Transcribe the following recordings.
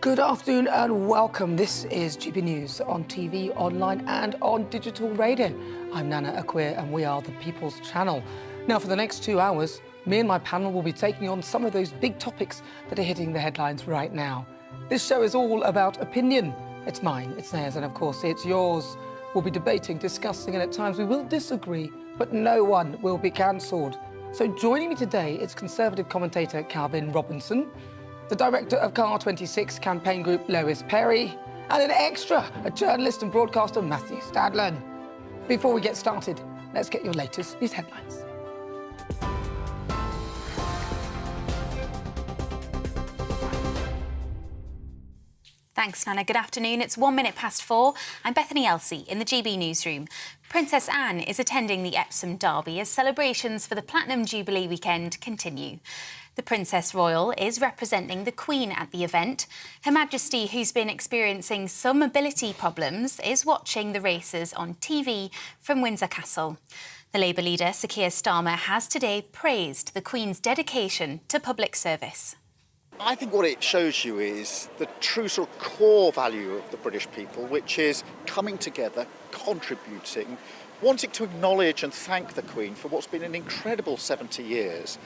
Good afternoon and welcome. This is GBNews on TV, online and on digital radio. I'm Nana Akua and we are the People's Channel. Now for the next 2 hours, me and my panel will be taking on some of those big topics that are hitting the headlines right now. This show is all about opinion. It's mine, it's theirs, and of course it's yours. We'll be debating, discussing, and at times we will disagree, but no one will be cancelled. So joining me today is Conservative commentator Calvin Robinson, the director of Car 26 campaign group Lois Perry, and an extra, a journalist and broadcaster Matthew Stadlen. Before we get started, let's get your latest news headlines. Thanks, Nana. Good afternoon. It's 1 minute past 4. I'm Bethany Elsey in the GB newsroom. Princess Anne is attending the Epsom Derby as celebrations for the Platinum Jubilee weekend continue. The Princess Royal is representing the Queen at the event. Her Majesty, who's been experiencing some mobility problems, is watching the races on TV from Windsor Castle. The Labour leader, Sir Keir Starmer, has today praised the Queen's dedication to public service. I think what it shows you is the true sort of core value of the British people, which is coming together, contributing, wanting to acknowledge and thank the Queen for what's been an incredible 70 years.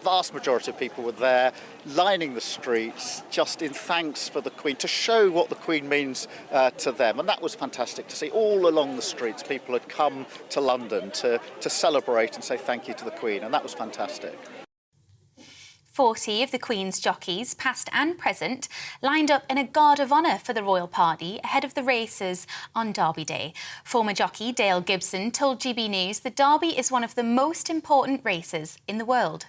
Vast majority of people were there, lining the streets, just in thanks for the Queen, to show what the Queen means to them. And that was fantastic to see. All along the streets, people had come to London to celebrate and say thank you to the Queen, and that was fantastic. 40 of the Queen's jockeys, past and present, lined up in a guard of honour for the royal party ahead of the races on Derby Day. Former jockey Dale Gibson told GB News the Derby is one of the most important races in the world.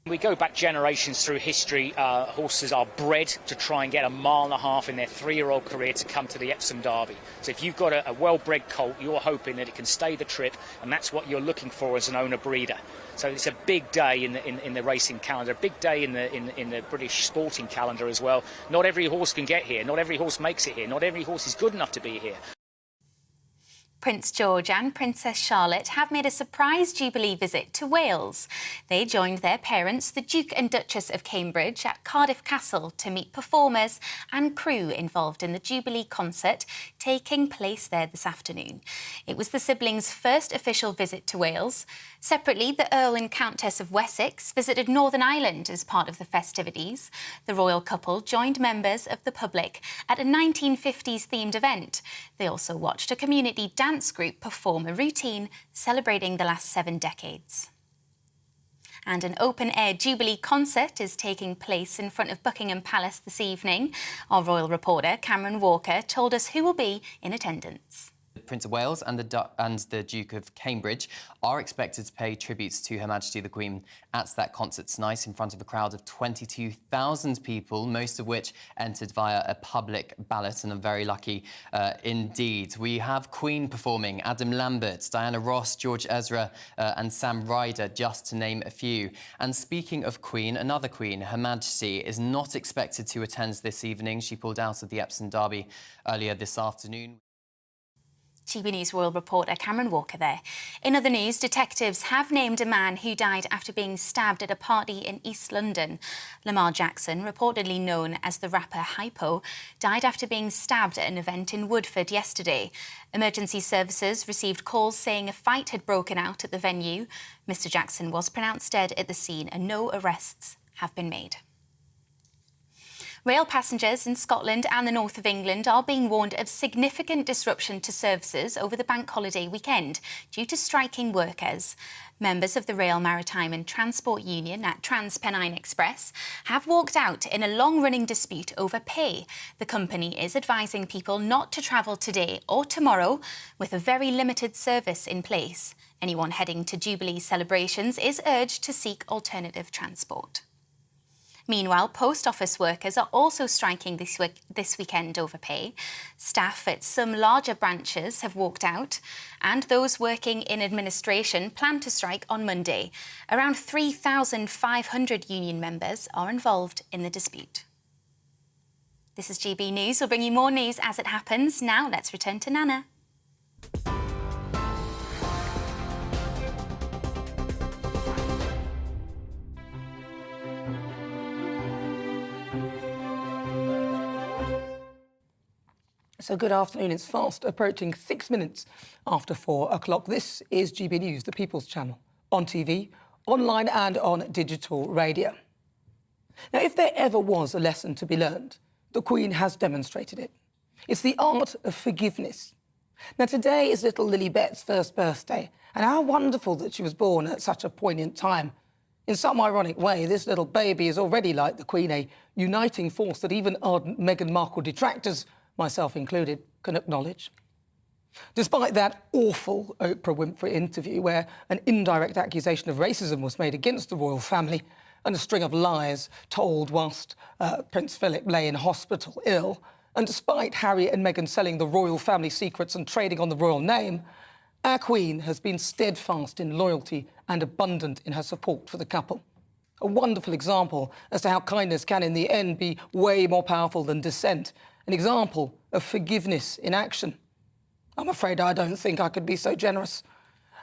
We go back generations through history. Horses are bred to try and get 1.5 miles in their 3-year-old career to come to the Epsom Derby. So if you've got a well-bred colt, you're hoping that it can stay the trip, and that's what you're looking for as an owner-breeder. So it's a big day in the racing calendar, a big day in the British sporting calendar as well. Not every horse can get here. Not every horse makes it here. Not every horse is good enough to be here. Prince George and Princess Charlotte have made a surprise Jubilee visit to Wales. They joined their parents, the Duke and Duchess of Cambridge, at Cardiff Castle to meet performers and crew involved in the Jubilee concert taking place there this afternoon. It was the siblings' first official visit to Wales. Separately, the Earl and Countess of Wessex visited Northern Ireland as part of the festivities. The royal couple joined members of the public at a 1950s-themed event. They also watched a community dance group perform a routine celebrating the last 7 decades. And an open-air Jubilee concert is taking place in front of Buckingham Palace this evening. Our royal reporter, Cameron Walker, told us who will be in attendance. Prince of Wales and the Duke of Cambridge are expected to pay tributes to Her Majesty the Queen at that concert tonight in front of a crowd of 22,000 people, most of which entered via a public ballot, and are very lucky indeed. We have Queen performing, Adam Lambert, Diana Ross, George Ezra and Sam Ryder, just to name a few. And speaking of Queen, another Queen, Her Majesty, is not expected to attend this evening. She pulled out of the Epsom Derby earlier this afternoon. GB News royal reporter Cameron Walker there. In other news, detectives have named a man who died after being stabbed at a party in East London. Lamar Jackson, reportedly known as the rapper Hypo, died after being stabbed at an event in Woodford yesterday. Emergency services received calls saying a fight had broken out at the venue. Mr. Jackson was pronounced dead at the scene and no arrests have been made. Rail passengers in Scotland and the north of England are being warned of significant disruption to services over the bank holiday weekend due to striking workers. Members of the Rail Maritime and Transport Union at TransPennine Express have walked out in a long-running dispute over pay. The company is advising people not to travel today or tomorrow, with a very limited service in place. Anyone heading to Jubilee celebrations is urged to seek alternative transport. Meanwhile, post office workers are also striking this weekend over pay. Staff at some larger branches have walked out, and those working in administration plan to strike on Monday. Around 3,500 union members are involved in the dispute. This is GB News. We'll bring you more news as it happens. Now let's return to Nana. So good afternoon. It's fast approaching 6 minutes after 4 o'clock. This is GB News, the People's Channel, on TV, online and on digital radio. Now, if there ever was a lesson to be learned, the Queen has demonstrated it. It's the art of forgiveness. Now, today is little Lilibet's first birthday, and how wonderful that she was born at such a poignant time. In some ironic way, this little baby is already like the Queen, a uniting force that even ardent Meghan Markle detractors, myself included, can acknowledge. Despite that awful Oprah Winfrey interview where an indirect accusation of racism was made against the royal family and a string of lies told whilst Prince Philip lay in hospital ill, and despite Harry and Meghan selling the royal family secrets and trading on the royal name, our Queen has been steadfast in loyalty and abundant in her support for the couple. A wonderful example as to how kindness can, in the end, be way more powerful than dissent. An example of forgiveness in action. I'm afraid I don't think I could be so generous.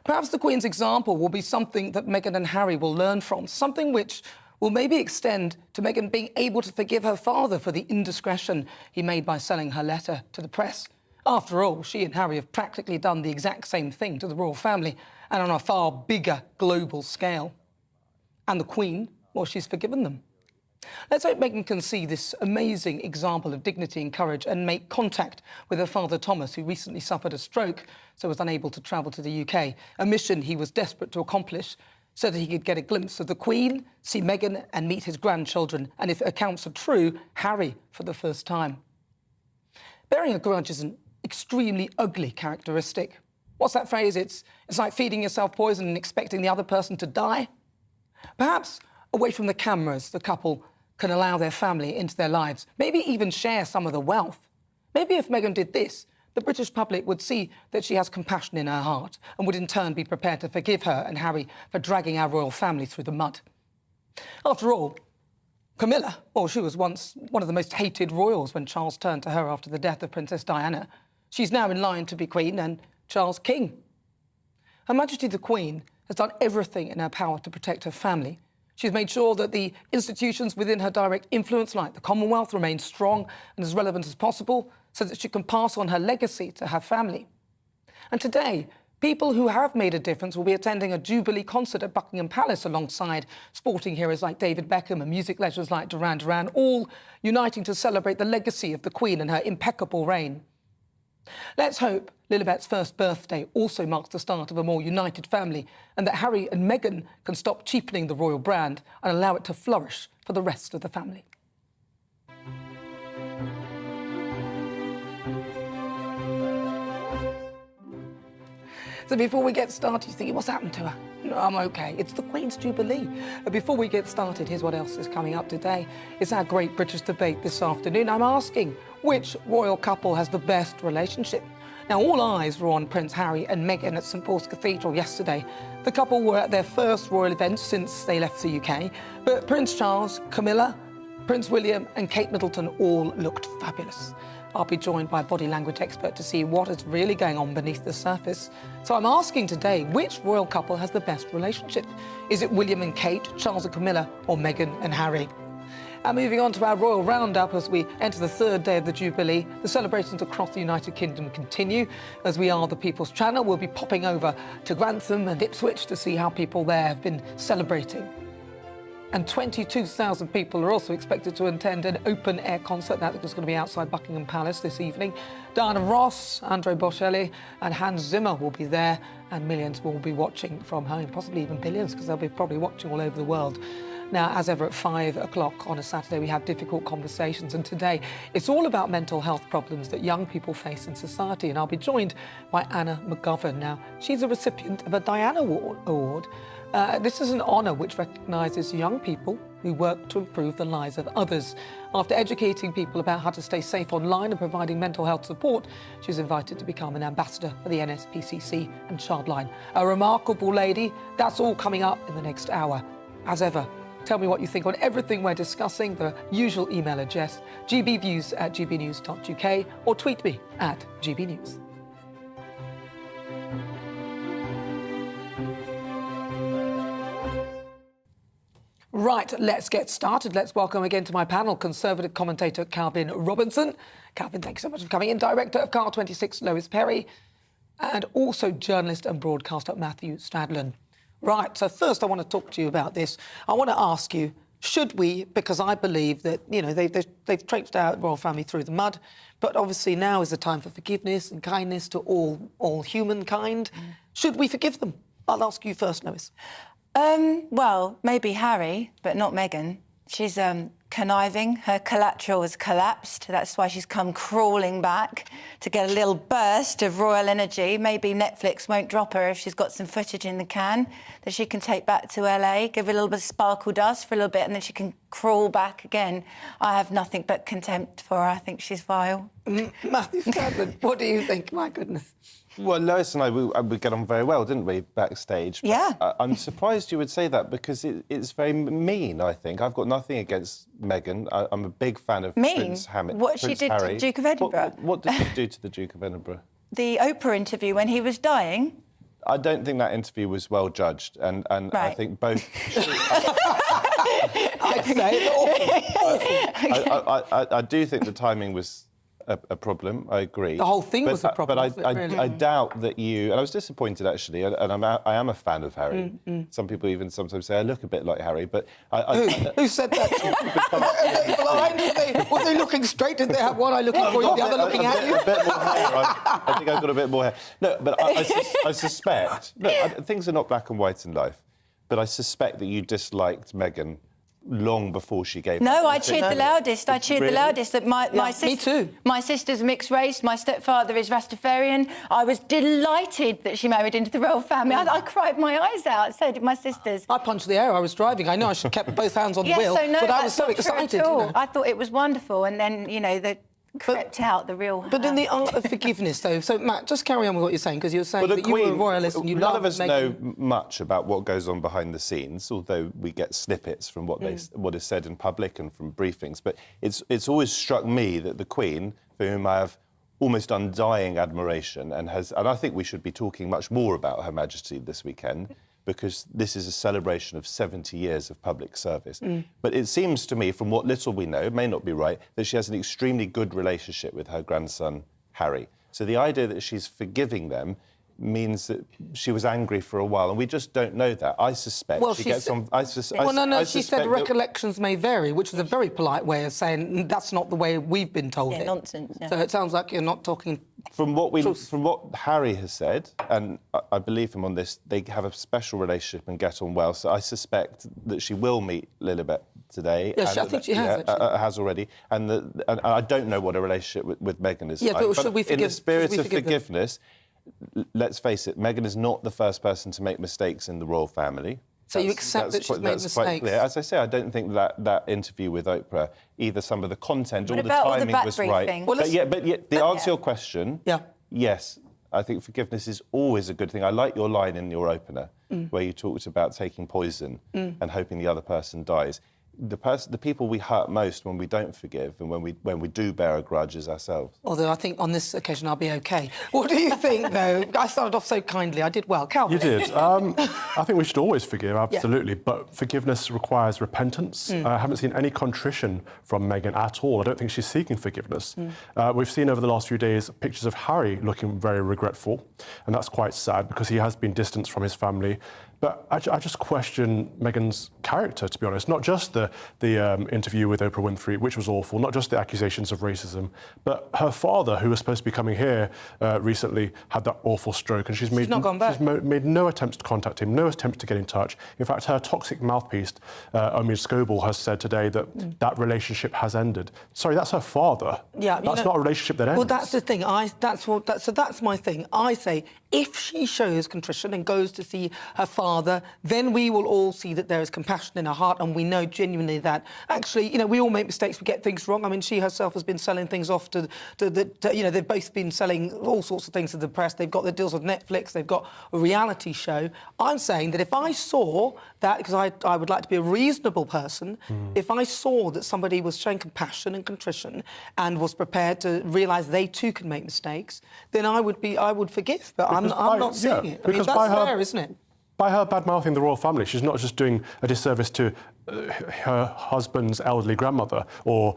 Perhaps the Queen's example will be something that Meghan and Harry will learn from, something which will maybe extend to Meghan being able to forgive her father for the indiscretion he made by selling her letter to the press. After all, she and Harry have practically done the exact same thing to the royal family and on a far bigger global scale. And the Queen, well, she's forgiven them. Let's hope Meghan can see this amazing example of dignity and courage and make contact with her father Thomas, who recently suffered a stroke, so was unable to travel to the UK, a mission he was desperate to accomplish so that he could get a glimpse of the Queen, see Meghan and meet his grandchildren, and if accounts are true, Harry for the first time. Bearing a grudge is an extremely ugly characteristic. What's that phrase? It's like feeding yourself poison and expecting the other person to die. Perhaps away from the cameras, the couple can allow their family into their lives, maybe even share some of the wealth. Maybe if Meghan did this, the British public would see that she has compassion in her heart and would in turn be prepared to forgive her and Harry for dragging our royal family through the mud. After all, Camilla, well, she was once one of the most hated royals when Charles turned to her after the death of Princess Diana. She's now in line to be Queen and Charles King. Her Majesty the Queen has done everything in her power to protect her family. She's made sure that the institutions within her direct influence, like the Commonwealth, remain strong and as relevant as possible so that she can pass on her legacy to her family. And today, people who have made a difference will be attending a Jubilee concert at Buckingham Palace alongside sporting heroes like David Beckham and music legends like Duran Duran, all uniting to celebrate the legacy of the Queen and her impeccable reign. Let's hope Lilibet's first birthday also marks the start of a more united family and that Harry and Meghan can stop cheapening the royal brand and allow it to flourish for the rest of the family. So before we get started, you're thinking, what's happened to her? No, I'm OK. It's the Queen's Jubilee. Before we get started, here's what else is coming up today. It's our Great British Debate this afternoon. I'm asking, which royal couple has the best relationship? Now, all eyes were on Prince Harry and Meghan at St Paul's Cathedral yesterday. The couple were at their first royal event since they left the UK. But Prince Charles, Camilla, Prince William and Kate Middleton all looked fabulous. I'll be joined by a body language expert to see what is really going on beneath the surface. So I'm asking today, which royal couple has the best relationship? Is it William and Kate, Charles and Camilla, or Meghan and Harry? And moving on to our royal roundup as we enter the third day of the Jubilee, the celebrations across the United Kingdom continue. As we are the People's Channel, we'll be popping over to Grantham and Ipswich to see how people there have been celebrating. And 22,000 people are also expected to attend an open-air concert that is going to be outside Buckingham Palace this evening. Diana Ross, Andrea Bocelli and Hans Zimmer will be there, and millions will be watching from home, possibly even billions, because they'll be probably watching all over the world. Now, as ever, at 5 o'clock on a Saturday, we have difficult conversations, and today it's all about mental health problems that young people face in society, and I'll be joined by Anna McGovern. Now, she's a recipient of a Diana Award. This is an honour which recognises young people who work to improve the lives of others. After educating people about how to stay safe online and providing mental health support, she's invited to become an ambassador for the NSPCC and Childline. A remarkable lady. That's all coming up in the next hour. As ever, tell me what you think on everything we're discussing. The usual email address, gbviews@gbnews.uk, or tweet me at gbnews. Right, let's get started. Let's welcome again to my panel Conservative commentator Calvin Robinson. Calvin, thank you so much for coming in. Director of Car 26, Lois Perry, and also journalist and broadcaster Matthew Stradlin. Right, so first I want to talk to you about this. I want to ask you, should we, because I believe that, you know, they've traipsed our royal family through the mud, but obviously now is the time for forgiveness and kindness to all humankind. Should we forgive them? I'll ask you first, Lois. Well, maybe Harry, but not Meghan. She's conniving. Her collateral has collapsed. That's why she's come crawling back to get a little burst of royal energy. Maybe Netflix won't drop her if she's got some footage in the can that she can take back to LA, give her a little bit of sparkle dust for a little bit, and then she can crawl back again. I have nothing but contempt for her. I think she's vile. Matthew Stradlin, what do you think? My goodness. Well, Lois and I, we get on very well, didn't we, backstage? But yeah. I'm surprised you would say that because it's very mean, I think. I've got nothing against Meghan. I'm a big fan of Prince Harry. What she did to the Duke of Edinburgh? What did she do to the Duke of Edinburgh? The Oprah interview when he was dying. I don't think that interview was well judged, and Right. I think both... I'd say awful. I do think the timing was a problem, I agree. The whole thing was a problem, But wasn't it, really? I doubt that you... And I was disappointed, actually, and I am a fan of Harry. Some people even sometimes say I look a bit like Harry, but... Who said that? Were they looking straight? Did they have one eye looking for you, the other looking at you? A bit more hair. I think I've got a bit more hair. No, but I suspect... Look, things are not black and white in life, but I suspect that you disliked Meghan long before she gave... No, I cheered the loudest. I cheered the loudest. That my sister... Me too. My sister's mixed race. My stepfather is Rastafarian. I was delighted that she married into the royal family. I cried my eyes out. So did my sisters. I punched the air. I was driving. I know I should have kept both hands on the Yes, wheel, so no, but I was that's so not true excited. at all. You know. I thought it was wonderful, and then they crept out the real. But in the art of forgiveness, though, so Matt, just carry on with what you're saying, because you're saying Well, that you were a royalist and you none loved of us Meghan. know much about what goes on behind the scenes, although we get snippets from what is said in public and from briefings. But it's always struck me that the Queen, for whom I have almost undying admiration, and I think we should be talking much more about Her Majesty this weekend, because this is a celebration of 70 years of public service. But it seems to me, from what little we know, it may not be right, that she has an extremely good relationship with her grandson, Harry. So the idea that she's forgiving them means that she was angry for a while, and we just don't know that. I suspect she gets on... She said recollections may vary, which is a very polite way of saying that's not the way we've been told it. Nonsense. Yeah. So it sounds like you're not talking... From what Harry has said, and I believe him on this, they have a special relationship and get on well. So I suspect that she will meet Lilibet today. Yes, I think she has, actually. Has already. And I don't know what a relationship with Meghan is like. But should we forgive... In the spirit of forgive forgiveness, let's face it, Meghan is not the first person to make mistakes in the royal family. So you accept that she's made mistakes? Quite clear. As I say, I don't think that interview with Oprah, either some of the content or the timing was right. Well, but yet, the answer to your question, Yeah. yes, I think forgiveness is always a good thing. I like your line in your opener where you talked about taking poison and hoping the other person dies. The people we hurt most when we don't forgive and when we do bear a grudge is ourselves. Although I think on this occasion I'll be OK. What do you think, though? I started off so kindly. I did well. Calvin? You did. I think we should always forgive, absolutely. Yeah. But forgiveness requires repentance. I haven't seen any contrition from Meghan at all. I don't think she's seeking forgiveness. We've seen over the last few days pictures of Harry looking very regretful, and that's quite sad because he has been distanced from his family. But I just question Meghan's character, to be honest. Not just the interview with Oprah Winfrey, which was awful, not just the accusations of racism, but her father, who was supposed to be coming here recently, had that awful stroke, and she's not gone back. She's made no attempts to contact him, no attempts to get in touch. In fact, her toxic mouthpiece, Omid Scoble, has said today that that relationship has ended. Sorry, that's her father. Yeah, that's not a relationship that ends. Well, that's the thing. So that's my thing. I say, if she shows contrition and goes to see her father, then we will all see that there is compassion in her heart, and we know genuinely that actually, we all make mistakes, we get things wrong. I mean, she herself has been selling things off to they've both been selling all sorts of things to the press. They've got the deals with Netflix, they've got a reality show. I'm saying that if I saw that, because I would like to be a reasonable person, if I saw that somebody was showing compassion and contrition and was prepared to realise they too can make mistakes, then I would forgive. But I'm not seeing it. I mean, that's fair, isn't it? by her bad-mouthing the royal family, she's not just doing a disservice to her husband's elderly grandmother or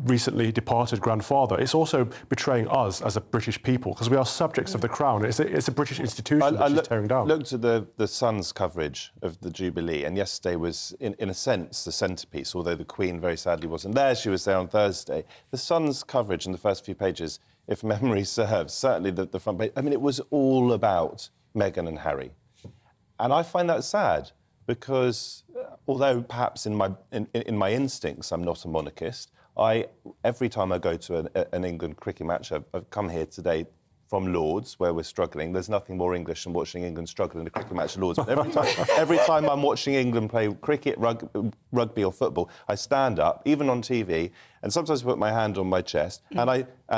recently departed grandfather. It's also betraying us as a British people, because we are subjects of the Crown. It's a British institution that she's tearing down. I looked at the Sun's coverage of the Jubilee, and yesterday was, in a sense, the centrepiece, although the Queen very sadly wasn't there. She was there on Thursday. The Sun's coverage in the first few pages, if memory serves, certainly the front page, I mean, it was all about Meghan and Harry. And I find that sad, because although perhaps in my instincts I'm not a monarchist, every time I go to an England cricket match, I've come here today from Lords, where we're struggling. There's nothing more English than watching England struggle in a cricket match at Lords. But every time I'm watching England play cricket, rugby or football, I stand up, even on TV, and sometimes I put my hand on my chest, and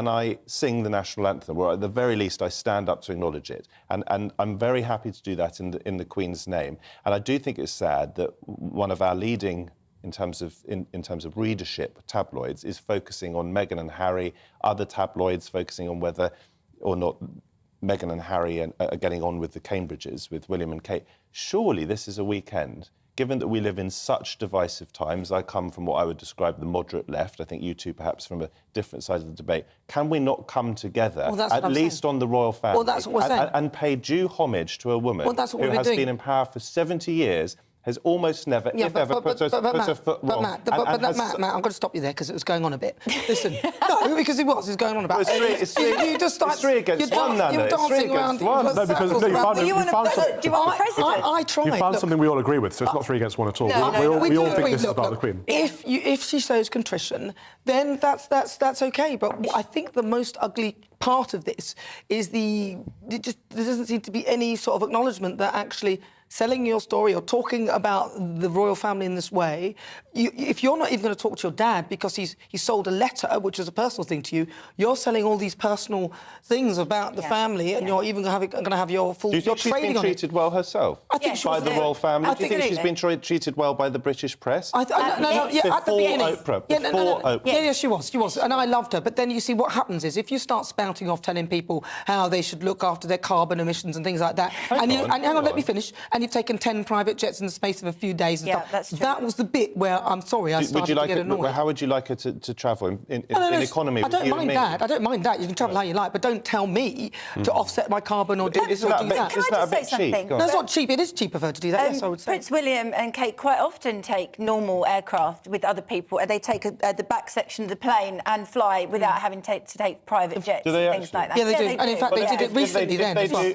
I sing the national anthem, or at the very least I stand up to acknowledge it. And I'm very happy to do that in the Queen's name. And I do think it's sad that one of our leading, in terms of readership, tabloids, is focusing on Meghan and Harry, other tabloids focusing on whether or not Meghan and Harry are getting on with the Cambridges, with William and Kate. Surely this is a weekend, given that we live in such divisive times. I come from what I would describe the moderate left. I think you two perhaps from a different side of the debate. Can we not come together, at least on the royal family, and pay due homage to a woman who has been in power for 70 years, has almost never, if ever, put her foot wrong. Matt, I'm going to stop you there because it was going on a bit. Listen, no, because it was going on about. It's three against one, Nana. It's three against one. No, because you found do you want a president? I tried. You found something we all agree with, so it's not 3 against 1 at all. We all think this is about the Queen. If she shows contrition, then that's okay. But I think the most ugly part of this is there doesn't seem to be any sort of acknowledgement that actually selling your story or talking about the royal family in this way, if you're not even going to talk to your dad because he sold a letter, which is a personal thing to you, you're selling all these personal things about the family, and you're even going to have your full. Do you think she's been treated well herself? I think by the royal family. Do you think she's been treated well by the British press? At the beginning. Oprah. Yeah, she was, and I loved her. But then you see what happens is if you start spouting off telling people how they should look after their carbon emissions and things like that, hang on, let me finish. And you've taken 10 private jets in the space of a few days. And stuff. That's true. That was the bit where I'm sorry, I started to get annoyed. How would you like her to travel in economy? I don't mind that. I don't mind that. You can travel how you like, but don't tell me to offset my carbon or do this or do that. Can I just say something? No, it's not cheap. It is cheap of her to do that. Yes, I would say. Prince William and Kate quite often take normal aircraft with other people, and they take the back section of the plane and fly without having to take private jets and things like that. Yeah, they do. And in fact, they did it recently.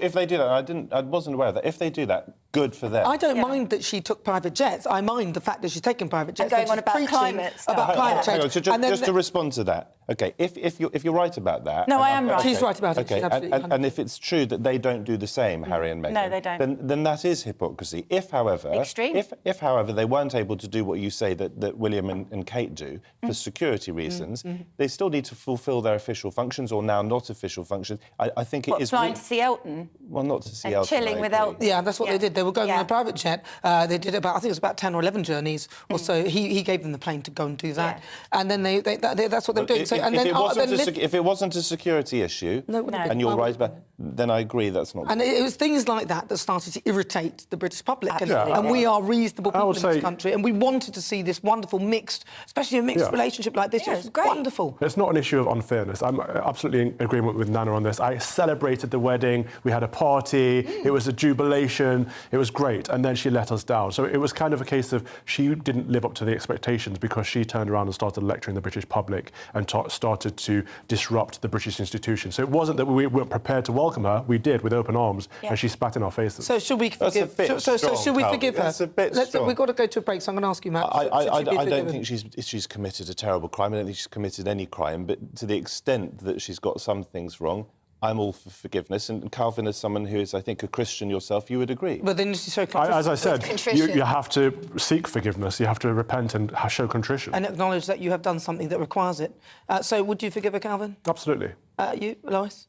If they do that, I wasn't aware of that. If they do that, good for them. I don't mind that she took private jets. I mind the fact that she's taken private jets. And going on about climate stuff. About climate change. Just to respond to that. OK, if you're right about that... No, I am right. She's right about it. OK, and if it's true that they don't do the same, Harry and Meghan... No, they don't. Then that is hypocrisy. If, however... Extreme. If, however, they weren't able to do what you say that William and Kate do, for security reasons, they still need to fulfil their official functions, or now not official functions. I think it is... flying to see Elton? Well, not to see and Elton. Chilling with Elton. Yeah, that's what they did. They were going on a private jet. They did about, I think it was about 10 or 11 journeys or so. He gave them the plane to go and do that. And then that's what they were doing. If it wasn't a security issue, and you're right about, then I agree that's not. And it was things like that that started to irritate the British public. And we are reasonable people in this country, and we wanted to see this wonderful mixed, especially a mixed relationship like this. It's wonderful. It's not an issue of unfairness. I'm absolutely in agreement with Nana on this. I celebrated the wedding. We had a party. It was a jubilation. It was great. And then she let us down. So it was kind of a case of she didn't live up to the expectations because she turned around and started lecturing the British public and started to disrupt the British institution. So it wasn't that we weren't prepared to welcome her. We did with open arms, and she spat in our faces. So should we forgive? Should we forgive her? That's a bit strong. We've got to go to a break. So I'm going to ask you, Matt. I don't think she's committed a terrible crime. I don't think she's committed any crime. But to the extent that she's got some things wrong, I'm all for forgiveness. And Calvin, as someone who is, I think, a Christian yourself, you would agree. But then she's so as I said, you have to seek forgiveness. You have to repent and show contrition. And acknowledge that you have done something that requires it. So would you forgive her, Calvin? Absolutely. You, Lois?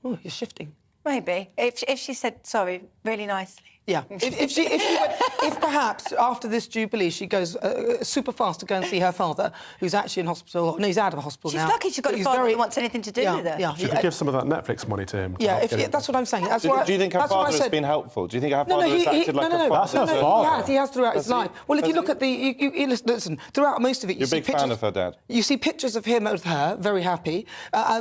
Oh, you're shifting. Maybe. If she said sorry really nicely. Yeah, if perhaps after this Jubilee she goes super fast to go and see her father, who's actually in hospital. No, he's out of hospital now. She's lucky she's got a father who wants anything to do with her. Yeah, She could give some of that Netflix money to him. Yeah, that's what I'm saying. That's Do you think her father has been helpful? Do you think her father has acted like a father? That's her father. He has throughout his life. Well, if you look at listen, throughout most of it, You're a big fan of her dad. You see pictures of him with her, very happy,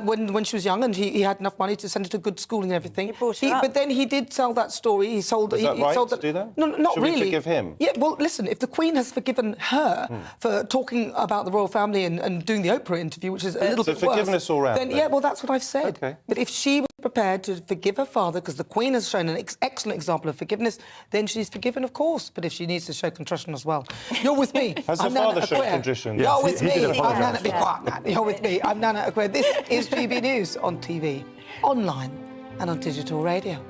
when she was young, and he had enough money to send her to good school and everything. But then he did sell that story. He sold. Is that right to do that? No, not Should really. we forgive him? Yeah, well, listen, if the Queen has forgiven her for talking about the royal family and doing the Oprah interview, which is a little bit worse... So forgiveness all round, then, then? yeah, well, that's what I've said. OK. But if she was prepared to forgive her father, because the Queen has shown an excellent example of forgiveness, then she's forgiven, of course. But if she needs to show contrition as well. You're with me. Has her father shown contrition? You're with me. did I'm Nana... apologise. Be quiet, man. You're with me. I'm Nana Akua. This is GB News on TV, online and on digital radio.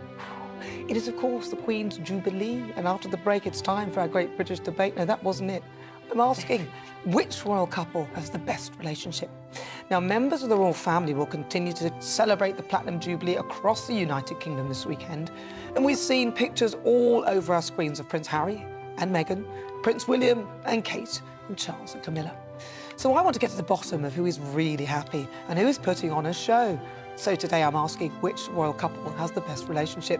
It is, of course, the Queen's Jubilee, and after the break, it's time for our great British debate. No, that wasn't it. I'm asking, which royal couple has the best relationship? Now, members of the royal family will continue to celebrate the Platinum Jubilee across the United Kingdom this weekend, and we've seen pictures all over our screens of Prince Harry and Meghan, Prince William and Kate, and Charles and Camilla. So I want to get to the bottom of who is really happy and who is putting on a show. So today I'm asking which royal couple has the best relationship.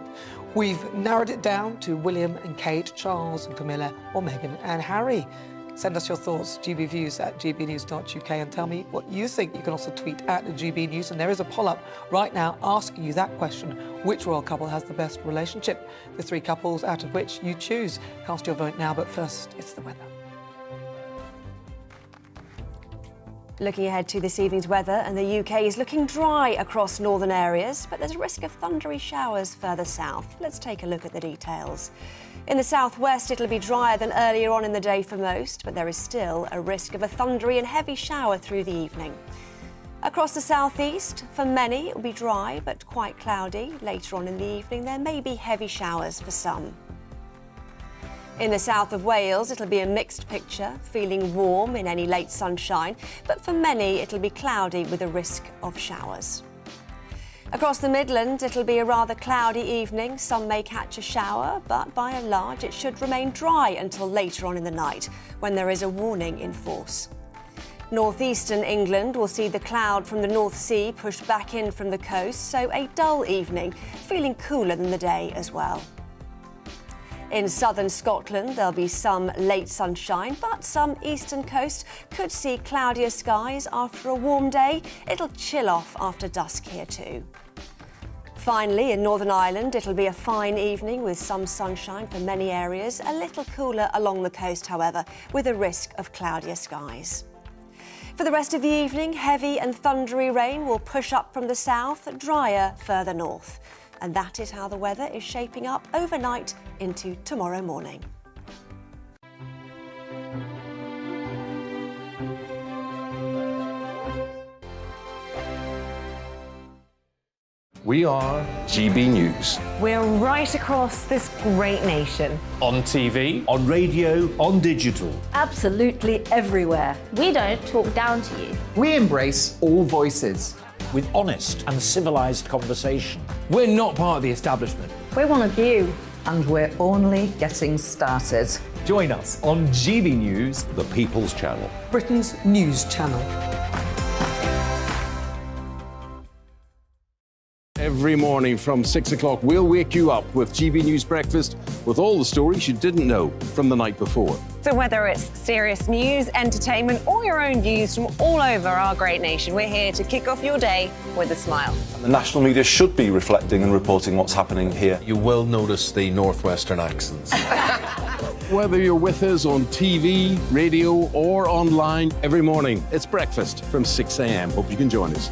We've narrowed it down to William and Kate, Charles and Camilla, or Meghan and Harry. Send us your thoughts, gbviews@gbnews.uk, and tell me what you think. You can also tweet at GBNews, and there is a poll up right now asking you that question: which royal couple has the best relationship? The three couples out of which you choose. Cast your vote now, but first, it's the weather. Looking ahead to this evening's weather, and the UK is looking dry across northern areas, but there's a risk of thundery showers further south. Let's take a look at the details. In the southwest, it'll be drier than earlier on in the day for most, but there is still a risk of a thundery and heavy shower through the evening. Across the southeast, for many, it will be dry but quite cloudy. Later on in the evening, there may be heavy showers for some. In the south of Wales, it'll be a mixed picture, feeling warm in any late sunshine, but for many it'll be cloudy with a risk of showers. Across the Midlands, it'll be a rather cloudy evening. Some may catch a shower, but by and large it should remain dry until later on in the night, when there is a warning in force. Northeastern England will see the cloud from the North Sea pushed back in from the coast, so a dull evening, feeling cooler than the day as well. In southern Scotland, there'll be some late sunshine, but some eastern coast could see cloudier skies after a warm day. It'll chill off after dusk here too. Finally, in Northern Ireland, it'll be a fine evening with some sunshine for many areas, a little cooler along the coast, however, with a risk of cloudier skies. For the rest of the evening, heavy and thundery rain will push up from the south, drier further north. And that is how the weather is shaping up overnight into tomorrow morning. We are GB News. We're right across this great nation. On TV, on radio, on digital. Absolutely everywhere. We don't talk down to you. We embrace all voices. With honest and civilised conversation. We're not part of the establishment. We're one of you. And we're only getting started. Join us on GB News, the People's Channel. Britain's news channel. every morning from 6 o'clock, we'll wake you up with GB News Breakfast with all the stories you didn't know from the night before. So whether it's serious news, entertainment, or your own views from all over our great nation, we're here to kick off your day with a smile. And the national media should be reflecting and reporting what's happening here. You will notice the northwestern accents. Whether you're with us on TV, radio, or online, every morning, it's breakfast from 6 a.m. Hope you can join us.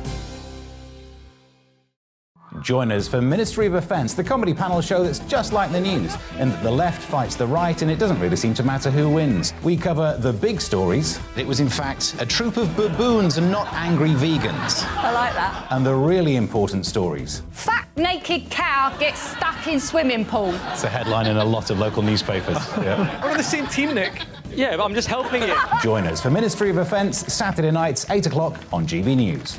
Join us for Ministry of Offence, the comedy panel show that's just like the news, in that the left fights the right and it doesn't really seem to matter who wins. We cover the big stories. It was in fact a troop of baboons and not angry vegans. I like that. And the really important stories. Fat naked cow gets stuck in swimming pool. It's a headline in a lot of local newspapers. Yeah. We're on the same team, Nick. Yeah, but I'm just helping you. Join us for Ministry of Offence, Saturday nights, 8 o'clock on GB News.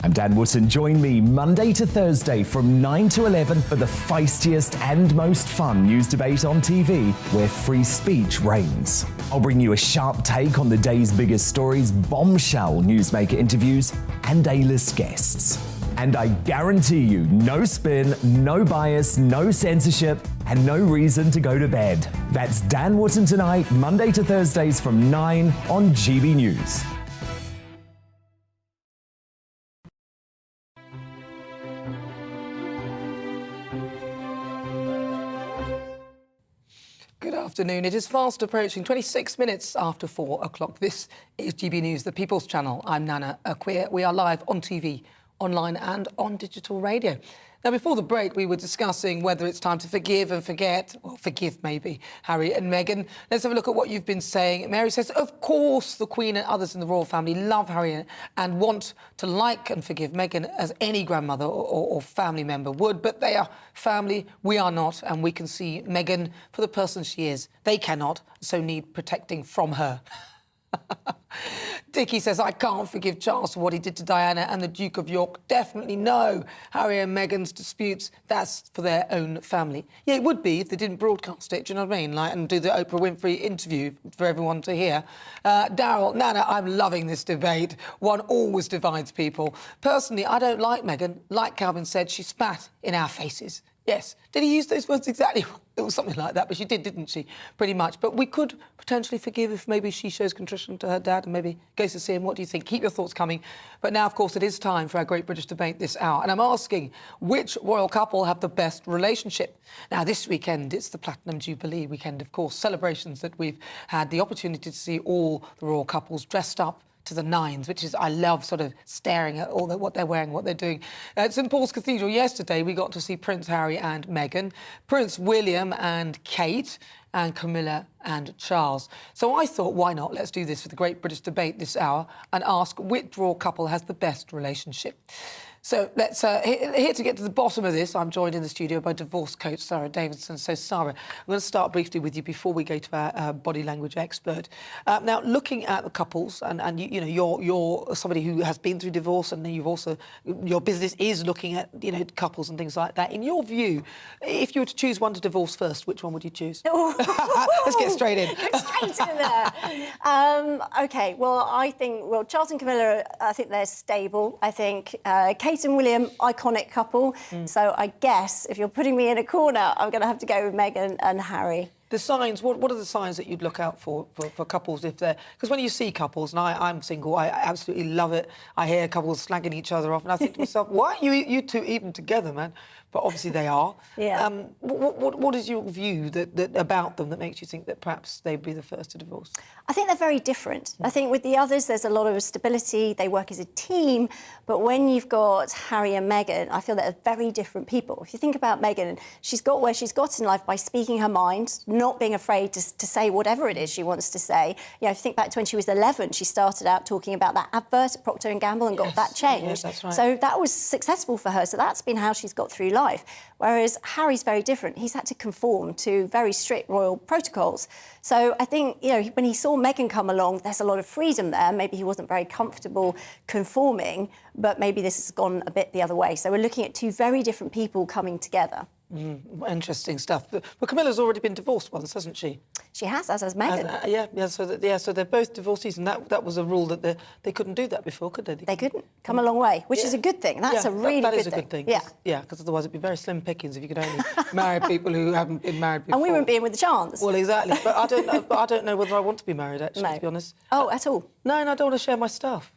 I'm Dan Wootton. Join me Monday to Thursday from 9 to 11 for the feistiest and most fun news debate on TV, where free speech reigns. I'll bring you a sharp take on the day's biggest stories, bombshell newsmaker interviews, and A-list guests. And I guarantee you, no spin, no bias, no censorship, and no reason to go to bed. That's Dan Wootton tonight, Monday to Thursdays from 9 on GB News. Good afternoon. It is fast approaching 26 minutes after 4 o'clock. This is GB News, the People's Channel. I'm Nana Akua. We are live on TV, online and on digital radio. Now, before the break, we were discussing whether it's time to forgive and forget, well, forgive maybe, Harry and Meghan. Let's have a look at what you've been saying. Mary says, of course, the Queen and others in the royal family love Harry and want to like and forgive Meghan as any grandmother or family member would, but they are family, we are not, and we can see Meghan for the person she is. They cannot, so need protecting from her. Dickie says, I can't forgive Charles for what he did to Diana and the Duke of York. Definitely no. Harry and Meghan's disputes, that's for their own family. Yeah, it would be if they didn't broadcast it, do you know what I mean? Like, and do the Oprah Winfrey interview for everyone to hear. Daryl, Nana, I'm loving this debate. One always divides people. Personally, I don't like Meghan. Like Calvin said, she spat in our faces. Yes. Did he use those words exactly? It was something like that, but she did, didn't she? Pretty much. But we could potentially forgive if maybe she shows contrition to her dad and maybe goes to see him. What do you think? Keep your thoughts coming. But now, of course, it is time for our Great British Debate this hour. And I'm asking, which royal couple have the best relationship? Now, this weekend, it's the Platinum Jubilee weekend, of course. Celebrations that we've had the opportunity to see all the royal couples dressed up to the nines, which is, I love sort of staring at all what they're wearing, what they're doing. At St Paul's Cathedral yesterday, we got to see Prince Harry and Meghan, Prince William and Kate, and Camilla and Charles. So I thought, why not? Let's do this for the Great British Debate this hour and ask which royal couple has the best relationship. So let's, here to get to the bottom of this, I'm joined in the studio by divorce coach Sarah Davidson. So Sarah, I'm going to start briefly with you before we go to our body language expert. Now, looking at the couples, and you know, you're somebody who has been through divorce, and you've also, your business is looking at, you know, couples and things like that. In your view, if you were to choose one to divorce first, which one would you choose? Let's get straight in. Get straight in there. OK, well, I think, well, Charles and Camilla, I think they're stable. I think Kate and William, iconic couple. So I guess if you're putting me in a corner, I'm going to have to go with Meghan and Harry. The signs, what are the signs that you'd look out for couples if they're... Because when you see couples, and I'm single, I absolutely love it. I hear couples slagging each other off, and I think to myself, why are you two even together, man? But obviously they are. Yeah. What is your view that about them that makes you think that perhaps they'd be the first to divorce? I think they're very different. I think with the others, there's a lot of stability. They work as a team. But when you've got Harry and Meghan, I feel they're very different people. If you think about Meghan, she's got where she's got in life by speaking her mind, not being afraid to say whatever it is she wants to say. You know, if you think back to when she was 11, she started out talking about that advert at Procter & Gamble and got that changed. Yes, that's right. So that was successful for her. So that's been how she's got through life. Whereas Harry's very different. He's had to conform to very strict royal protocols. So I think, you know, when he saw Meghan come along, there's a lot of freedom there. Maybe he wasn't very comfortable conforming, but maybe this has gone a bit the other way. So we're looking at two very different people coming together. Interesting stuff. But Camilla's already been divorced once, hasn't she? She has, as has Meghan. So they're both divorcees, and that was a rule that they couldn't do that before, could they? They couldn't. Come a long way, which is a good thing. That's a really that good is a thing. good thing. Yeah, because otherwise it'd be very slim pickings if you could only marry people who haven't been married before. And we wouldn't be in with a chance. Well, exactly. But I don't know whether I want to be married, actually, to be honest. Oh, at all? No, and I don't want to share my stuff.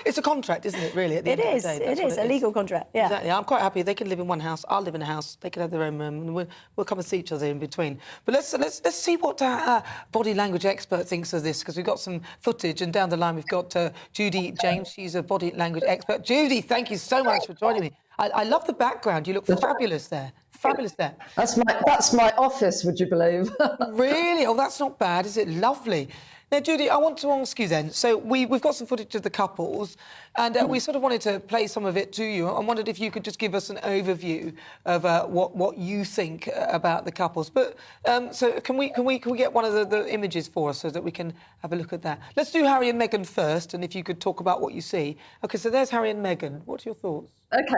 It's a contract, isn't it, really, at the end of the day? It is a legal contract, yeah. Exactly. I'm quite happy. They can live in one house, I'll live in a house, they can have their own room, and we'll come and see each other in between. But let's see what our body language expert thinks of this, because we've got some footage, and down the line we've got Judy James. She's a body language expert. Judy, thank you so much for joining me. I love the background. You look fabulous there. Fabulous there. That's my office, would you believe? Really? Oh, that's not bad, is it? Lovely. Now, Judy, I want to ask you then. So we've got some footage of the couples, and we sort of wanted to play some of it to you. I wondered if you could just give us an overview of what you think about the couples. But so can we get one of the images for us so that we can have a look at that? Let's do Harry and Meghan first, and if you could talk about what you see. OK, so there's Harry and Meghan. What's your thoughts? OK,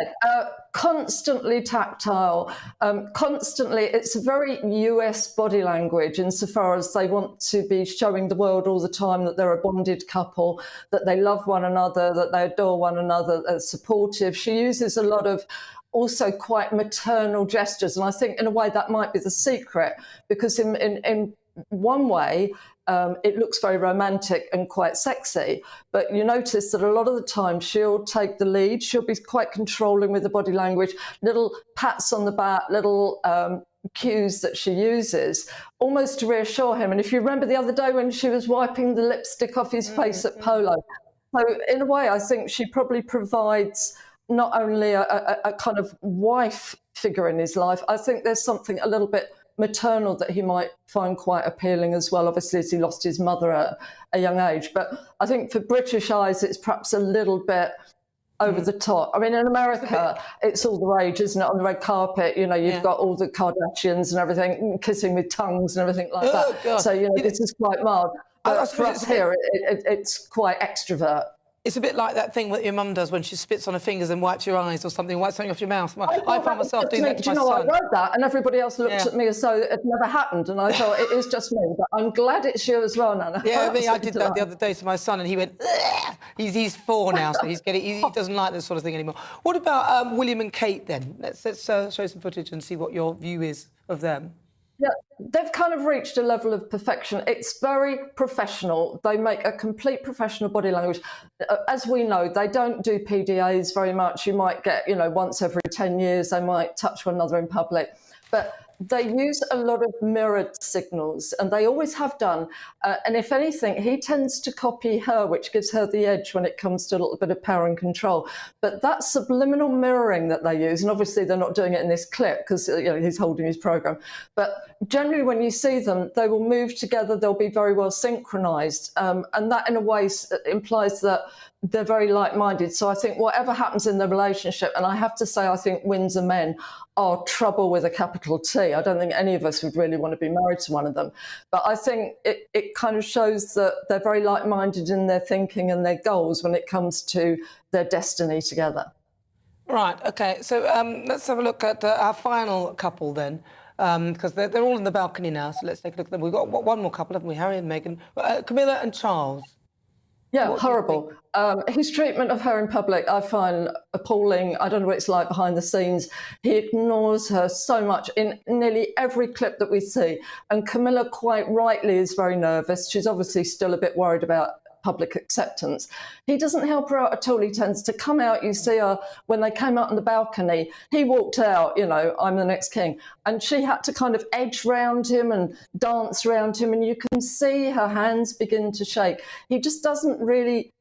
constantly tactile, constantly. It's a very US body language insofar as they want to be showing the world all the time that they're a bonded couple, that they love one another, that they adore one another, they're supportive. She uses a lot of also quite maternal gestures, and I think in a way that might be the secret, because in one way, it looks very romantic and quite sexy, but you notice that a lot of the time she'll take the lead. She'll be quite controlling with the body language, little pats on the back, little cues that she uses, almost to reassure him. And if you remember the other day when she was wiping the lipstick off his face at polo, so in a way I think she probably provides not only a kind of wife figure in his life, I think there's something a little bit maternal that he might find quite appealing as well, obviously, as he lost his mother at a young age. But I think for British eyes, it's perhaps a little bit over the top. I mean, in America, it's all the rage, isn't it? On the red carpet, you know, you've got all the Kardashians and everything, kissing with tongues and everything like that. God. So, you know, this is quite mild. But for us here, it's quite extrovert. It's a bit like that thing that your mum does when she spits on her fingers and wipes your eyes or something, wipes something off your mouth. I found myself doing that to my son. I wrote that, and everybody else looked at me as though it had never happened, and I thought, it is just me. But I'm glad it's you as well, Nana. Yeah, I did that the other day to my son, and he went, ugh! He's 4 now, so he doesn't like this sort of thing anymore. What about William and Kate, then? Let's show some footage and see what your view is of them. Yeah, they've kind of reached a level of perfection. It's very professional. They make a complete professional body language. As we know, they don't do PDAs very much. You might get, you know, once every 10 years, they might touch one another in public. But they use a lot of mirrored signals, and they always have done. And if anything, he tends to copy her, which gives her the edge when it comes to a little bit of power and control. But that subliminal mirroring that they use, and obviously they're not doing it in this clip because, you know, he's holding his programme. But generally, when you see them, they will move together. They'll be very well synchronised. And that, in a way, implies that they're very like-minded. So I think whatever happens in the relationship, and I have to say, I think Windsor men are trouble with a capital T. I don't think any of us would really want to be married to one of them. But I think it kind of shows that they're very like-minded in their thinking and their goals when it comes to their destiny together. Right, OK. So let's have a look at our final couple then, because they're all in the balcony now. So let's take a look at them. We've got one more couple, haven't we? Harry and Meghan. Camilla and Charles. Yeah, horrible. His treatment of her in public, I find appalling. I don't know what it's like behind the scenes. He ignores her so much in nearly every clip that we see. And Camilla, quite rightly, is very nervous. She's obviously still a bit worried about public acceptance. He doesn't help her out at all. He tends to come out. You see her when they came out on the balcony. He walked out, you know, I'm the next king. And she had to kind of edge round him and dance round him. And you can see her hands begin to shake. He just doesn't really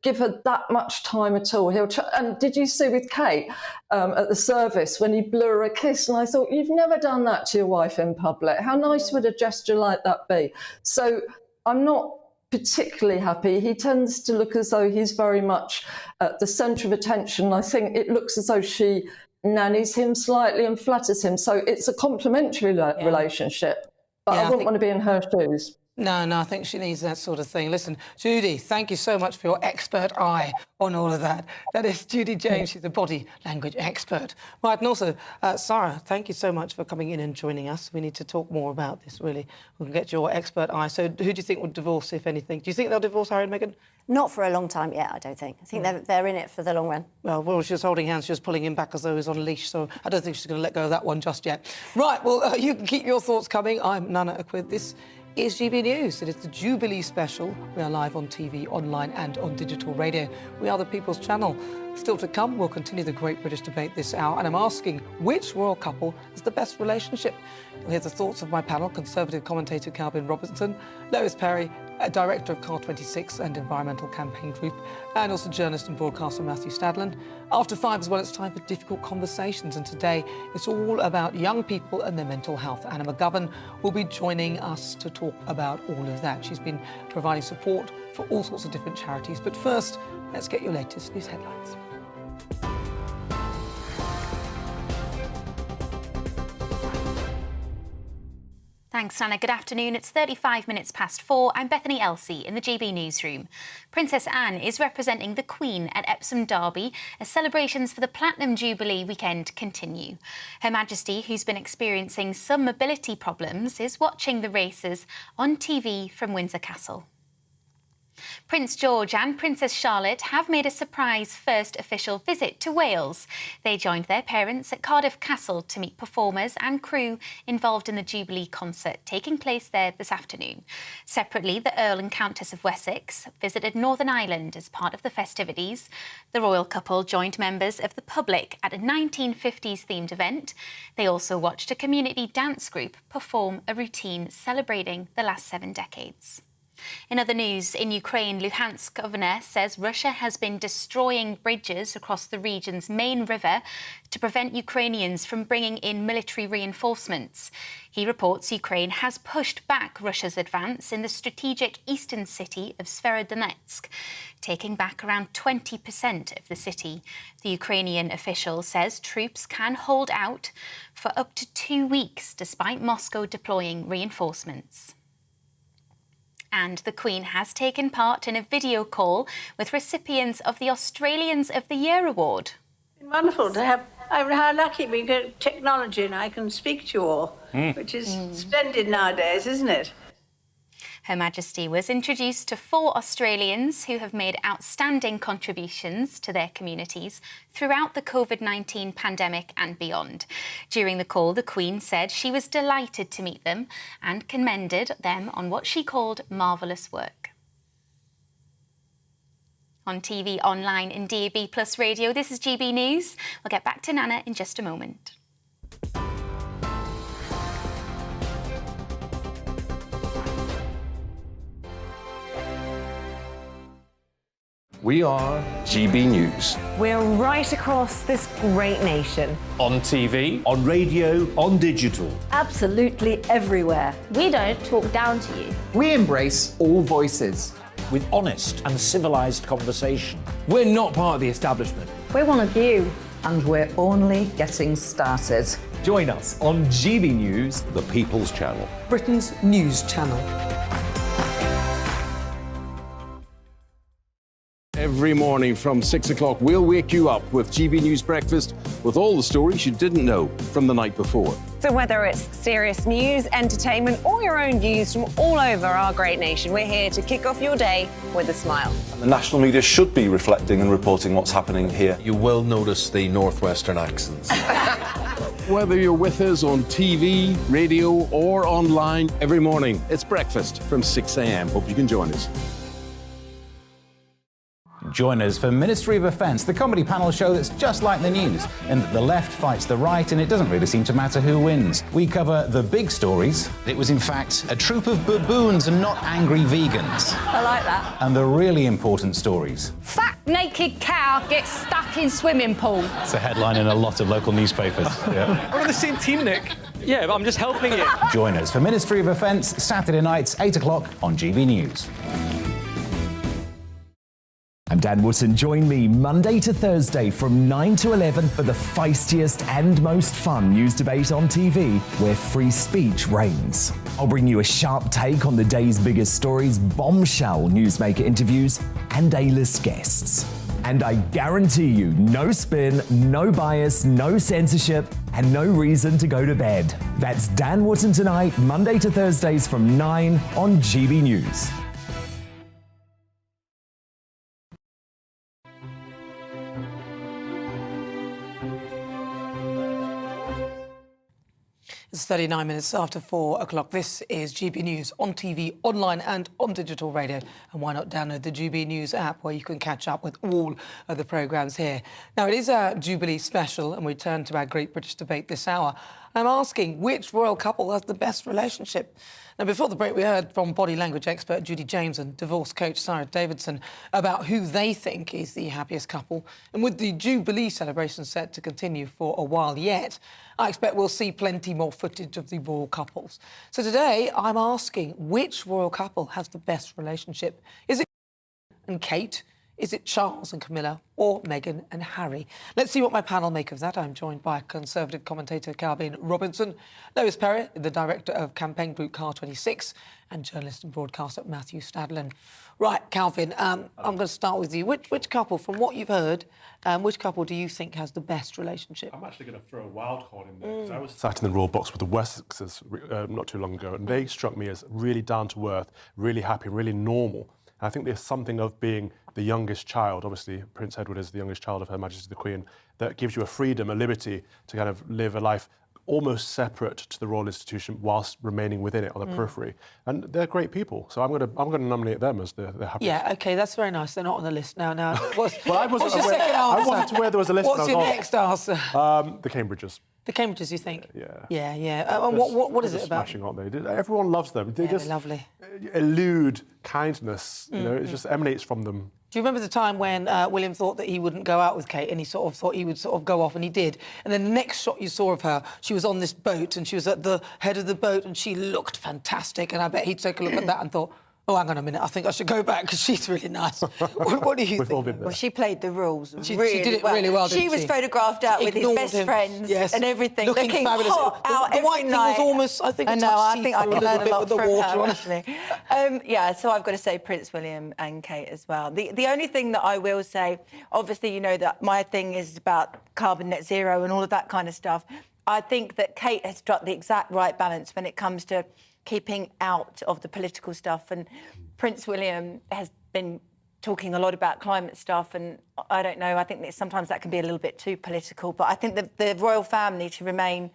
give her that much time at all. And did you see with Kate at the service when he blew her a kiss? And I thought, you've never done that to your wife in public. How nice would a gesture like that be? So I'm not particularly happy. He tends to look as though he's very much at the centre of attention. I think it looks as though she nannies him slightly and flatters him. So it's a complementary relationship. But I wouldn't want to be in her shoes. No, I think she needs that sort of thing. Listen, Judy, thank you so much for your expert eye on all of that. That is Judy James. She's a body language expert. Right, and also, Sarah, thank you so much for coming in and joining us. We need to talk more about this, really. We can get your expert eye. So who do you think would divorce, if anything? Do you think they'll divorce Harry and Meghan? Not for a long time yet, I don't think. I think they're in it for the long run. Well, she was holding hands, she was pulling him back as though he was on a leash, so I don't think she's going to let go of that one just yet. Right, well, you can keep your thoughts coming. I'm Nana Akua. This is GB News. It is the Jubilee special. We are live on TV, online and on digital radio. We are the People's Channel. Still to come, we'll continue the Great British Debate this hour, and I'm asking which royal couple has the best relationship. You'll hear the thoughts of my panel, Conservative commentator Calvin Robertson, Lois Perry Director of Car26 and Environmental Campaign Group, and also journalist and broadcaster Matthew Stadland. After 5 as well, it's time for difficult conversations, and today it's all about young people and their mental health. Anna McGovern will be joining us to talk about all of that. She's been providing support for all sorts of different charities. But first, let's get your latest news headlines. Thanks, Nana. Good afternoon. It's 35 minutes past 4. I'm Bethany Elsey in the GB newsroom. Princess Anne is representing the Queen at Epsom Derby as celebrations for the Platinum Jubilee weekend continue. Her Majesty, who's been experiencing some mobility problems, is watching the races on TV from Windsor Castle. Prince George and Princess Charlotte have made a surprise first official visit to Wales. They joined their parents at Cardiff Castle to meet performers and crew involved in the Jubilee concert taking place there this afternoon. Separately, the Earl and Countess of Wessex visited Northern Ireland as part of the festivities. The royal couple joined members of the public at a 1950s-themed event. They also watched a community dance group perform a routine celebrating the last 7 decades. In other news, in Ukraine, Luhansk governor says Russia has been destroying bridges across the region's main river to prevent Ukrainians from bringing in military reinforcements. He reports Ukraine has pushed back Russia's advance in the strategic eastern city of Severodonetsk, taking back around 20% of the city. The Ukrainian official says troops can hold out for up to 2 weeks despite Moscow deploying reinforcements. And the Queen has taken part in a video call with recipients of the Australians of the Year award. It's wonderful to have. How lucky we get technology and I can speak to you all, which is splendid nowadays, isn't it? Her Majesty was introduced to 4 Australians who have made outstanding contributions to their communities throughout the COVID-19 pandemic and beyond. During the call, the Queen said she was delighted to meet them and commended them on what she called marvellous work. On TV, online and DAB+ radio, this is GB News. We'll get back to Nana in just a moment. We are GB News. We're right across this great nation. On TV, on radio, on digital. Absolutely everywhere. We don't talk down to you. We embrace all voices. With honest and civilised conversation. We're not part of the establishment. We're one of you. And we're only getting started. Join us on GB News, The People's Channel. Britain's news channel. Every morning from 6 o'clock, we'll wake you up with GB News Breakfast with all the stories you didn't know from the night before. So whether it's serious news, entertainment, or your own views from all over our great nation, we're here to kick off your day with a smile. And the national media should be reflecting and reporting what's happening here. You will notice the northwestern accents. Whether you're with us on TV, radio, or online, every morning, it's breakfast from 6 a.m. Hope you can join us. Join us for Ministry of Defence, the comedy panel show that's just like the news, in that the left fights the right and it doesn't really seem to matter who wins. We cover the big stories. It was in fact a troop of baboons and not angry vegans. I like that. And the really important stories. Fat naked cow gets stuck in swimming pool. It's a headline in a lot of local newspapers. Yeah. We're on the same team, Nick. Yeah, but I'm just helping you. Join us for Ministry of Defence, Saturday nights, 8 o'clock on GB News. I'm Dan Wootton. Join me Monday to Thursday from 9 to 11 for the feistiest and most fun news debate on TV, where free speech reigns. I'll bring you a sharp take on the day's biggest stories, bombshell newsmaker interviews, and A-list guests. And I guarantee you, no spin, no bias, no censorship, and no reason to go to bed. That's Dan Wootton tonight, Monday to Thursdays from 9 on GB News. It's 39 minutes after 4 o'clock. This is GB News on TV, online and on digital radio. And why not download the GB News app where you can catch up with all of the programmes here. Now, it is a Jubilee special and we turn to our Great British Debate this hour. I'm asking which royal couple has the best relationship. Now, before the break, we heard from body language expert Judy James and divorce coach Sarah Davidson about who they think is the happiest couple. And with the Jubilee celebration set to continue for a while yet, I expect we'll see plenty more footage of the royal couples. So today, I'm asking which royal couple has the best relationship. Is it and Kate? Is it Charles and Camilla or Meghan and Harry? Let's see what my panel make of that. I'm joined by Conservative commentator Calvin Robinson, Lois Perry, the director of campaign group Car26, and journalist and broadcaster Matthew Stadlen. Right, Calvin, I'm going to start with you. Which couple, from what you've heard, which couple do you think has the best relationship? I'm actually going to throw a wild card in there, because I was sat in the royal box with the Wessexes not too long ago, and they struck me as really down-to-earth, really happy, really normal. I think there's something of being the youngest child, obviously Prince Edward is the youngest child of Her Majesty the Queen, that gives you a freedom, a liberty to kind of live a life almost separate to the royal institution whilst remaining within it on the periphery. And they're great people, so I'm going to nominate them as the happiest. Yeah, OK, that's very nice. They're not on the list now. What's I wasn't your aware, second answer? I wasn't aware there was a list. What's your next answer? The Cambridges. The Cambridges, you think? Yeah. Yeah, yeah. What is it about? Smashing, aren't they? Everyone loves them. They just they're lovely. Elude kindness. You know, it just emanates from them. Do you remember the time when William thought that he wouldn't go out with Kate, and he sort of thought he would sort of go off, and he did? And then the next shot you saw of her, she was on this boat, and she was at the head of the boat, and she looked fantastic. And I bet he'd take a look at that and thought, oh, hang on a minute, I think I should go back because she's really nice. What do you think? Well, she played the rules she did it really well, didn't she? She was photographed out with his best friends and everything, looking fabulous. hot out the white every thing night. was almost, I think, I know, I think I can learn a lot with the from water, her, honestly. Yeah, so I've got to say Prince William and Kate as well. The only thing that I will say, obviously, you know that my thing is about carbon net zero and all of that kind of stuff. I think that Kate has struck the exact right balance when it comes to keeping out of the political stuff, and Prince William has been talking a lot about climate stuff, and I don't know, I think that sometimes that can be a little bit too political, but I think the royal family to remain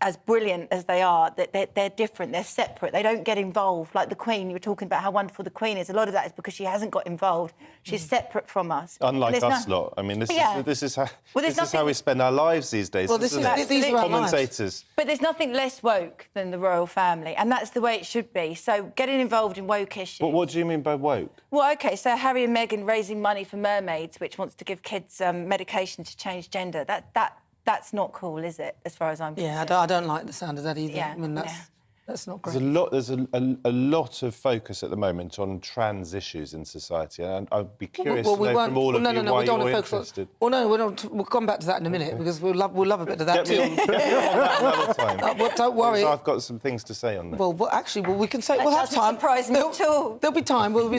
as brilliant as they are, that they're different, they're separate, they don't get involved. Like the Queen, you were talking about how wonderful the Queen is. A lot of that is because she hasn't got involved. She's separate from us. Unlike us lot. I mean, this is how we spend our lives these days. Well, these are our commentators. lives. But there's nothing less woke than the royal family, and that's the way it should be. So getting involved in woke issues. But what do you mean by woke? Well, OK, so Harry and Meghan raising money for mermaids, which wants to give kids medication to change gender. That's not cool, is it, as far as I'm concerned? Yeah, I don't like the sound of that either. Yeah, I mean, that's not great. There's a lot of focus at the moment on trans issues in society, and I'd be curious to know from all of you why you're interested. Well, no, we'll come back to that in a minute, because we'll love a bit of that Get me on that another time. Well, don't worry. I've got some things to say on that. Well, actually, we can say we'll have time. Surprise me at all. There'll be time. Well,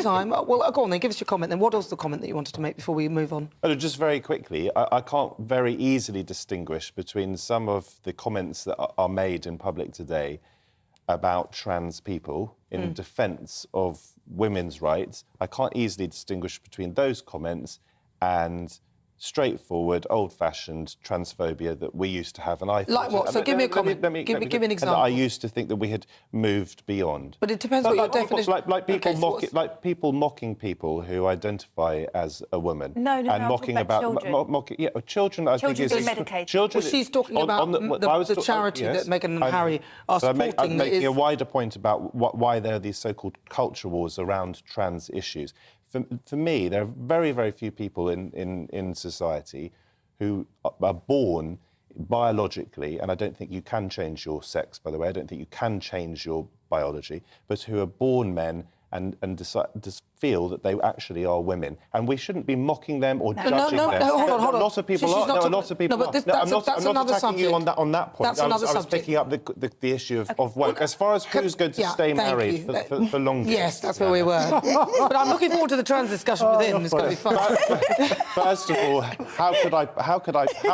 go on then. Give us your comment then. What was the comment that you wanted to make before we move on? Just very quickly, I can't very easily distinguish between some of the comments that are made in public today about trans people in defence of women's rights. I can't easily distinguish between those comments and straightforward, old-fashioned transphobia that we used to have. And I like what? So give me a comment. Give me an example. I used to think that we had moved beyond. But it depends what your definition. Like people mocking people who identify as a woman. No, and I'm mocking about children. Children. I think being medicated. Well, she's talking about the charity that Meghan and Harry are supporting. I'm making a wider point about why there are these so-called culture wars around trans issues. For me, there are very, very few people in society who are born biologically, and I don't think you can change your sex, by the way, I don't think you can change your biology, but who are born men and decide, feel that they actually are women. And we shouldn't be mocking them or judging them. No, hold on. A lot of people are. No, a lot of people are. I'm not attacking you on that point. I was picking up the issue of woke. As far as who's going to stay married for longer. Yes, that's where we were. But I'm looking forward to the trans discussion with him. It's going to be fun. First of all, how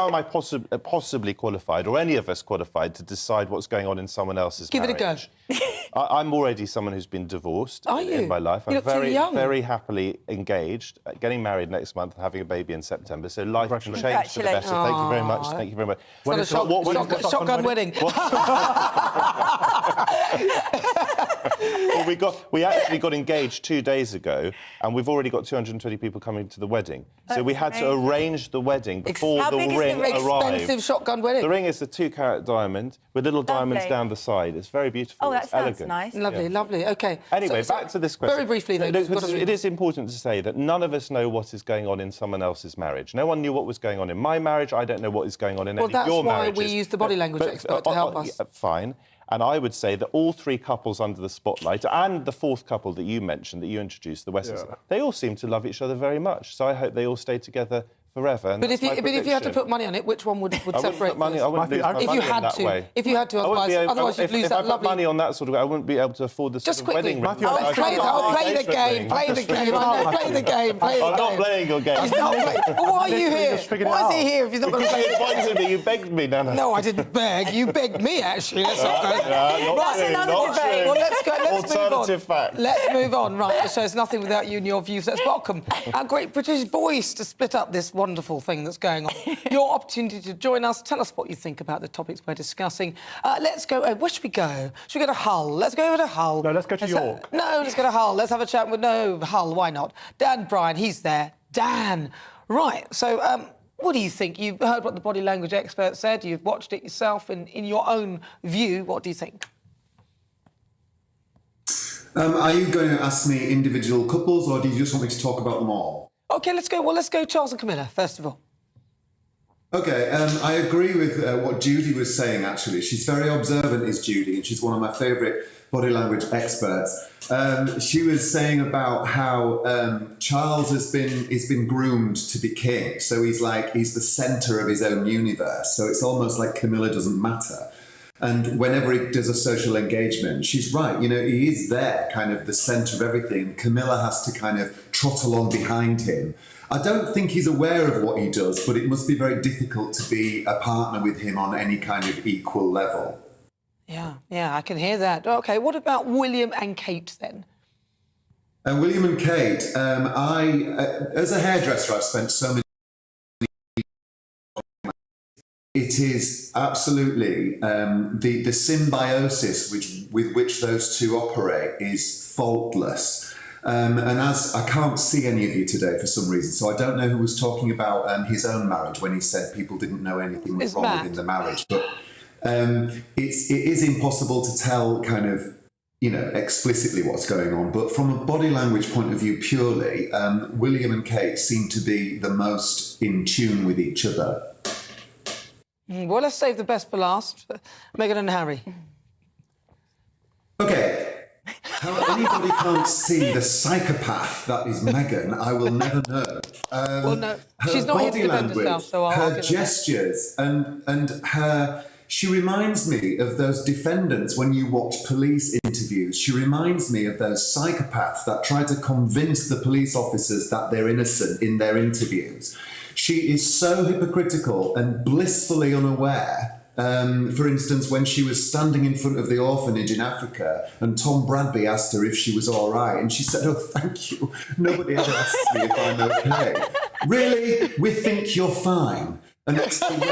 am I possibly qualified, or any of us qualified, to decide what's going on in someone else's marriage? Give it a go. I'm already someone who's been divorced in my life. You I'm look too very, young. very happily engaged, getting married next month, having a baby in September. So life can change for the better. Thank you very much. Thank you very much. It's not a shotgun wedding. Well, we actually got engaged 2 days ago, and we've already got 220 people coming to the wedding. So we had to arrange the wedding before the ring arrived. Expensive shotgun wedding. The ring is a 2-carat diamond with little diamonds down the side. It's very beautiful. Oh, that it's sounds elegant. nice. Lovely, lovely. OK. Anyway, back to this question. Very briefly, though. It is important to say that none of us know what is going on in someone else's marriage. No one knew what was going on in my marriage. I don't know what is going on in any of your marriages. Well, that's why we use the body language expert to help us. Fine. And I would say that all 3 couples under the spotlight, and the 4th couple that you mentioned, that you introduced, the Westons, they all seem to love each other very much. So I hope they all stay together forever. And but if you had to put money on it, which one would separate? I wouldn't lose money on that way. If you had to, otherwise you'd lose that lovely... If I put money on that sort of way, I wouldn't be able to afford the sort of wedding ring. I'll play the game. Play the game. I'm not playing your game. Why are you here? Why is he here if he's not going to play the game? You begged me, Nana. No, I didn't beg. You begged me, actually. That's another debate. Well, let's go. Let's Alternative move on. fact. Let's move on. Right. So it's nothing without you and your views. Let's welcome our great British voice to split up this wonderful thing that's going on. Your opportunity to join us. Tell us what you think about the topics we're discussing. Let's go. Where should we go? Should we go to Hull? Let's go over to Hull. No, let's go to York. No, let's go to Hull. Let's have a chat with Hull. Why not? Dan Bryan, he's there. Dan. Right. So, what do you think? You've heard what the body language expert said. You've watched it yourself. In your own view, what do you think? Are you going to ask me individual couples, or do you just want me to talk about them all? OK, let's go. Well, let's go Charles and Camilla, first of all. OK, I agree with what Judy was saying, actually. She's very observant, is Judy, and she's one of my favourite body language experts. She was saying about how Charles has been groomed to be king. So he's the centre of his own universe. So it's almost like Camilla doesn't matter. And whenever he does a social engagement, she's right. You know, he is there, kind of the centre of everything. Camilla has to kind of trot along behind him. I don't think he's aware of what he does, but it must be very difficult to be a partner with him on any kind of equal level. Yeah, I can hear that. OK, what about William and Kate, then? William and Kate, as a hairdresser, I've spent so many... It is absolutely the symbiosis with which those two operate is faultless. And as I can't see any of you today for some reason, so I don't know who was talking about his own marriage when he said people didn't know anything was wrong within the marriage. But it is impossible to tell kind of, you know, explicitly what's going on. But from a body language point of view purely, William and Kate seem to be the most in tune with each other. Well, let's save the best for last. Meghan and Harry. OK. How anybody can't see the psychopath that is Meghan, I will never know. Well, no, she's not here to defend herself, so I'll her gestures and her... She reminds me of those defendants when you watch police interviews. She reminds me of those psychopaths that try to convince the police officers that they're innocent in their interviews. She is so hypocritical and blissfully unaware. For instance, when she was standing in front of the orphanage in Africa and Tom Bradby asked her if she was all right, and she said, "Oh, thank you. Nobody ever asks me if I'm okay." Really? We think you're fine. And it's the way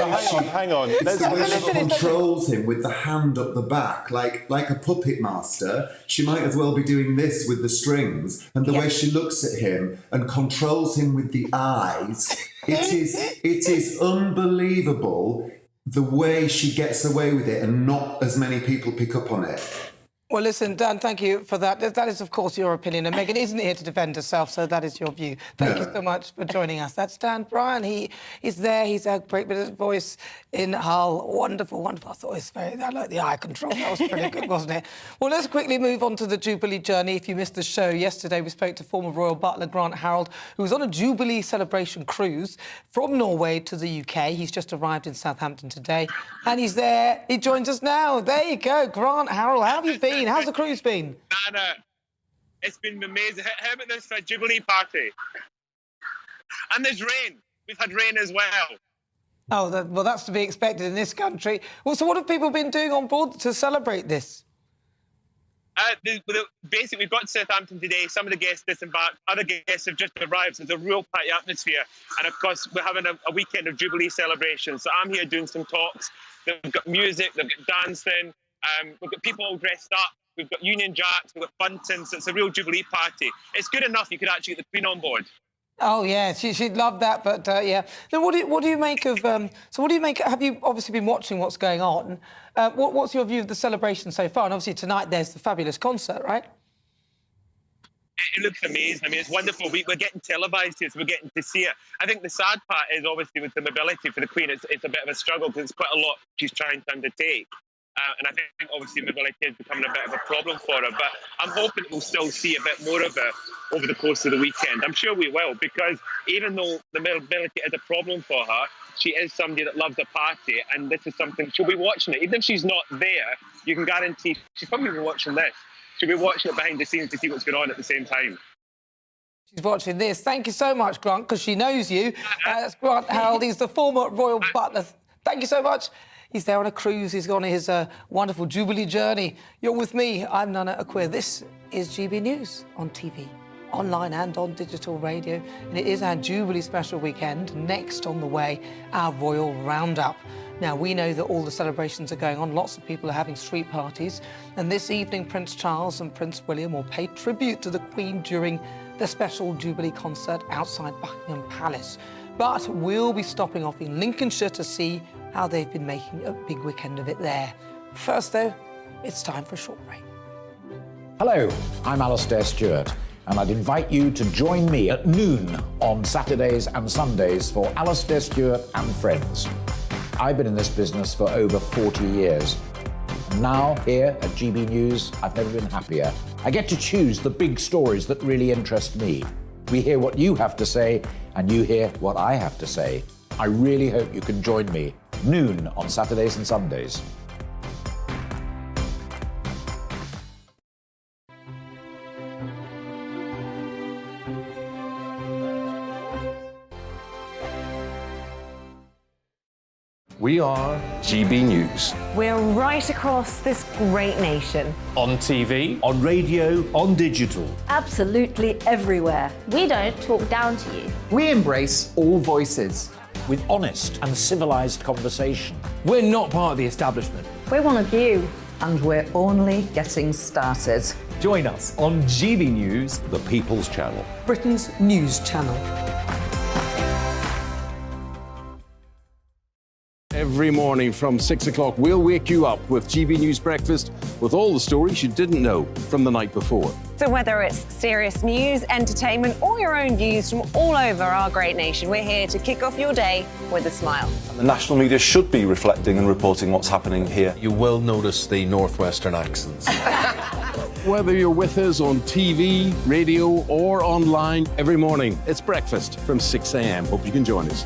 hang on. It's the way she controls him with the hand up the back, like a puppet master. She might as well be doing this with the strings. And the way she looks at him and controls him with the eyes, it is unbelievable the way she gets away with it, and not as many people pick up on it. Well, listen, Dan, thank you for that. That is, of course, your opinion. And Meghan isn't here to defend herself, so that is your view. Thank you so much for joining us. That's Dan Bryan. He is there. He's a great bit of voice in Hull. Wonderful, wonderful. I thought it was I like the eye control. That was pretty good, wasn't it? Well, let's quickly move on to the Jubilee journey. If you missed the show yesterday, we spoke to former royal butler Grant Harold, who was on a Jubilee celebration cruise from Norway to the UK. He's just arrived in Southampton today, and he's there. He joins us now. There you go, Grant Harold. How have you been? How's the cruise been? Nana, it's been amazing. How about this Jubilee party? And there's rain. We've had rain as well. Oh, well, that's to be expected in this country. Well, so what have people been doing on board to celebrate this? Basically, we've got to Southampton today. Some of the guests disembarked, other guests have just arrived. So there's a real party atmosphere. And of course, we're having a weekend of Jubilee celebrations. So I'm here doing some talks. They've got music, they've got dancing. We've got people all dressed up. We've got Union Jacks, we've got Buntons. So it's a real Jubilee party. It's good enough you could actually get the Queen on board. Oh yeah, she'd love that. But yeah, then what do you make of? So what do you make? Have you obviously been watching what's going on? What's your view of the celebration so far? And obviously tonight there's the fabulous concert, right? It looks amazing. I mean, it's wonderful. We're getting televised here, so we're getting to see it. I think the sad part is obviously with the mobility for the Queen, it's a bit of a struggle because it's quite a lot she's trying to undertake. And I think obviously mobility is becoming a bit of a problem for her. But I'm hoping we'll still see a bit more of her over the course of the weekend. I'm sure we will, because even though the mobility is a problem for her, she is somebody that loves a party, and this is something she'll be watching it. Even if she's not there, you can guarantee she's probably be watching this. She'll be watching it behind the scenes to see what's going on at the same time. She's watching this. Thank you so much, Grant, because she knows you. That's Grant Harold. He's the former royal butler. Thank you so much. He's there on a cruise. He's on his wonderful Jubilee journey. You're with me. I'm Nana Akua. This is GB News on TV, online and on digital radio. And it is our Jubilee special weekend. Next on the way, our royal roundup. Now, we know that all the celebrations are going on. Lots of people are having street parties. And this evening, Prince Charles and Prince William will pay tribute to the Queen during the special Jubilee concert outside Buckingham Palace. But we'll be stopping off in Lincolnshire to see how they've been making a big weekend of it there. First, though, it's time for a short break. Hello, I'm Alastair Stewart, and I'd invite you to join me at noon on Saturdays and Sundays for Alastair Stewart and Friends. I've been in this business for over 40 years. And now, here at GB News, I've never been happier. I get to choose the big stories that really interest me. We hear what you have to say, and you hear what I have to say. I really hope you can join me, noon on Saturdays and Sundays. We are GB News. We're right across this great nation. On TV, on radio, on digital. Absolutely everywhere. We don't talk down to you. we embrace all voices. With honest and civilised conversation. We're not part of the establishment. We're one of you. And we're only getting started. Join us on GB News, The People's Channel. Britain's news channel. Every morning from 6 o'clock, we'll wake you up with GB News Breakfast with all the stories you didn't know from the night before. So whether it's serious news, entertainment, or your own views from all over our great nation, we're here to kick off your day with a smile. The national media should be reflecting and reporting what's happening here. You will notice the northwestern accents. Whether you're with us on TV, radio, or online, every morning, it's breakfast from 6 a.m. Hope you can join us.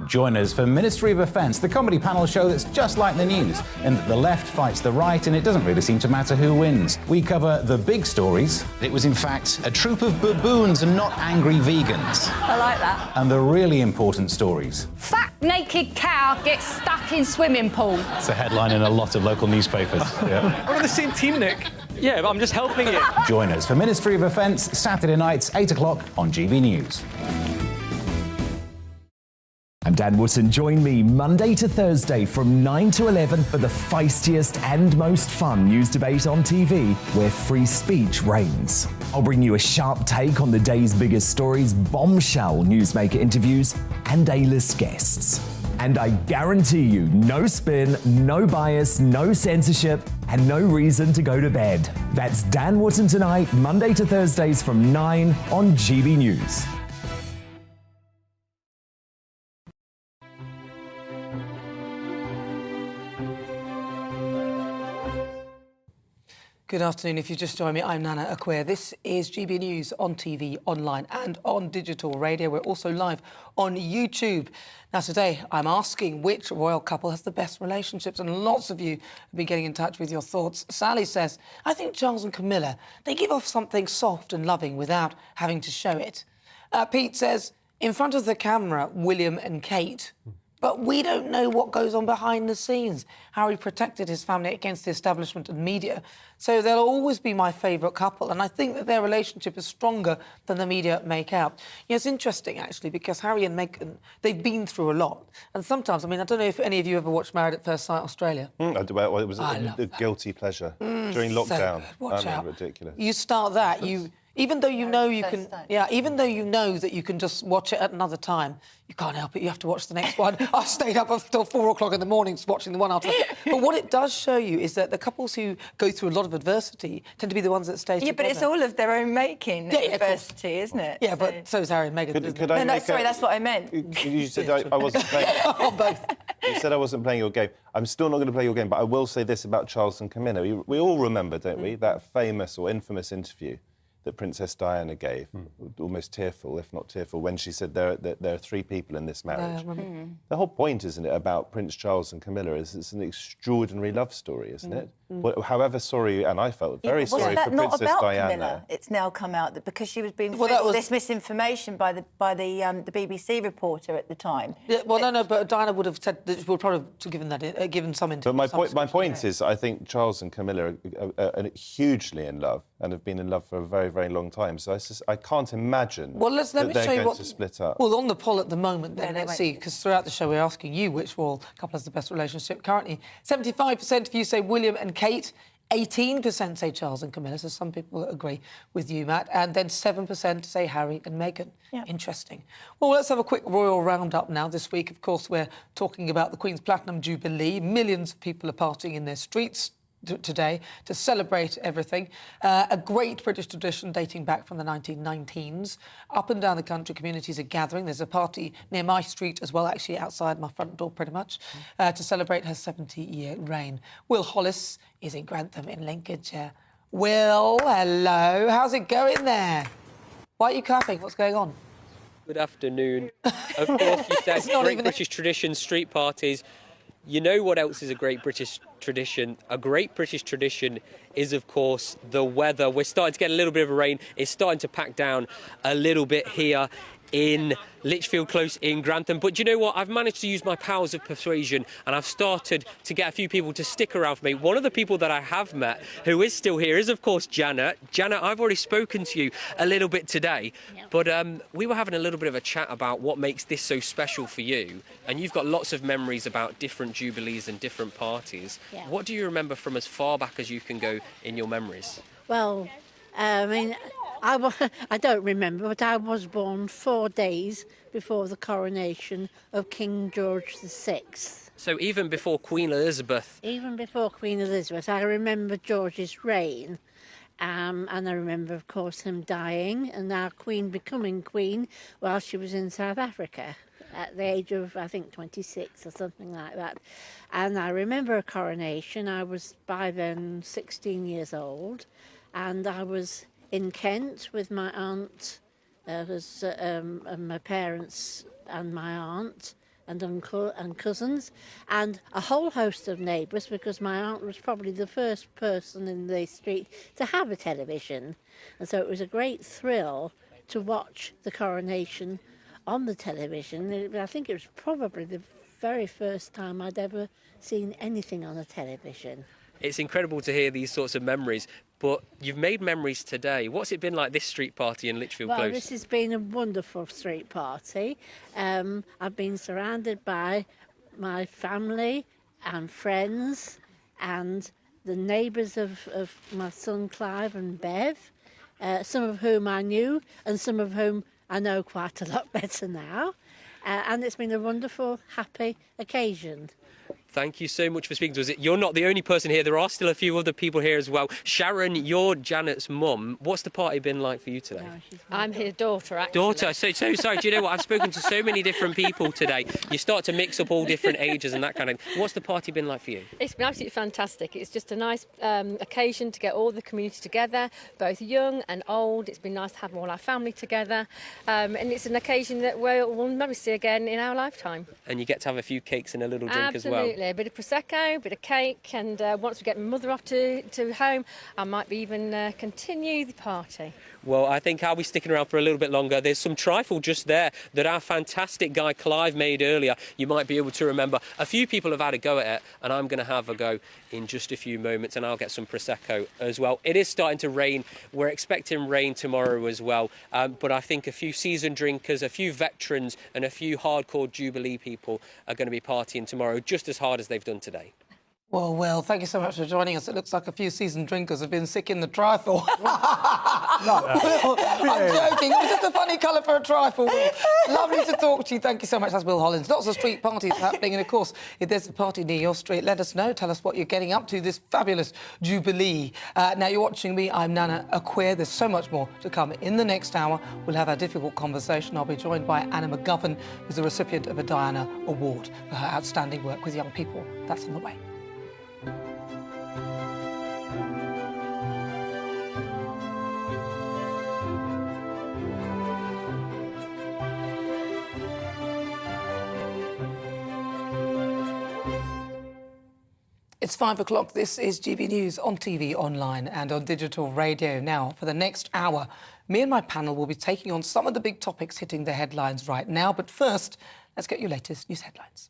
Join us for Ministry of Offence, the comedy panel show that's just like the news, in that the left fights the right and it doesn't really seem to matter who wins. We cover the big stories. It was in fact a troop of baboons and not angry vegans. I like that. And the really important stories. Fat naked cow gets stuck in swimming pool. It's a headline in a lot of local newspapers. Yeah. We're on the same team, Nick. Yeah, but I'm just helping you. Join us for Ministry of Offence, Saturday nights, 8 o'clock on GB News. I'm Dan Wootton. Join me Monday to Thursday from 9 to 11 for the feistiest and most fun news debate on TV, where free speech reigns. I'll bring you a sharp take on the day's biggest stories, bombshell newsmaker interviews, and A-list guests. And I guarantee you, no spin, no bias, no censorship, and no reason to go to bed. That's Dan Wootton tonight, Monday to Thursdays from 9 on GB News. Good afternoon. If you just joined me, I'm Nana Akua. This is GB News on TV, online and on digital radio. We're also live on YouTube. Now today, I'm asking which royal couple has the best relationships, and lots of you have been getting in touch with your thoughts. Sally says, I think Charles and Camilla, they give off something soft and loving without having to show it. Pete says, in front of the camera, William and Kate, But we don't know what goes on behind the scenes. Harry protected his family against the establishment and media. So they'll always be my favourite couple. And I think that their relationship is stronger than the media make out. It's interesting, actually, because Harry and Meghan, they've been through a lot. And sometimes, I mean, I don't know if any of you ever watched Married at First Sight Australia. I do. Well, it was a guilty pleasure during lockdown. Watch out. Ridiculous. You start that, even though you know you can, even though you know that you can just watch it at another time, you can't help it. You have to watch the next one. I stayed up until 4 o'clock in the morning watching the one after. But what it does show you is that the couples who go through a lot of adversity tend to be the ones that stay together. Yeah, but it's all of their own making, adversity, isn't it? Yeah, but so is Harry and Meghan. Sorry, that's what I meant. You said I wasn't playing. Both. You said I wasn't playing your game. I'm still not going to play your game, but I will say this about Charles and Camilla. We all remember, don't we, that famous or infamous interview that Princess Diana gave, almost tearful, if not tearful, when she said there are 3 people in this marriage. The whole point, isn't it, about Prince Charles and Camilla is it's an extraordinary love story, isn't it? However sorry, and I felt very sorry for Princess Diana. Camilla? It's now come out that because she was being fed all this misinformation by the BBC reporter at the time. Yeah, well, no, but Diana would have said that she would probably have given some interview. But my point is, I think Charles and Camilla are hugely in love and have been in love for a very, very long time. So I can't imagine that they're going to split up. Well, on the poll at the moment, then, let's see, because throughout the show we're asking you which royal couple has the best relationship currently. 75% of you say William and Kate. 18% say Charles and Camilla, so some people agree with you, Matt. And then 7% say Harry and Meghan. Yeah. Interesting. Well, let's have a quick royal roundup now. This week, of course, we're talking about the Queen's Platinum Jubilee. Millions of people are partying in their streets today to celebrate everything. A great British tradition dating back from the 1919s. Up and down the country, communities are gathering. There's a party near my street as well, actually outside my front door pretty much, to celebrate her 70-year reign. Will Hollis is in Grantham in Lincolnshire. Will, hello. How's it going there? Why are you clapping? What's going on? Good afternoon. Of course, you said great British tradition, street parties. You know what else is a great British tradition? A great British tradition is, of course, the weather. We're starting to get a little bit of rain. It's starting to pack down a little bit here in Lichfield Close in Grantham. But you know what? I've managed to use my powers of persuasion and I've started to get a few people to stick around for me. One of the people that I have met who is still here is, of course, Janet. Janet, I've already spoken to you a little bit today, but we were having a little bit of a chat about what makes this so special for you. And you've got lots of memories about different Jubilees and different parties. Yeah. What do you remember from as far back as you can go in your memories? Well, I mean, I don't remember, but I was born 4 days before the coronation of King George VI. So even before Queen Elizabeth? Even before Queen Elizabeth, I remember George's reign. And I remember, of course, him dying and our Queen becoming Queen while she was in South Africa at the age of, I think, 26 or something like that. And I remember a coronation. I was by then 16 years old, and I was in Kent with my aunt, my parents and my aunt and uncle and cousins, and a whole host of neighbours, because my aunt was probably the first person in the street to have a television. And so it was a great thrill to watch the coronation on the television. I think it was probably the very first time I'd ever seen anything on a television. It's incredible to hear these sorts of memories, but you've made memories today. What's it been like, this street party in Lichfield Close? Well, this has been a wonderful street party. I've been surrounded by my family and friends and the neighbours of my son Clive and Bev, some of whom I knew and some of whom I know quite a lot better now. And it's been a wonderful, happy occasion. Thank you so much for speaking to us. You're not the only person here. There are still a few other people here as well. Sharon, you're Janet's mum. What's the party been like for you today? I'm his daughter, actually. Daughter. So sorry. Do you know what? I've spoken to so many different people today. You start to mix up all different ages and that kind of thing. What's the party been like for you? It's been absolutely fantastic. It's just a nice occasion to get all the community together, both young and old. It's been nice to have all our family together. And it's an occasion that we'll never see again in our lifetime. And you get to have a few cakes and a little drink as well. Absolutely. A bit of Prosecco, a bit of cake, and once we get my mother off to home, I might be even continue the party. Well, I think I'll be sticking around for a little bit longer. There's some trifle just there that our fantastic guy Clive made earlier. You might be able to remember. A few people have had a go at it, and I'm going to have a go in just a few moments, and I'll get some Prosecco as well. It is starting to rain. We're expecting rain tomorrow as well, but I think a few seasoned drinkers, a few veterans, and a few hardcore Jubilee people are going to be partying tomorrow just as hard as they've done today. Well, Will, thank you so much for joining us. It looks like a few seasoned drinkers have been sick in the trifle. Will, I'm joking. It was just a funny colour for a trifle, Will. Lovely to talk to you. Thank you so much. That's Will Hollins. Lots of street parties happening. And, of course, if there's a party near your street, let us know. Tell us what you're getting up to this fabulous Jubilee. Now, you're watching me. I'm Nana Akua. There's so much more to come in the next hour. We'll have our difficult conversation. I'll be joined by Anna McGovern, who's the recipient of a Diana Award for her outstanding work with young people. That's on the way. It's 5 o'clock. This is GB News on TV, online and on digital radio. Now, for the next hour, me and my panel will be taking on some of the big topics hitting the headlines right now. But first, let's get your latest news headlines.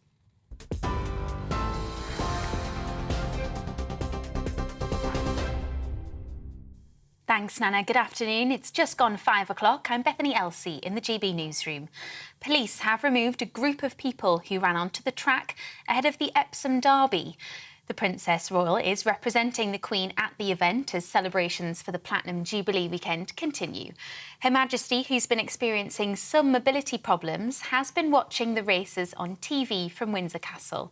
Thanks, Nana. Good afternoon. It's just gone 5 o'clock. I'm Bethany Elsey in the GB newsroom. Police have removed a group of people who ran onto the track ahead of the Epsom Derby. The Princess Royal is representing the Queen at the event as celebrations for the Platinum Jubilee weekend continue. Her Majesty, who's been experiencing some mobility problems, has been watching the races on TV from Windsor Castle.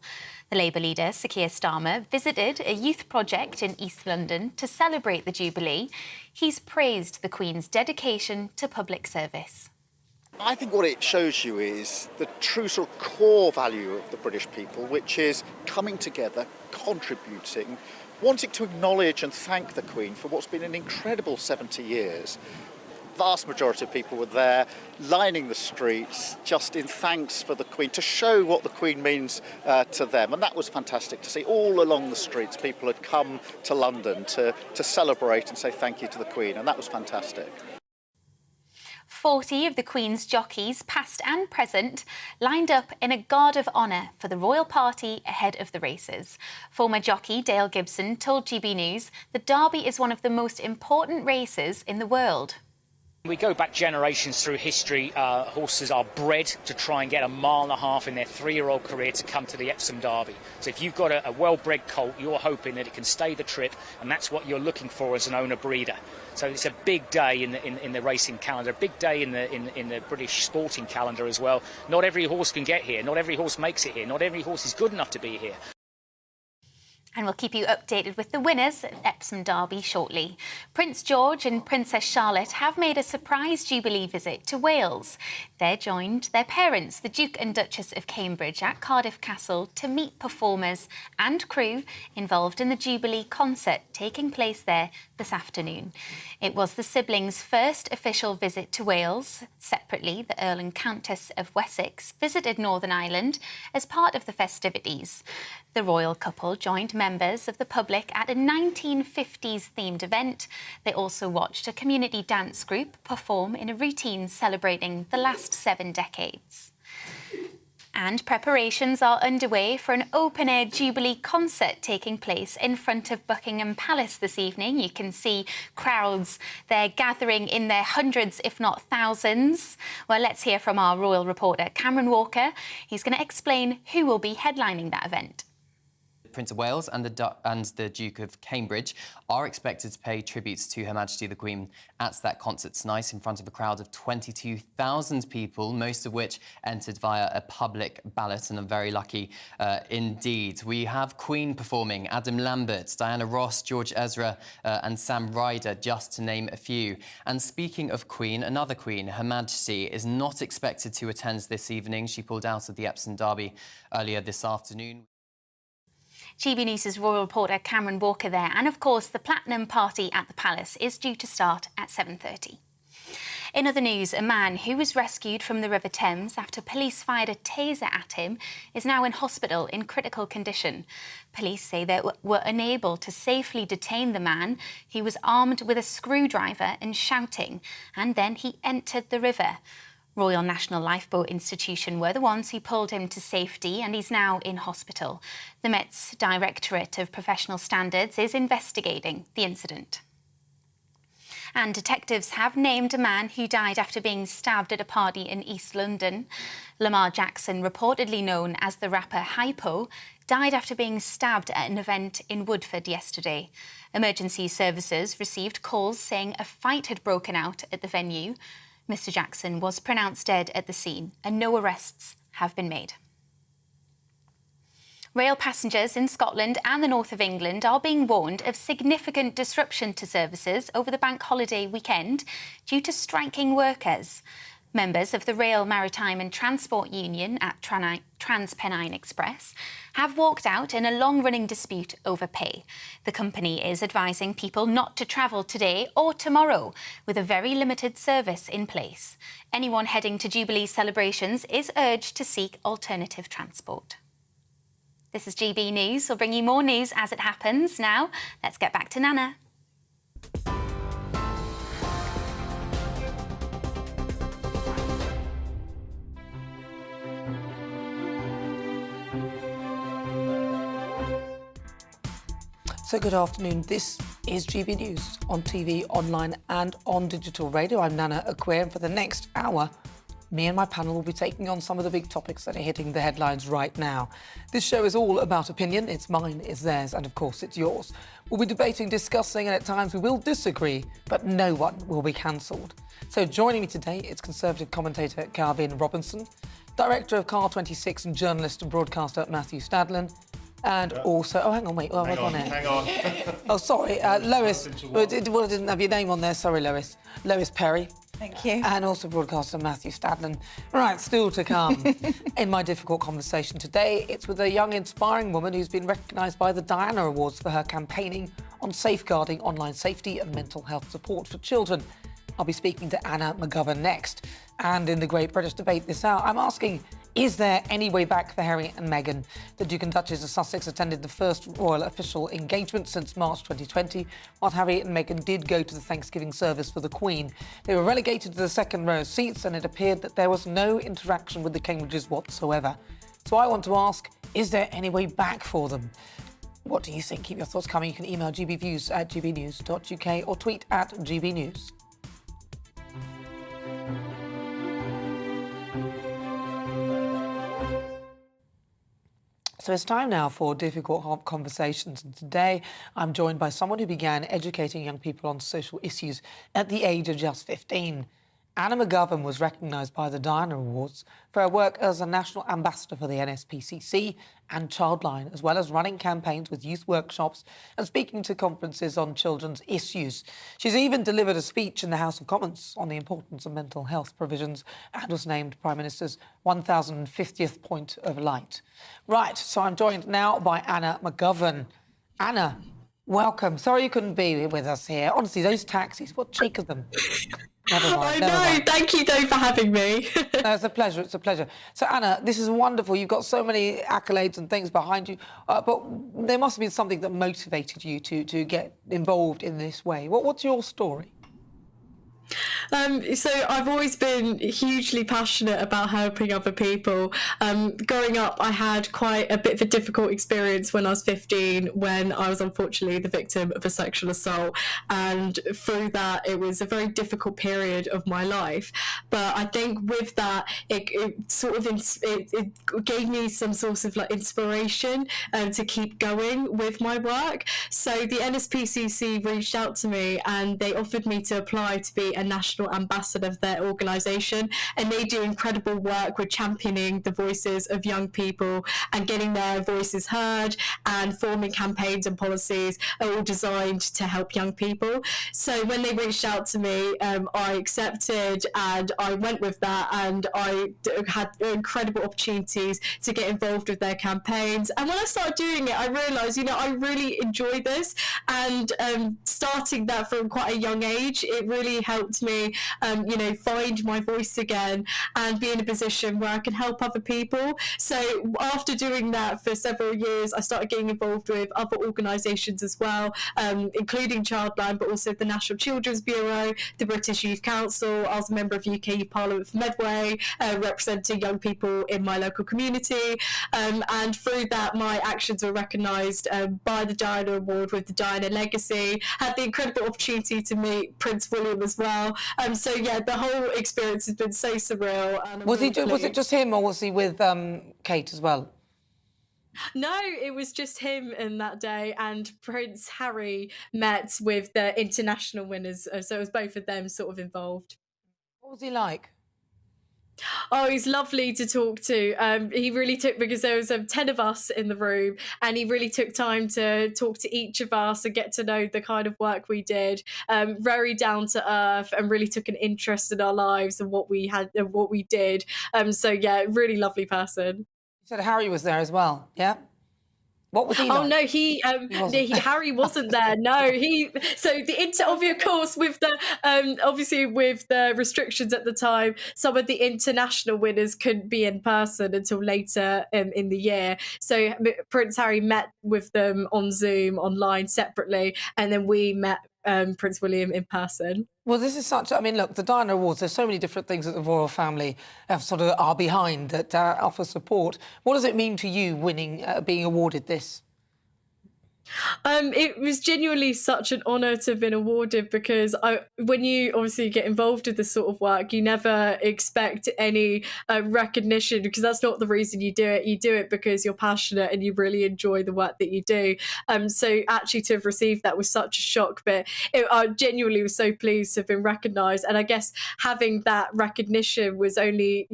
The Labour leader, Sir Keir Starmer, visited a youth project in East London to celebrate the Jubilee. He's praised the Queen's dedication to public service. I think what it shows you is the true sort of core value of the British people, which is coming together, contributing, wanting to acknowledge and thank the Queen for what's been an incredible 70 years. Vast majority of people were there, lining the streets, just in thanks for the Queen, to show what the Queen means to them. And that was fantastic to see. All along the streets, people had come to London to celebrate and say thank you to the Queen, and that was fantastic. 40 of the Queen's jockeys, past and present, lined up in a guard of honour for the royal party ahead of the races. Former jockey Dale Gibson told GB News the Derby is one of the most important races in the world. We go back generations through history. Horses are bred to try and get a mile and a half in their 3-year-old career to come to the Epsom Derby. So if you've got a well-bred colt, you're hoping that it can stay the trip, and that's what you're looking for as an owner-breeder. So it's a big day in the racing calendar, a big day in the British sporting calendar as well. Not every horse can get here. Not every horse makes it here. Not every horse is good enough to be here. And we'll keep you updated with the winners at Epsom Derby shortly. Prince George and Princess Charlotte have made a surprise Jubilee visit to Wales. They joined their parents, the Duke and Duchess of Cambridge, at Cardiff Castle to meet performers and crew involved in the Jubilee concert taking place there this afternoon. It was the siblings' first official visit to Wales. Separately, the Earl and Countess of Wessex visited Northern Ireland as part of the festivities. The royal couple joined members of the public at a 1950s-themed event. They also watched a community dance group perform in a routine celebrating the last 7 decades. And preparations are underway for an open-air Jubilee concert taking place in front of Buckingham Palace this evening. You can see crowds there gathering in their hundreds, if not thousands. Well, let's hear from our royal reporter, Cameron Walker. He's going to explain who will be headlining that event. Prince of Wales and the Duke of Cambridge are expected to pay tributes to Her Majesty the Queen at that concert tonight in front of a crowd of 22,000 people, most of which entered via a public ballot and are very lucky indeed. We have Queen performing, Adam Lambert, Diana Ross, George Ezra and Sam Ryder, just to name a few. And speaking of Queen, another Queen, Her Majesty, is not expected to attend this evening. She pulled out of the Epsom Derby earlier this afternoon. GB News' royal reporter Cameron Walker there. And of course, the Platinum Party at the Palace is due to start at 7:30. In other news, a man who was rescued from the River Thames after police fired a taser at him is now in hospital in critical condition. Police say they were unable to safely detain the man. He was armed with a screwdriver and shouting, and then he entered the river. Royal National Lifeboat Institution were the ones who pulled him to safety, and he's now in hospital. The Met's Directorate of Professional Standards is investigating the incident. And detectives have named a man who died after being stabbed at a party in East London. Lamar Jackson, reportedly known as the rapper Hypo, died after being stabbed at an event in Woodford yesterday. Emergency services received calls saying a fight had broken out at the venue. Mr. Jackson was pronounced dead at the scene and no arrests have been made. Rail passengers in Scotland and the north of England are being warned of significant disruption to services over the bank holiday weekend due to striking workers. Members of the Rail Maritime and Transport Union at TransPennine Express have walked out in a long-running dispute over pay. The company is advising people not to travel today or tomorrow, with a very limited service in place. Anyone heading to Jubilee celebrations is urged to seek alternative transport. This is GB News. We'll bring you more news as it happens. Now, let's get back to Nana. So good afternoon. This is GB News on TV, online and on digital radio. I'm Nana Akua, and for the next hour, me and my panel will be taking on some of the big topics that are hitting the headlines right now. This show is all about opinion. It's mine, it's theirs, and of course it's yours. We'll be debating, discussing, and at times we will disagree, but no one will be cancelled. So joining me today is Conservative commentator Carvin Robinson, Director of Car 26 and journalist and broadcaster Matthew Stadlen, and also... Oh, hang on, wait. Oh, Hang on. Oh, sorry. Lois. Well, it didn't have your name on there. Sorry, Lois. Lois Perry. Thank you. And also broadcaster Matthew Stadlen. Right, still to come. In my difficult conversation today, it's with a young, inspiring woman who's been recognised by the Diana Awards for her campaigning on safeguarding online safety and mental health support for children. I'll be speaking to Anna McGovern next. And in the Great British Debate this hour, I'm asking... Is there any way back for Harry and Meghan? The Duke and Duchess of Sussex attended the first royal official engagement since March 2020, while Harry and Meghan did go to the Thanksgiving service for the Queen. They were relegated to the second row of seats, and it appeared that there was no interaction with the Cambridges whatsoever. So I want to ask, is there any way back for them? What do you think? Keep your thoughts coming. You can email gbviews@gbnews.uk or tweet at gbnews. So it's time now for difficult conversations. And today I'm joined by someone who began educating young people on social issues at the age of just 15. Anna McGovern was recognised by the Diana Awards for her work as a national ambassador for the NSPCC and Childline, as well as running campaigns with youth workshops and speaking to conferences on children's issues. She's even delivered a speech in the House of Commons on the importance of mental health provisions and was named Prime Minister's 1050th point of light. Right, so I'm joined now by Anna McGovern. Anna, welcome. Sorry you couldn't be with us here. Honestly, those taxis, what cheek of them. Never mind, I know. Thank you, though, for having me. No, it's a pleasure. It's a pleasure. So, Anna, this is wonderful. You've got so many accolades and things behind you, but there must have been something that motivated you to get involved in this way. What's your story? So I've always been hugely passionate about helping other people. Growing up, I had quite a bit of a difficult experience when I was 15, when I was unfortunately the victim of a sexual assault. And through that, it was a very difficult period of my life. But I think with that, it gave me some sort of like inspiration to keep going with my work. So the NSPCC reached out to me and they offered me to apply to be a national ambassador of their organisation, and they do incredible work with championing the voices of young people and getting their voices heard, and forming campaigns and policies are all designed to help young people. So when they reached out to me, I accepted and I went with that, and I had incredible opportunities to get involved with their campaigns. And when I started doing it, I realised, I really enjoy this, and starting that from quite a young age, it really helped helped me, find my voice again and be in a position where I can help other people. So after doing that for several years, I started getting involved with other organisations as well, including Childline, but also the National Children's Bureau, the British Youth Council. I was a member of UK Youth Parliament for Medway, representing young people in my local community. And through that, my actions were recognised by the Diana Award with the Diana Legacy. Had the incredible opportunity to meet Prince William as well. So yeah, the whole experience has been so surreal. And was it just him, or was he with Kate as well? No, it was just him in that day, and Prince Harry met with the international winners, so it was both of them sort of involved. What was he like? Oh, he's lovely to talk to. He really took, because there was 10 of us in the room, and he really took time to talk to each of us and get to know the kind of work we did. Very down to earth, and really took an interest in our lives and what we had and what we did. So yeah, really lovely person. You said Harry was there as well, yeah? What was he like? Oh no, Harry wasn't there. No, of course, with the obviously with the restrictions at the time, some of the international winners couldn't be in person until later in the year. So Prince Harry met with them on Zoom, online, separately, and then we met Prince William in person. Well, this is such... I mean, look, the Diana Awards, there's so many different things that the royal family are behind that offer support. What does it mean to you winning, being awarded this? It was genuinely such an honour to have been awarded, because when you obviously get involved with this sort of work, you never expect any recognition, because that's not the reason you do it. You do it because you're passionate and you really enjoy the work that you do. So actually to have received that was such a shock, but I genuinely was so pleased to have been recognised. And I guess having that recognition was only,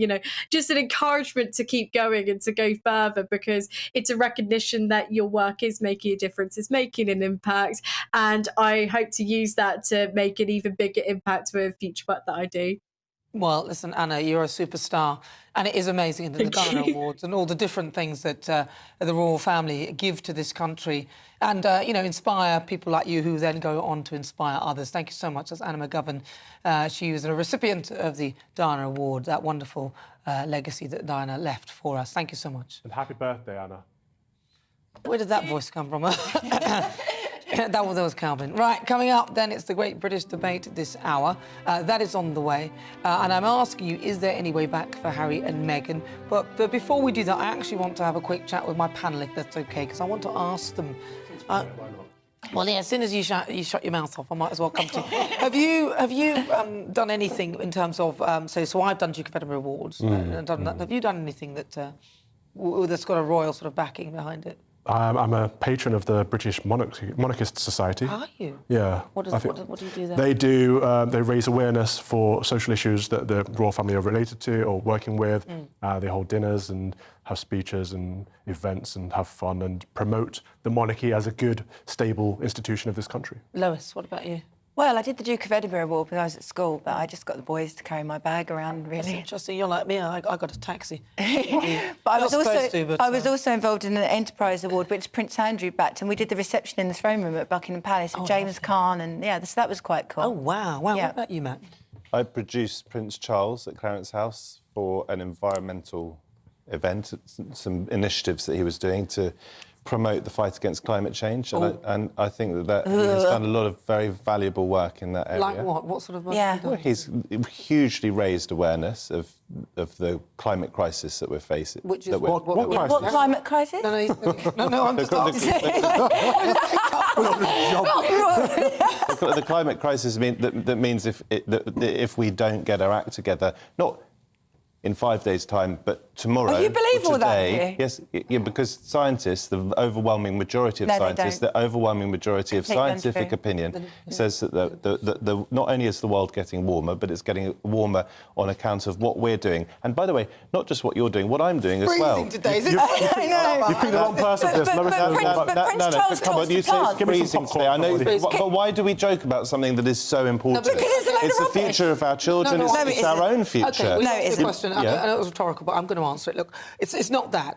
just an encouragement to keep going and to go further, because it's a recognition that your work is making a difference, is making an impact, and I hope to use that to make an even bigger impact with future work that I do. Well, listen, Anna, you're a superstar, and it is amazing, the Diana Awards and all the different things that the royal family give to this country, and inspire people like you, who then go on to inspire others. Thank you so much. That's Anna McGovern. She was a recipient of the Diana Award, that wonderful legacy that Diana left for us. Thank you so much. And happy birthday, Anna. Where did that voice come from? That was Calvin. Right, coming up then, it's the Great British Debate this hour. That is on the way. And I'm asking you, is there any way back for Harry and Meghan? But before we do that, I actually want to have a quick chat with my panel, if that's OK, because I want to ask them... well, yeah, as soon as you shut your mouth off, I might as well come to you. Have you done anything in terms of... So I've done Duke of Edinburgh Awards. And done that. Have you done anything that's got a royal sort of backing behind it? I'm a patron of the British Monarchist Society. Are you? Yeah. What do you do there? They raise awareness for social issues that the royal family are related to or working with. They hold dinners and have speeches and events and have fun and promote the monarchy as a good, stable institution of this country. Lois, what about you? Well, I did the Duke of Edinburgh Award when I was at school, but I just got the boys to carry my bag around, really. That's interesting. You're like me. I got a taxi. But I was also involved in an Enterprise Award, which Prince Andrew backed, and we did the reception in the throne room at Buckingham Palace with James Caan, and that was quite cool. Oh, wow. Yeah. What about you, Matt? I produced Prince Charles at Clarence House for an environmental event, some initiatives that he was doing to promote the fight against climate change, and I think that he's done a lot of very valuable work in that area. Like what? What sort of work? Yeah. Well, he's hugely raised awareness of the climate crisis that we're facing. Which is what crisis? What climate crisis? No, I'm just asking. The climate crisis that means if we don't get our act together, not in 5 days' time, but tomorrow. Oh, you believe all that, do you? Yes, because scientists, the overwhelming majority of scientists, the overwhelming majority of scientific opinion says that the not only is the world getting warmer, but it's getting warmer on account of what we're doing. And by the way, not just what you're doing, what I'm doing as well. Today, You've been the wrong person for this. Come on, you say it's freezing today. I know, but why do we joke about something that is so important? Because it's a load it's of the future of our children. It's our own future. Okay, the question question. I know it was rhetorical, but I'm going to answer it. Look, it's not that.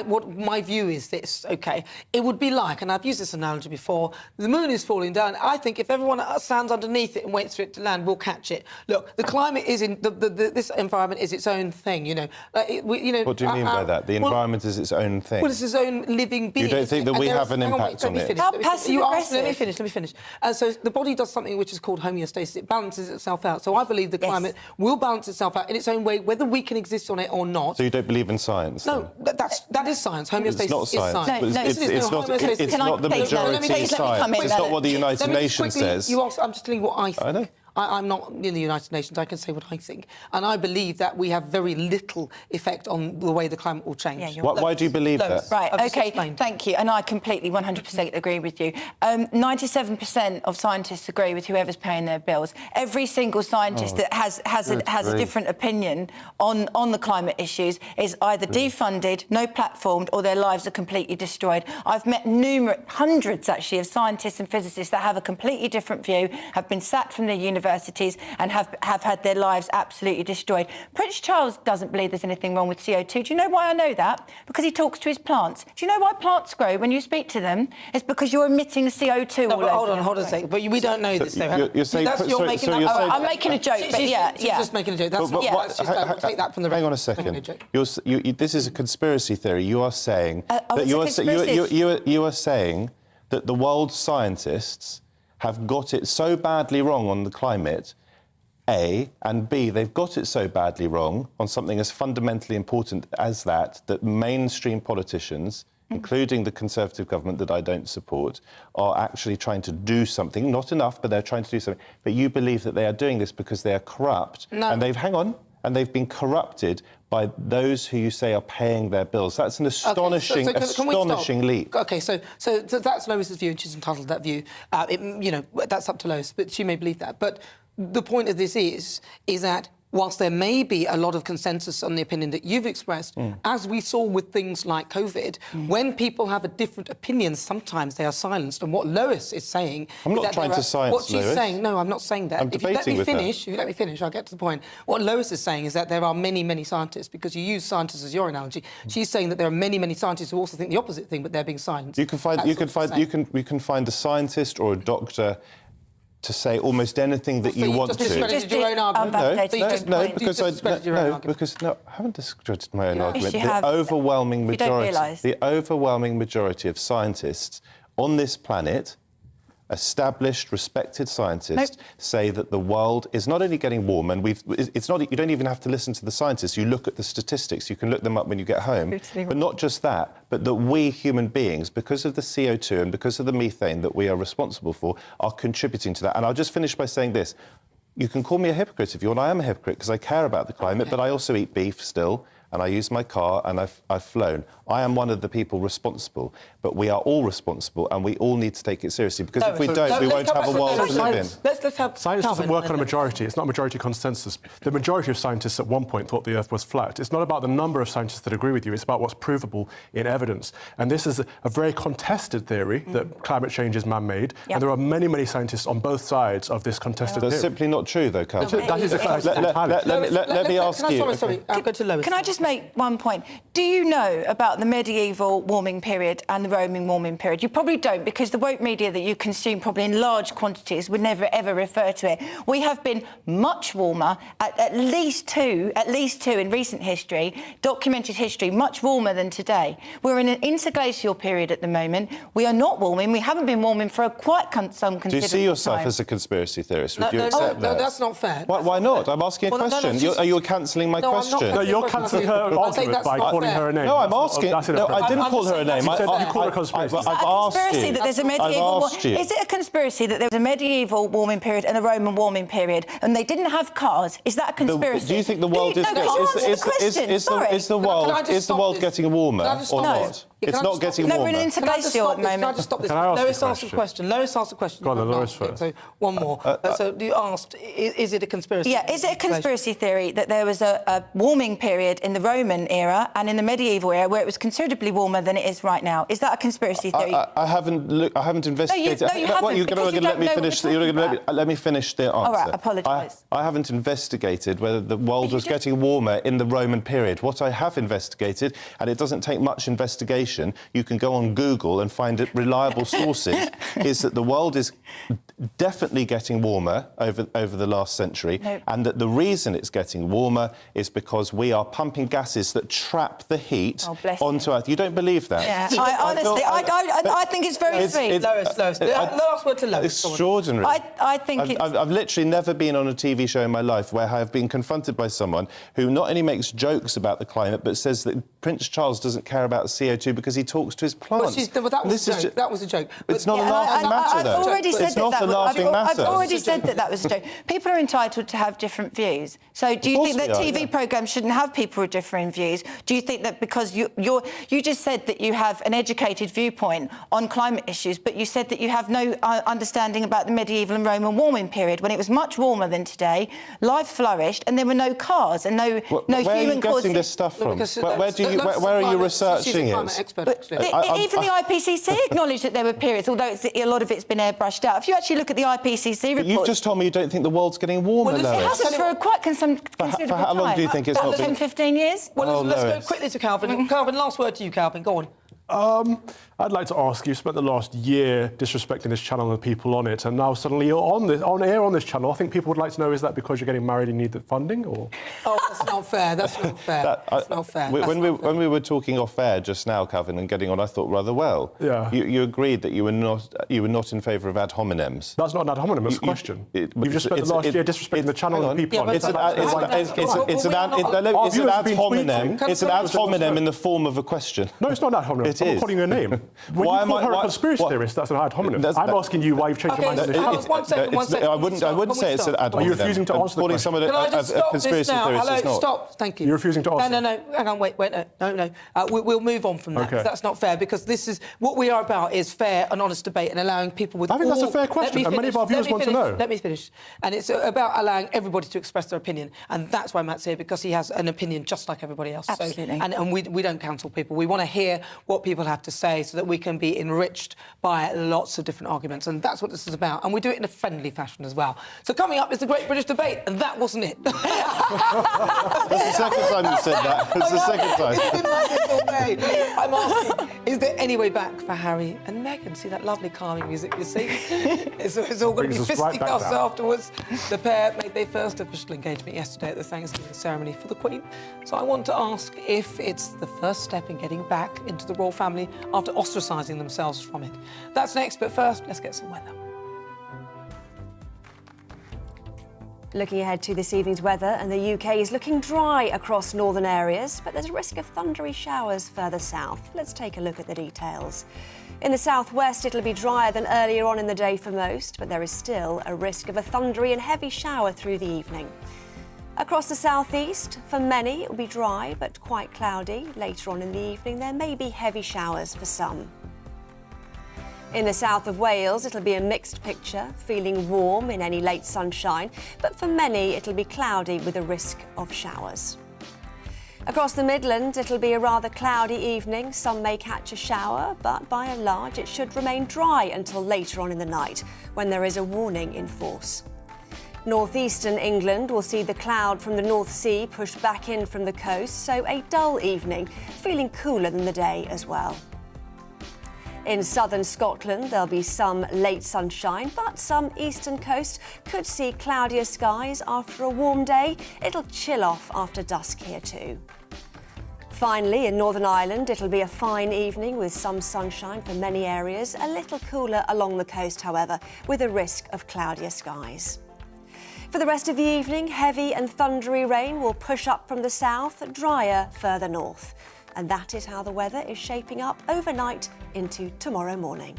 What my view is this, OK? It would be like, and I've used this analogy before, the moon is falling down. I think if everyone stands underneath it and waits for it to land, we'll catch it. Look, the climate is in... this environment is its own thing, you know. What do you mean by that? The environment is its own thing? Well, it's its own living being. You don't think that we have an impact on it? How passive-aggressive? Let me finish. So the body does something which is called homeostasis. It balances itself out. So I believe the climate will balance itself out in its own way, whether we can exist on it or not. So you don't believe in science? No, that is science. Homeostasis it's not science. is science. It's not the majority of science. It's not what the United Nations says. I'm just telling you what I think. I know. I'm not in the United Nations. I can say what I think. And I believe that we have very little effect on the way the climate will change. Yeah, why do you believe that? Right, OK, thank you. And I completely 100% agree with you. 97% of scientists agree with whoever's paying their bills. Every single scientist that has a different opinion on the climate issues is either defunded, no platformed, or their lives are completely destroyed. I've met hundreds, actually, of scientists and physicists that have a completely different view, have been sacked from their universities and have had their lives absolutely destroyed. Prince Charles doesn't believe there's anything wrong with CO2. Do you know why I know that? Because he talks to his plants. Do you know why plants grow when you speak to them? It's because you're emitting the CO2 all over. Hold on a second. But we don't know this, though. You're saying... I'm making a joke, but yeah. She's just making a joke. We'll take that from the... Hang on a second. This is a conspiracy theory. You are saying... You are saying that the world's scientists have got it so badly wrong on the climate, A, and B, they've got it so badly wrong on something as fundamentally important as that mainstream politicians, including the Conservative government that I don't support, are actually trying to do something. Not enough, but they're trying to do something. But you believe that they are doing this because they are corrupt. No. And they've been corrupted by those who you say are paying their bills. That's an astonishing, astonishing leap. OK, so that's Lois's view, and she's entitled to that view. That's up to Lois, but she may believe that. But the point of this is that whilst there may be a lot of consensus on the opinion that you've expressed, as we saw with things like COVID, when people have a different opinion, sometimes they are silenced. And what Lois is saying... I'm not trying to silence What she's Lois. saying... No, I'm not saying that. I'm debating with her. If you let me finish, I'll get to the point. What Lois is saying is that there are many, many scientists, because you use scientists as your analogy. She's saying that there are many, many scientists who also think the opposite thing, but they're being silenced. You can find a scientist or a doctor to say almost anything that you want to. You just discredited your own argument. No, because I haven't discredited my own argument. The overwhelming majority of scientists on this planet, established, respected scientists, say that the world is not only getting warmer, and you don't even have to listen to the scientists. You look at the statistics. You can look them up when you get home. But not just that, but that we human beings, because of the CO2 and because of the methane that we are responsible for, are contributing to that. And I'll just finish by saying this. You can call me a hypocrite if you want. I am a hypocrite because I care about the climate, but I also eat beef still, and I use my car, and I've flown. I am one of the people responsible, but we are all responsible, and we all need to take it seriously, because if we don't, we won't have a world to live in. Let's have Science doesn't work on a majority. It's not a majority consensus. The majority of scientists at one point thought the Earth was flat. It's not about the number of scientists that agree with you. It's about what's provable in evidence. And this is a very contested theory that climate change is man-made, and there are many, many scientists on both sides of this contested theory. That's simply not true, though, Carl. That is a fact. Let me ask you... Sorry, I'll go to Lois. Can I just make one point? Do you know about the medieval warming period and the Roman warming period? You probably don't, because the woke media that you consume probably in large quantities would never, ever refer to it. We have been much warmer, at least two in recent history, documented history, much warmer than today. We're in an interglacial period at the moment. We are not warming. We haven't been warming for quite some considerable time. Do you see yourself as a conspiracy theorist? Would you accept that? No, that's not fair. Why not? I'm asking a question. Are you cancelling my question? No, you're cancelling her argument by calling her a name. No, I'm asking... No, I didn't call her a name. You called her a conspiracy. I've asked you. That there's a medieval... Is it a conspiracy that there was a medieval warming period and a Roman warming period, and they didn't have cars? Is that a conspiracy? Do you think the world is the world getting warmer or not? It's not getting warmer. No, we're in interglacial at the moment. Can I just stop this? Can I ask Lois a asked a question. Lois asked a question. Go on, then, Lois first. So one more. So you asked, is it a conspiracy? Yeah, is it a conspiracy theory that there was a warming period in the Roman era and in the medieval era where it was considerably warmer than it is right now? Is that a conspiracy theory? I haven't investigated. No, you haven't, You're because going you to let me don't know finish. what You're we're going to talking let me finish the answer. All right, apologise. I haven't investigated whether the world was getting warmer in the Roman period. What I have investigated, and it doesn't take much investigation, you can go on Google and find reliable sources, is that the world is definitely getting warmer over the last century, and that the reason it's getting warmer is because we are pumping gases that trap the heat onto Earth. You don't believe that? Yeah, I think it's very sweet. Lois, last word to Lois. Extraordinary. I think it's... I've literally never been on a TV show in my life where I have been confronted by someone who not only makes jokes about the climate, but says that Prince Charles doesn't care about CO2 because he talks to his plants. That was a joke. It's not a laughing matter, though. I've already said it's not a laughing matter. I've already said that was a joke. People are entitled to have different views. So do you think that TV programmes shouldn't have people with differing views? Do you think that because you just said that you have an educated viewpoint on climate issues, but you said that you have no understanding about the medieval and Roman warming period when it was much warmer than today, life flourished, and there were no cars and no human causes. Where are you getting this stuff from? Where are you researching it? Even the IPCC acknowledged that there were periods, although a lot of it's been airbrushed out. If you actually look at the IPCC report... You've just told me you don't think the world's getting warmer, Lois. It hasn't for quite considerable time. For how long do you think it's not been... 10, 15 years? Well, let's go quickly to Calvin. Calvin, last word to you, Calvin. Go on. I'd like to ask you, spent the last year disrespecting this channel and the people on it, and now suddenly you're on air on this channel. I think people would like to know, is that because you're getting married and you need the funding, or...? Oh, that's not fair. That's not fair. That's not fair. When we were talking off air just now, Calvin, and getting on, I thought rather well. Yeah. You agreed that you were not in favour of ad hominems. That's not an ad hominem, it's a question. You've just spent the last year disrespecting the channel and the people on it. It's an ad hominem. It's an ad hominem in the form of a question. No, it's not an ad hominem. I'm not calling you a name. When you call her a conspiracy theorist, that's an ad hominem. I'm asking you why you've changed your mind on this. One second. I wouldn't say it's an ad hominem. Are you refusing to answer the question? Can I just stop this now? Hello, stop. Thank you. You're refusing to answer? No. Hang on, wait. No. We'll move on from that, because that's not fair, because this is... What we are about is fair and honest debate and allowing people with... I think that's a fair question, and many of our viewers want to know. Let me finish. And it's about allowing everybody to express their opinion, and that's why Matt's here, because he has an opinion just like everybody else. Absolutely. And we don't cancel people. We want to hear what people have to say so that we can be enriched by lots of different arguments, and that's what this is about. And we do it in a friendly fashion as well. So coming up is the Great British Debate, and that wasn't it. That's the second time you said that. It's the second time. It's been like this all day. I'm asking, is there any way back for Harry and Meghan? See that lovely calming music you see? It's all going to be fisticuffs afterwards. The pair made their first official engagement yesterday at the Thanksgiving ceremony for the Queen. So I want to ask if it's the first step in getting back into the royal family after ostracising themselves from it. That's next, but first, let's get some weather. Looking ahead to this evening's weather, and the UK is looking dry across northern areas, but there's a risk of thundery showers further south. Let's take a look at the details. In the southwest, it'll be drier than earlier on in the day for most, but there is still a risk of a thundery and heavy shower through the evening. Across the southeast, for many, it will be dry but quite cloudy. Later on in the evening, there may be heavy showers for some. In the south of Wales, it'll be a mixed picture, feeling warm in any late sunshine, but for many, it'll be cloudy with a risk of showers. Across the Midlands, it'll be a rather cloudy evening. Some may catch a shower, but by and large, it should remain dry until later on in the night, when there is a warning in force. Northeastern England will see the cloud from the North Sea push back in from the coast, so a dull evening, feeling cooler than the day as well. In southern Scotland, there'll be some late sunshine, but some eastern coast could see cloudier skies after a warm day. It'll chill off after dusk here too. Finally, in Northern Ireland, it'll be a fine evening with some sunshine for many areas, a little cooler along the coast, however, with a risk of cloudier skies. For the rest of the evening, heavy and thundery rain will push up from the south, drier further north. And that is how the weather is shaping up overnight into tomorrow morning.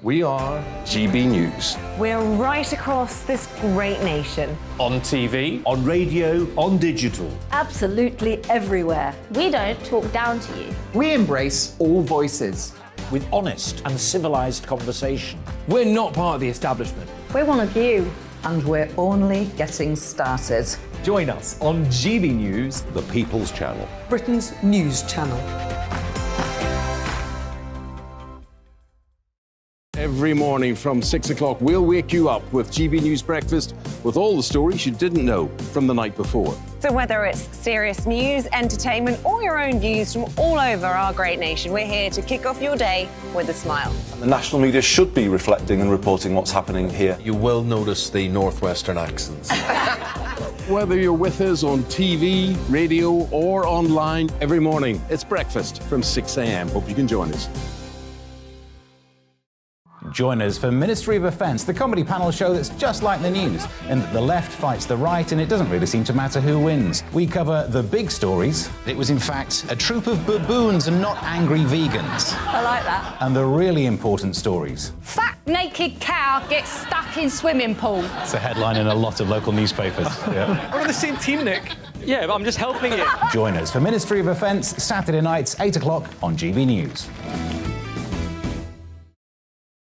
We are GB News. We're right across this great nation. On TV, on radio, on digital. Absolutely everywhere. We don't talk down to you. We embrace all voices. With honest and civilised conversation. We're not part of the establishment. We're one of you. And we're only getting started. Join us on GB News, the People's Channel, Britain's news channel. Every morning from 6 o'clock, we'll wake you up with GB News Breakfast with all the stories you didn't know from the night before. So whether it's serious news, entertainment, or your own views from all over our great nation, we're here to kick off your day with a smile. The national media should be reflecting and reporting what's happening here. You will notice the northwestern accents. Whether you're with us on TV, radio, or online, every morning, it's breakfast from 6 a.m. Hope you can join us. Join us for Ministry of Offence, the comedy panel show that's just like the news, in that the left fights the right and it doesn't really seem to matter who wins. We cover the big stories. It was in fact a troop of baboons and not angry vegans. I like that. And the really important stories. Fat naked cow gets stuck in swimming pool. It's a headline in a lot of local newspapers. Yeah. we're on the same team, Nick. Yeah, but I'm just helping you. Join us for Ministry of Offence, Saturday nights, 8 o'clock on GB News.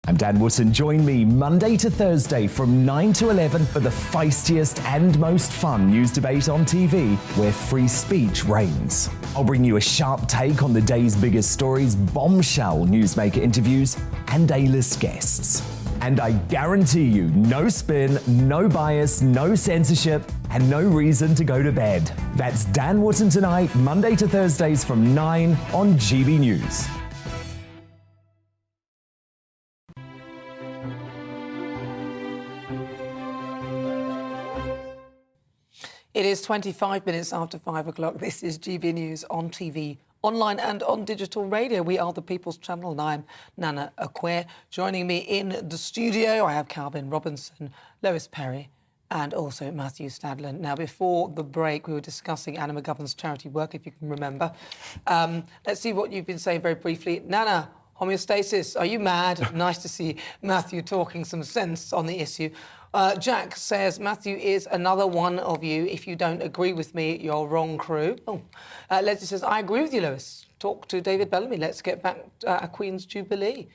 I'm Dan Wootton. Join me Monday to Thursday from 9 to 11 for the feistiest and most fun news debate on TV, where free speech reigns. I'll bring you a sharp take on the day's biggest stories, bombshell newsmaker interviews, and A-list guests. And I guarantee you, no spin, no bias, no censorship, and no reason to go to bed. That's Dan Wootton tonight, Monday to Thursdays from 9 on GB News. It is 25 minutes after 5 o'clock. This is GB News on TV, online and on digital radio. We are the People's Channel and I'm Nana Akua. Joining me in the studio, I have Calvin Robinson, Lois Perry and also Matthew Stadland. Now, before the break, we were discussing Anna McGovern's charity work, if you can remember. Let's see what you've been saying very briefly. Nana, homeostasis, are you mad? Nice to see Matthew talking some sense on the issue. Jack says, Matthew is another one of you. If you don't agree with me, you're wrong, crew. Oh. Leslie says, I agree with you, Lewis. Talk to David Bellamy. Let's get back a Queen's Jubilee.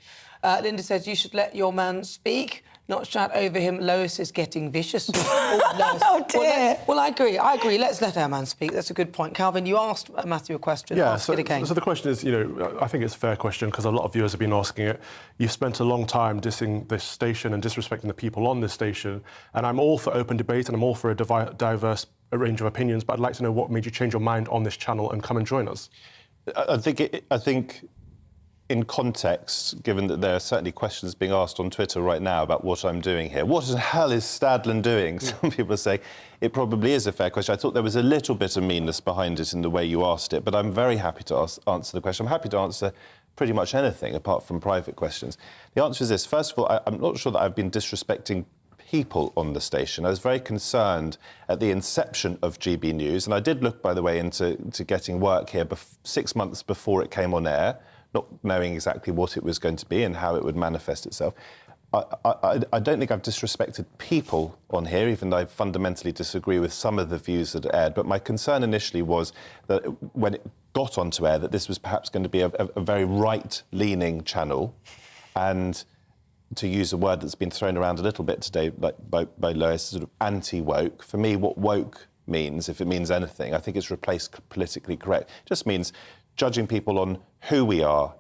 Linda says, you should let your man speak, not shout over him. Lois is getting vicious. Oh, dear. Well, I agree. Let's let our man speak. That's a good point. Calvin, you asked Matthew a question. Yeah, Ask it again. So the question is, I think it's a fair question because a lot of viewers have been asking it. You've spent a long time dissing this station and disrespecting the people on this station, and I'm all for open debate and I'm all for a diverse range of opinions, but I'd like to know what made you change your mind on this channel and come and join us. I think in context, given that there are certainly questions being asked on Twitter right now about what I'm doing here, what the hell is Stadland doing? Some people say it probably is a fair question. I thought there was a little bit of meanness behind it in the way you asked it, but I'm very happy to answer the question. I'm happy to answer pretty much anything apart from private questions. The answer is this. First of all, I'm not sure that I've been disrespecting people on the station. I was very concerned at the inception of GB News, and I did look, by the way, into getting work here 6 months before it came on air, not knowing exactly what it was going to be and how it would manifest itself. I don't think I've disrespected people on here, even though I fundamentally disagree with some of the views that are aired. But my concern initially was that when it got onto air, that this was perhaps going to be a very right-leaning channel, and to use a word that's been thrown around a little bit today by Lois, sort of anti-woke. For me, what woke means, if it means anything, I think it's replaced politically correct. It just means judging people on who we are,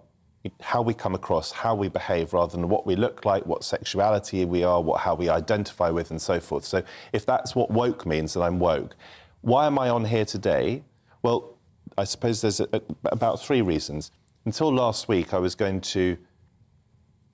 how we come across, how we behave, rather than what we look like, what sexuality we are, how we identify with, and so forth. So if that's what woke means, then I'm woke. Why am I on here today? Well, I suppose there's about 3 reasons. Until last week, I was going to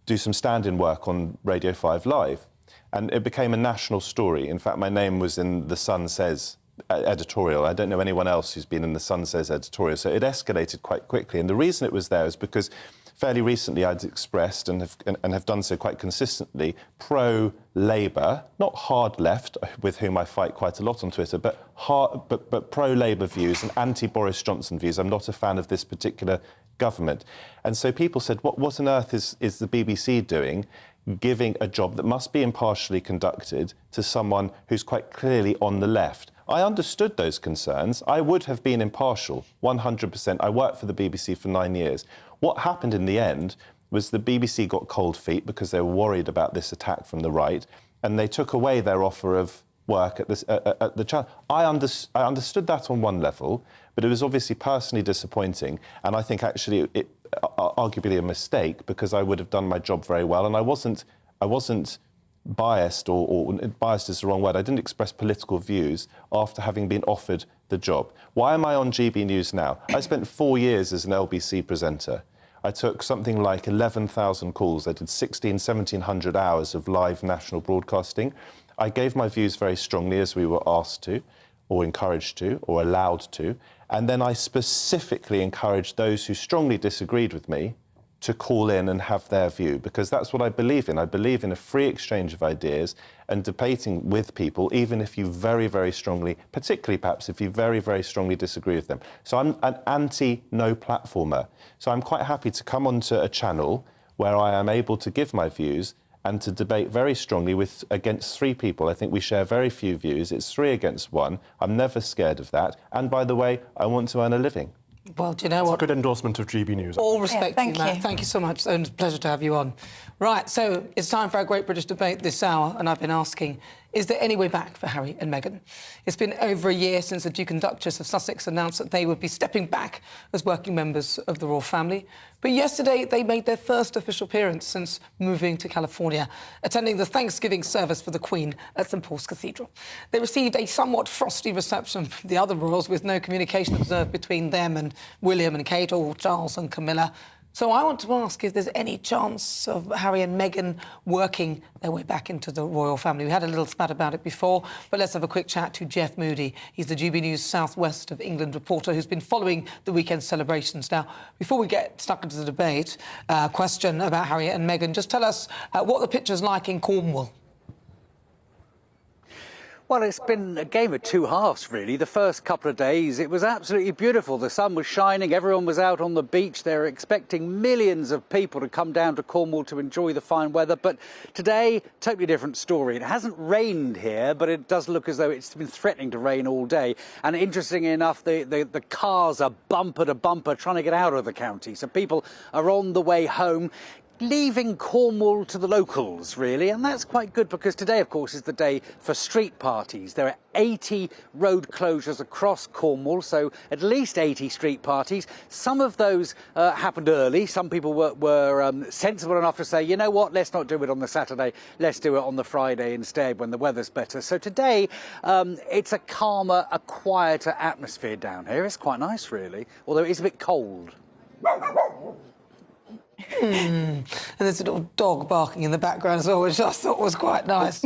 do some stand-in work on Radio 5 Live, and it became a national story. In fact, my name was in The Sun Says editorial. I don't know anyone else who's been in The Sun Says editorial, so it escalated quite quickly. And the reason it was there is because fairly recently I'd expressed and have done so quite consistently pro-Labour, not hard left, with whom I fight quite a lot on Twitter, but pro-Labour views and anti-Boris Johnson views. I'm not a fan of this particular government. And so people said, what on earth is the BBC doing, giving a job that must be impartially conducted to someone who's quite clearly on the left? I understood those concerns. I would have been impartial, 100%. I worked for the BBC for 9 years. What happened in the end was the BBC got cold feet because they were worried about this attack from the right, and they took away their offer of work at the channel. I understood that on one level, but it was obviously personally disappointing, and I think actually it arguably a mistake, because I would have done my job very well, and I wasn't biased, or biased is the wrong word. I didn't express political views after having been offered the job. Why am I on GB News now? I spent 4 years as an LBC presenter. I took something like 11,000 calls. I did 1,700 hours of live national broadcasting. I gave my views very strongly, as we were asked to, or encouraged to, or allowed to. And then I specifically encouraged those who strongly disagreed with me to call in and have their view, because that's what I believe in. I believe in a free exchange of ideas and debating with people, even if you very, very strongly, particularly perhaps if you very, very strongly disagree with them. So I'm an anti-no platformer. So I'm quite happy to come onto a channel where I am able to give my views and to debate very strongly against 3 people. I think we share very few views. It's 3 against 1. I'm never scared of that. And by the way, I want to earn a living. Well, do you know It's what? a good endorsement of GB News. All respect to you, thank Matt. you. Thank you so much. It's a pleasure to have you on. Right, so it's time for our Great British Debate this hour, and I've been asking, is there any way back for Harry and Meghan? It's been over a year since the Duke and Duchess of Sussex announced that they would be stepping back as working members of the royal family. But yesterday, they made their first official appearance since moving to California, attending the Thanksgiving service for the Queen at St Paul's Cathedral. They received a somewhat frosty reception from the other royals, with no communication observed between them and William and Kate, or Charles and Camilla. So I want to ask if there's any chance of Harry and Meghan working their way back into the royal family. We had a little spat about it before, but let's have a quick chat to Jeff Moody. He's the GB News South West of England reporter who's been following the weekend celebrations. Now, before we get stuck into the debate, question about Harry and Meghan, just tell us what the picture's like in Cornwall. Well, it's been a game of 2 halves, really. The first couple of days, it was absolutely beautiful. The sun was shining, everyone was out on the beach. They were expecting millions of people to come down to Cornwall to enjoy the fine weather. But today, totally different story. It hasn't rained here, but it does look as though it's been threatening to rain all day. And interestingly enough, the cars are bumper to bumper trying to get out of the county. So people are on the way home, leaving Cornwall to the locals, really, and that's quite good, because today, of course, is the day for street parties. There are 80 road closures across Cornwall, so at least 80 street parties. Some of those happened early. Some people were sensible enough to say, you know what, let's not do it on the Saturday, let's do it on the Friday instead when the weather's better. So today, it's a calmer, a quieter atmosphere down here. It's quite nice, really, although it is a bit cold. And there's a little dog barking in the background as well, which I thought was quite nice.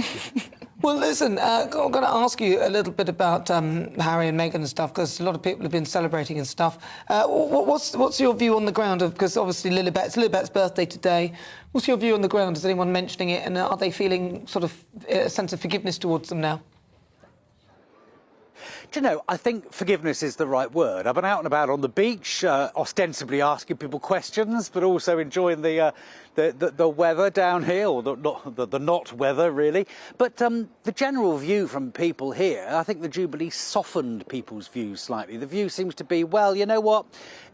Well, listen, I'm going to ask you a little bit about Harry and Meghan and stuff, because a lot of people have been celebrating and stuff. What's your view on the ground? Because obviously it's Lilibet's birthday today. What's your view on the ground? Is anyone mentioning it? And are they feeling sort of a sense of forgiveness towards them now? Do you know, I think forgiveness is the right word. I've been out and about on the beach, ostensibly asking people questions, but also enjoying the weather down here, or the not weather, really. But the general view from people here, I think the Jubilee softened people's views slightly. The view seems to be, well, you know what?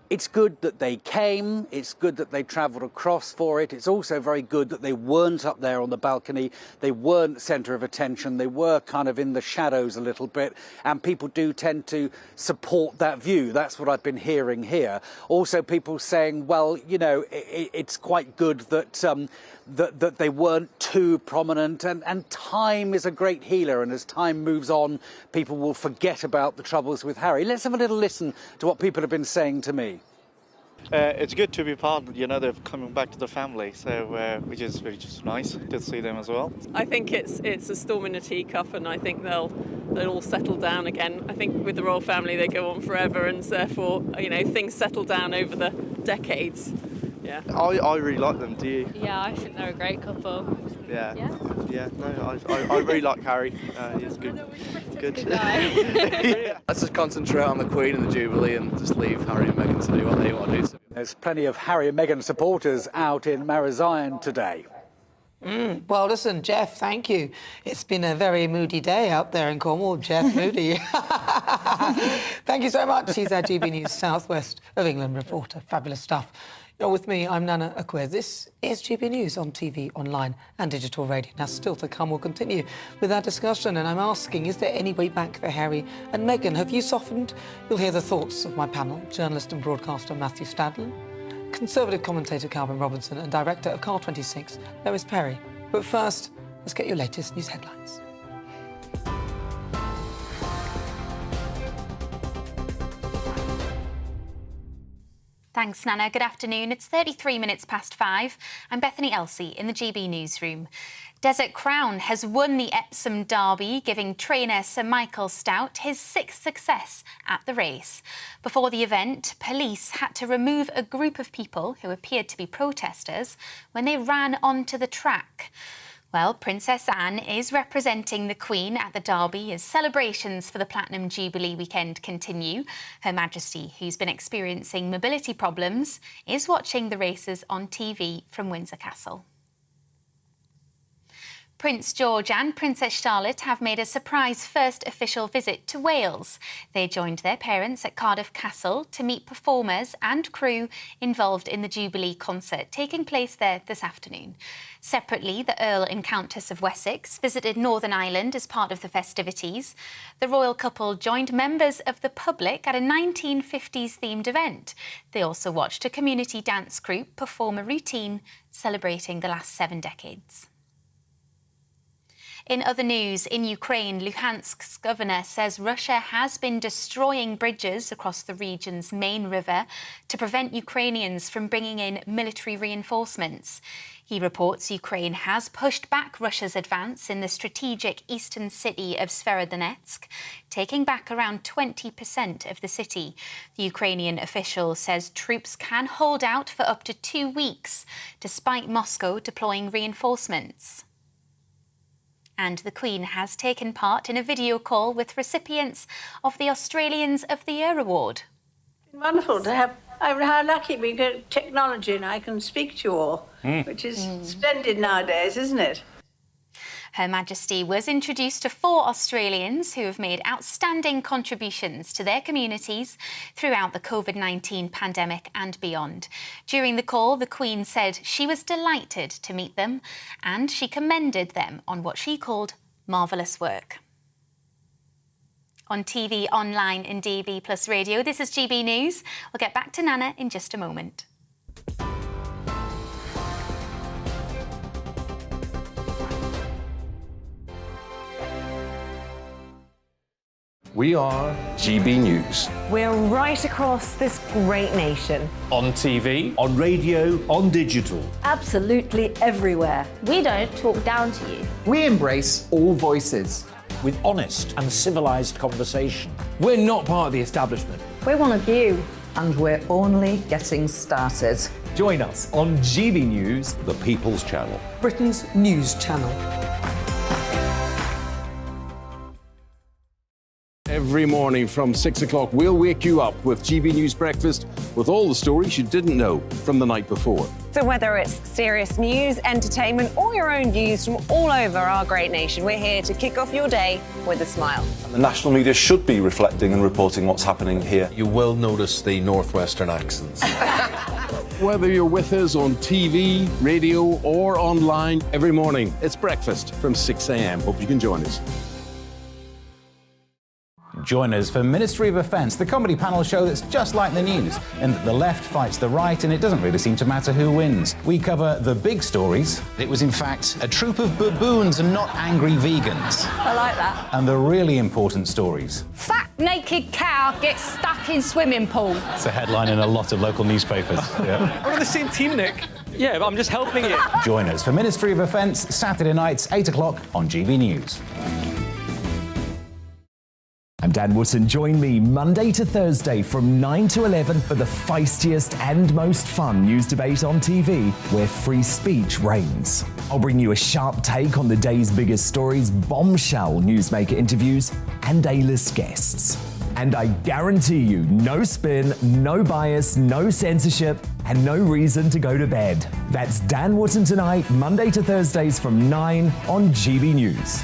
It's good that they came, it's good that they travelled across for it, it's also very good that they weren't up there on the balcony, they weren't centre of attention, they were kind of in the shadows a little bit, and people do tend to support that view. That's what I've been hearing here. Also, people saying, well, you know, it's quite good that that they weren't too prominent, and time is a great healer, and as time moves on, people will forget about the troubles with Harry. Let's have a little listen to what people have been saying to me. It's good to be part, you know, they're coming back to the family, so which is really just nice to see them as well. I think it's a storm in a teacup, and I think they'll all settle down again. I think with the royal family they go on forever, and therefore, you know, things settle down over the decades. Yeah. I really like them. Do you? Yeah, I think they're a great couple. Yeah. No, I really like Harry. He's good. Good guy. Yeah. Let's just concentrate on the Queen and the Jubilee, and just leave Harry and Meghan to do what they want to do. There's plenty of Harry and Meghan supporters out in Marazion today. Well, listen, Jeff, thank you. It's been a very moody day out there in Cornwall. Jeff Moody. Thank you so much. He's our GB News South West of England reporter. Fabulous stuff. You're with me, I'm Nana Akua. This is GB News on TV, online and digital radio. Now, still to come, we'll continue with our discussion, and I'm asking, is there any way back for Harry and Meghan? Have you softened? You'll hear the thoughts of my panel, journalist and broadcaster Matthew Stadlen, Conservative commentator Calvin Robinson, and director of Car 26, Lewis Perry. But first, let's get your latest news headlines. Thanks, Nana. Good afternoon. It's 33 minutes past 5. I'm Bethany Elsey in the GB newsroom. Desert Crown has won the Epsom Derby, giving trainer Sir Michael Stoute his 6th success at the race. Before the event, police had to remove a group of people who appeared to be protesters when they ran onto the track. Well, Princess Anne is representing the Queen at the Derby as celebrations for the Platinum Jubilee weekend continue. Her Majesty, who's been experiencing mobility problems, is watching the races on TV from Windsor Castle. Prince George and Princess Charlotte have made a surprise first official visit to Wales. They joined their parents at Cardiff Castle to meet performers and crew involved in the Jubilee concert taking place there this afternoon. Separately, the Earl and Countess of Wessex visited Northern Ireland as part of the festivities. The royal couple joined members of the public at a 1950s-themed event. They also watched a community dance group perform a routine celebrating the last 7 decades. In other news, in Ukraine, Luhansk's governor says Russia has been destroying bridges across the region's main river to prevent Ukrainians from bringing in military reinforcements. He reports Ukraine has pushed back Russia's advance in the strategic eastern city of Severodonetsk, taking back around 20% of the city. The Ukrainian official says troops can hold out for up to 2 weeks, despite Moscow deploying reinforcements. And the Queen has taken part in a video call with recipients of the Australians of the Year award. Wonderful to have. How lucky we get technology and I can speak to you all, which is splendid nowadays, isn't it? Her Majesty was introduced to 4 Australians who have made outstanding contributions to their communities throughout the COVID-19 pandemic and beyond. During the call, the Queen said she was delighted to meet them and she commended them on what she called marvellous work. On TV, online and DAB+ radio, this is GB News. We'll get back to Nana in just a moment. We are GB News. We're right across this great nation. On TV, on radio, on digital. Absolutely everywhere. We don't talk down to you. We embrace all voices. With honest and civilised conversation. We're not part of the establishment. We're one of you. And we're only getting started. Join us on GB News, The People's Channel. Britain's news channel. Every morning from 6 o'clock, we'll wake you up with GB News Breakfast with all the stories you didn't know from the night before. So whether it's serious news, entertainment, or your own views from all over our great nation, we're here to kick off your day with a smile. And the national media should be reflecting and reporting what's happening here. You will notice the northwestern accents. Whether you're with us on TV, radio, or online, every morning, it's breakfast from 6 a.m. Hope you can join us. Join us for Ministry of Offence, the comedy panel show that's just like the news, in that the left fights the right and it doesn't really seem to matter who wins. We cover the big stories. It was in fact a troop of baboons and not angry vegans. I like that. And the really important stories. Fat naked cow gets stuck in swimming pool. It's a headline in a lot of local newspapers. Yeah. We're on the same team, Nick. Yeah, but I'm just helping you. Join us for Ministry of Offence, Saturday nights, 8 o'clock on GB News. I'm Dan Wootton. Join me Monday to Thursday from 9 to 11 for the feistiest and most fun news debate on TV, where free speech reigns. I'll bring you a sharp take on the day's biggest stories, bombshell newsmaker interviews, and A-list guests. And I guarantee you, no spin, no bias, no censorship, and no reason to go to bed. That's Dan Wootton Tonight, Monday to Thursdays from 9 on GB News.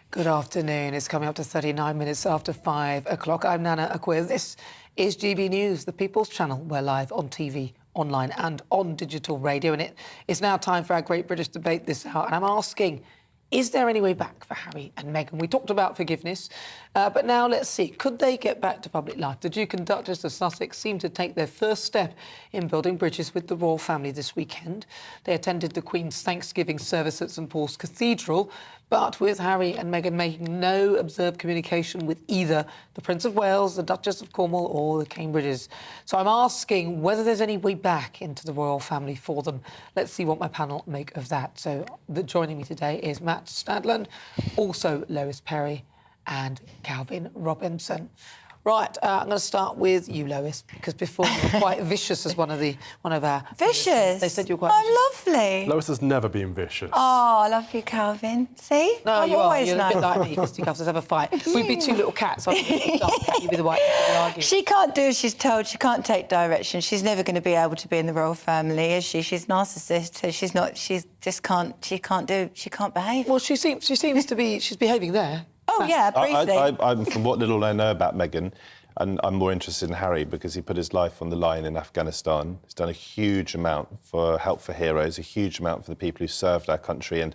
Good afternoon. It's coming up to 39 minutes after 5 o'clock. I'm Nana Akua. This is GB News, the People's Channel. We're live on TV, online and on digital radio. And it is now time for our Great British Debate this hour. And I'm asking, is there any way back for Harry and Meghan? We talked about forgiveness, but now let's see. Could they get back to public life? The Duke and Duchess of Sussex seem to take their first step in building bridges with the royal family this weekend. They attended the Queen's Thanksgiving service at St Paul's Cathedral, but with Harry and Meghan making no observed communication with either the Prince of Wales, the Duchess of Cornwall or the Cambridges. So I'm asking whether there's any way back into the royal family for them. Let's see what my panel make of that. So joining me today is Matt Stadland, also Lois Perry and Calvin Robinson. Right, I'm going to start with you, Lois, because before you were quite vicious as one of our... Vicious? They said you were quite vicious. Lovely. Lois has never been vicious. Oh, I love you, Calvin. See? No, I'm you are. always You're nice. a bit like me, fisticuffs. Let's have a fight. We'd be two little cats. I'd be the dark cat, you'd be the white cat. We'd argue. She can't do as she's told. She can't take direction. She's never going to be able to be in the royal family, is she? She's narcissist, so she's not... She can't behave. Well, she seems to be... She's behaving there. Oh, yeah, briefly. I'm from what little I know about Meghan, and I'm more interested in Harry because he put his life on the line in Afghanistan. He's done a huge amount for Help for Heroes, a huge amount for the people who served our country, and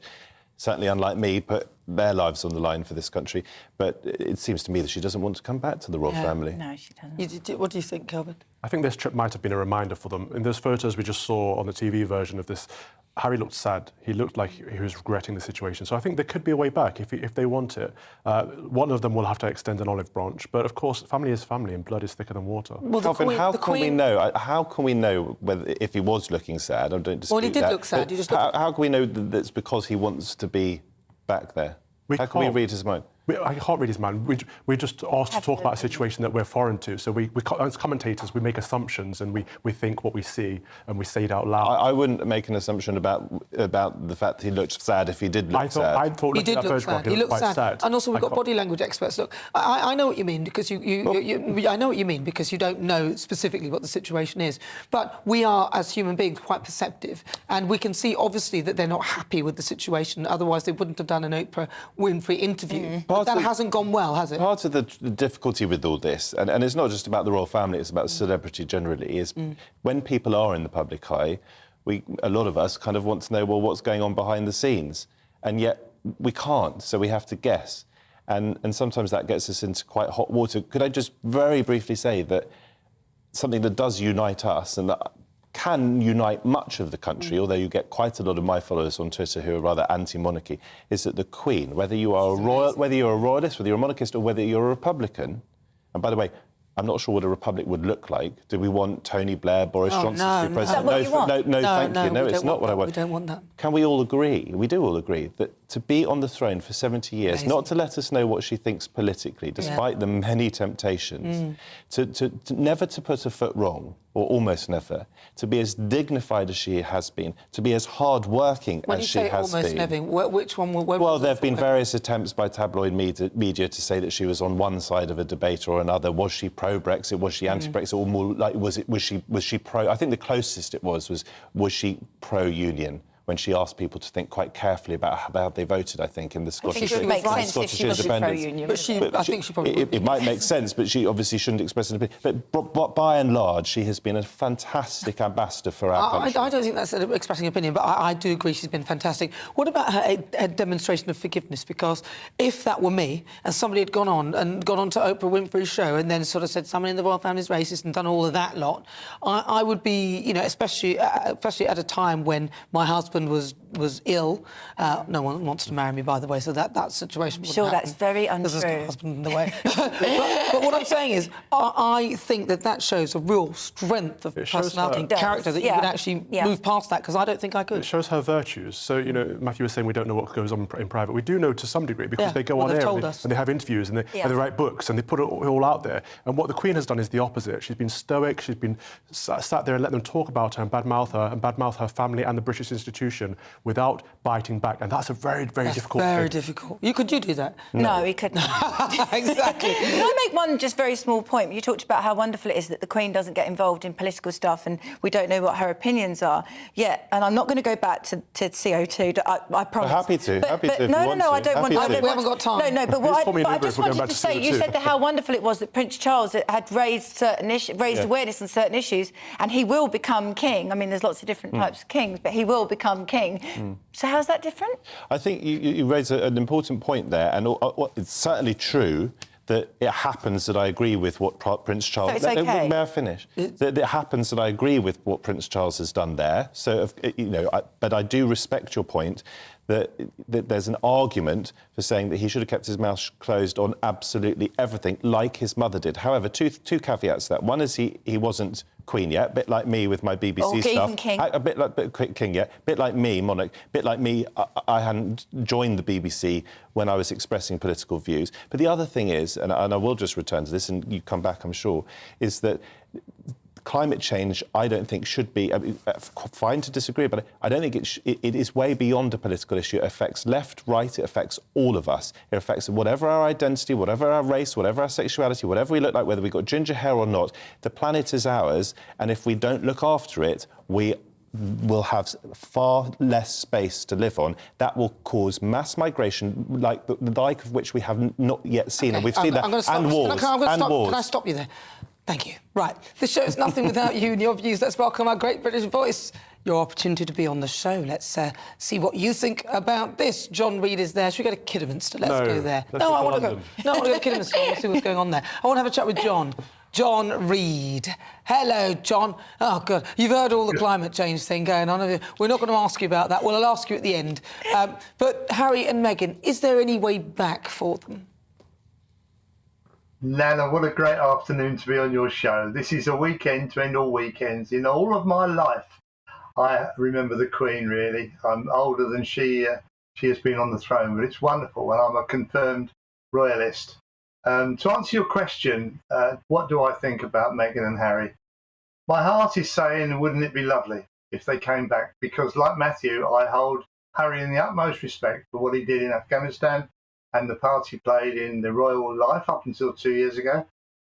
certainly, unlike me, put their lives on the line for this country. But it seems to me that she doesn't want to come back to the royal family. No, she doesn't. What do you think, Kelvin? I think this trip might have been a reminder for them. In those photos we just saw on the TV version of this, Harry looked sad. He looked like he was regretting the situation. So I think there could be a way back if they want it. One of them will have to extend an olive branch. But, of course, family is family and blood is thicker than water. Well, Calvin, how can we know whether if he was looking sad? I don't dispute that. Well, he did look sad. How can we know that it's because he wants to be back there? How can we read his mind? I can't read his mind. We're just asked to talk about a situation that we're foreign to. So as commentators, we make assumptions and we think what we see and we say it out loud. I wouldn't make an assumption about the fact that he looked sad if he did look sad. I thought he did look sad. He looked sad. And also we've got body language experts. Look, I know what you mean because I know what you mean because you don't know specifically what the situation is. But we are, as human beings, quite perceptive, and we can see obviously that they're not happy with the situation. Otherwise, they wouldn't have done an Oprah Winfrey interview. But that hasn't gone well, has it? Part of the difficulty with all this, and it's not just about the royal family, it's about celebrity generally, is when people are in the public eye, a lot of us kind of want to know, well, what's going on behind the scenes? And yet we can't, so we have to guess. And sometimes that gets us into quite hot water. Could I just very briefly say that something that does unite us and that can unite much of the country, although you get quite a lot of my followers on Twitter who are rather anti-monarchy, is that the Queen, whether you're a royalist, whether you're a monarchist or whether you're a Republican, and by the way, I'm not sure what a republic would look like. Do we want Tony Blair, Boris Johnson to be president? Is that what you want? No, thank you. No, it's not what I want. We don't want that. Can we all agree, we do all agree, that to be on the throne for 70 years, not to let us know what she thinks politically, despite the many temptations, to never to put a foot wrong, or almost never, to be as dignified as she has been, to be as hard-working as she has been. When you say almost never, which one? Well, there have been various attempts by tabloid media to say that she was on one side of a debate or another. Was she pro-Brexit? Was she anti-Brexit? Or more like, was she pro? I think the closest it was she pro-union? When she asked people to think quite carefully about how they voted, I think, in the Scottish independence. I think she probably it might make sense, but she obviously shouldn't express an opinion. But by and large, she has been a fantastic ambassador for our country. I don't think that's expressing an opinion, but I do agree she's been fantastic. What about her demonstration of forgiveness? Because if that were me, and somebody had gone on to Oprah Winfrey's show and then sort of said someone in the royal family is racist and done all of that lot, I would be, especially at a time when my husband husband was ill. No one wants to marry me, by the way, so that situation wouldn't Sure, that's happen, very 'cause there's no untrue. husband in the way. but what I'm saying is, I think that shows a real strength of personality and character that you could actually move past that, because I don't think I could. It shows her virtues. So, you know, Matthew was saying we don't know what goes on in private. We do know to some degree, because they go on air and they have interviews and they write books and they put it all out there. And what the Queen has done is the opposite. She's been stoic. She's been sat there and let them talk about her and badmouth her family and the British institution without biting back. And that's a very, very difficult thing. Very difficult. Could you do that? No, he couldn't. Exactly. Can I make one just very small point? You talked about how wonderful it is that the Queen doesn't get involved in political stuff and we don't know what her opinions are. Yeah, and I'm not going to go back to CO2. I promise. Happy to. Happy to. No, I don't want. We haven't got time. No, but I just wanted to say, you said how wonderful it was that Prince Charles had raised awareness on certain issues, and he will become king. I mean, there's lots of different types of kings, but he will become king. So how's that different? I think you raise an important point there, and it's certainly true that it happens that I agree with what Prince Charles... So it's okay. May I finish? That it happens that I agree with what Prince Charles has done there. So, but I do respect your point that there's an argument for saying that he should have kept his mouth closed on absolutely everything, like his mother did. However, two caveats to that. One is he wasn't Queen yet, a bit like me with my BBC stuff. King. A bit like King yet, a bit like me, monarch, a bit like me, I hadn't joined the BBC when I was expressing political views. But the other thing is, and I will just return to this, and you come back, I'm sure, is that climate change, I don't think should be... fine to disagree, but I don't think it is way beyond a political issue. It affects left, right, it affects all of us. It affects whatever our identity, whatever our race, whatever our sexuality, whatever we look like, whether we've got ginger hair or not. The planet is ours, and if we don't look after it, we will have far less space to live on. That will cause mass migration, like the like of which we have not yet seen. And we've seen that, and wars. Can I stop you there? Thank you. Right. The show is nothing without you and your views. Let's welcome our great British voice. Your opportunity to be on the show. Let's see what you think about this. John Reid is there. Should we go to Kidderminster? Let's go there. I want to go. No, I want to go to Kidderminster. Let's see what's going on there. I want to have a chat with John. John Reid. Hello, John. Oh, good. You've heard all the climate change thing going on. We're not going to ask you about that. Well, I'll ask you at the end. But Harry and Meghan, is there any way back for them? Nana, what a great afternoon to be on your show. This is a weekend to end all weekends. In all of my life, I remember the Queen, really. I'm older than she has been on the throne, but it's wonderful, and I'm a confirmed royalist. To answer your question, what do I think about Meghan and Harry? My heart is saying, wouldn't it be lovely if they came back? Because, like Matthew, I hold Harry in the utmost respect for what he did in Afghanistan and the part he played in the royal life up until 2 years ago.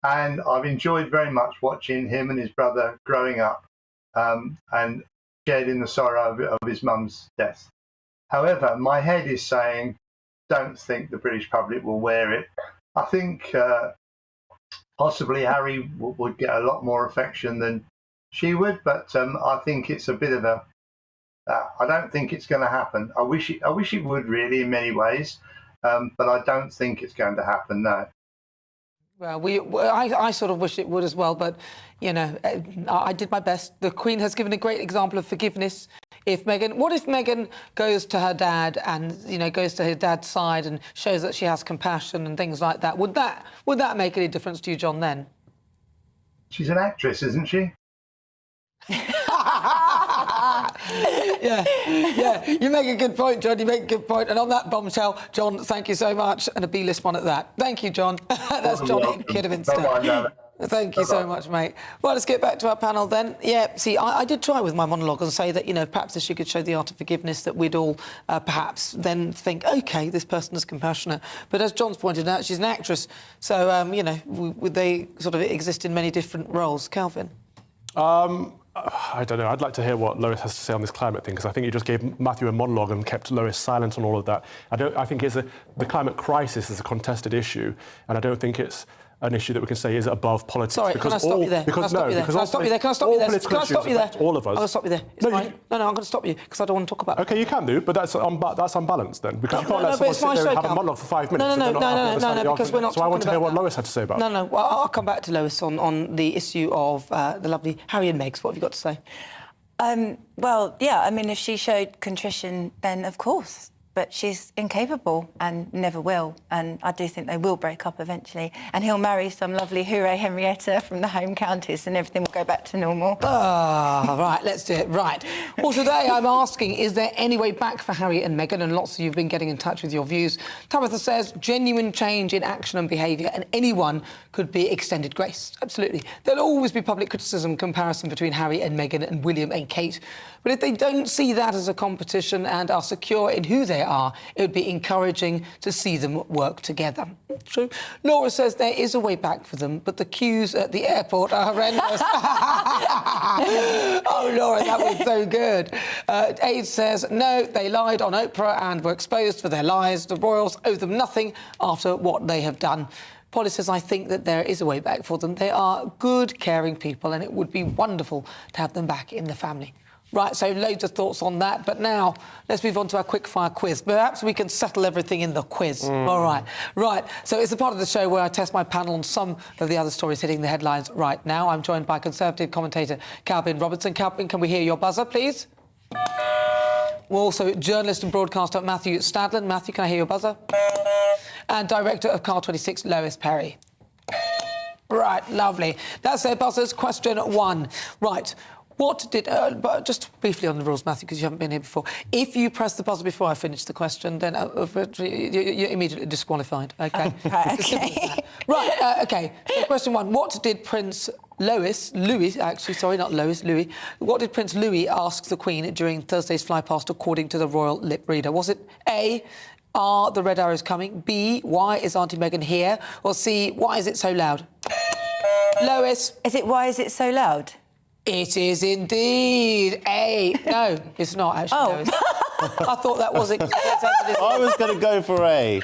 And I've enjoyed very much watching him and his brother growing up and shared in the sorrow of his mum's death. However, my head is saying, don't think the British public will wear it. I think possibly Harry would get a lot more affection than she would, but I think it's a bit of a... I don't think it's going to happen. I wish it would, really, in many ways. But I don't think it's going to happen, no. Well, I sort of wish it would as well, but, you know, I did my best. The Queen has given a great example of forgiveness. What if Meghan goes to her dad and, you know, goes to her dad's side and shows that she has compassion and things like that? Would that make any difference to you, John, then? She's an actress, isn't she? Yeah, you make a good point, John, you make a good point. And on that bombshell, John, thank you so much, and a B-list one at that. Thank you, John. That's John in Kidderminster. Thank you so much, mate. Well, let's get back to our panel then. Yeah, see, I did try with my monologue and say that, you know, perhaps if she could show the art of forgiveness, that we'd all perhaps then think, OK, this person is compassionate. But as John's pointed out, she's an actress. So, you know, would they sort of exist in many different roles? Calvin? I don't know. I'd like to hear what Lois has to say on this climate thing, because I think you just gave Matthew a monologue and kept Lois silent on all of that. I think the climate crisis is a contested issue, and I don't think it's an issue that we can say is above politics. Sorry, can I stop you there? Can I stop you there? Can I stop you there? Can I stop you there? Can I stop you there? All of us. I'm going to stop you there. No, I'm going to stop you because I don't want to talk about it. OK, you can do, but that's unbalanced then, because you can't let someone sit there and have a monologue for 5 minutes. No, because we're not. So I want to hear what Lois had to say about it. No. Well, I'll come back to Lois on the issue of the lovely Harry and Megs. What have you got to say? Well, yeah, I mean, if she showed contrition, then of course. But she's incapable and never will. And I do think they will break up eventually. And he'll marry some lovely hooray Henrietta from the home counties and everything will go back to normal. Right, let's do it. Right. Well, today I'm asking, is there any way back for Harry and Meghan? And lots of you have been getting in touch with your views. Tabitha says, genuine change in action and behaviour, and anyone could be extended grace. Absolutely. There'll always be public criticism, comparison between Harry and Meghan and William and Kate. But if they don't see that as a competition and are secure in who they are, it would be encouraging to see them work together. True. Laura says there is a way back for them, but the queues at the airport are horrendous. Oh, Laura, that was so good. Aid says, no, they lied on Oprah and were exposed for their lies. The royals owe them nothing after what they have done. Polly says, I think that there is a way back for them. They are good, caring people, and it would be wonderful to have them back in the family. Right, so loads of thoughts on that. But now, let's move on to our quickfire quiz. Perhaps we can settle everything in the quiz. All right. Right, so it's a part of the show where I test my panel on some of the other stories hitting the headlines right now. I'm joined by Conservative commentator Calvin Robertson. Calvin, can we hear your buzzer, please? Also, journalist and broadcaster Matthew Stadlen. Matthew, can I hear your buzzer? And director of Car 26, Lois Perry. Right, lovely. That's their buzzers. Question 1. Right. What did... but just briefly on the rules, Matthew, because you haven't been here before. If you press the buzzer before I finish the question, then you're immediately disqualified, OK? Right, OK. Right, OK. So question 1. What did Prince Louis, actually, sorry, not Lois, Louis. What did Prince Louis ask the Queen during Thursday's flypast, according to the royal lip reader? Was it A, are the red arrows coming? B, why is Auntie Meghan here? Or C, why is it so loud? Lois. Is it why is it so loud? It is indeed A. No, it's not actually. Lois. I thought that was it. I was going to go for A.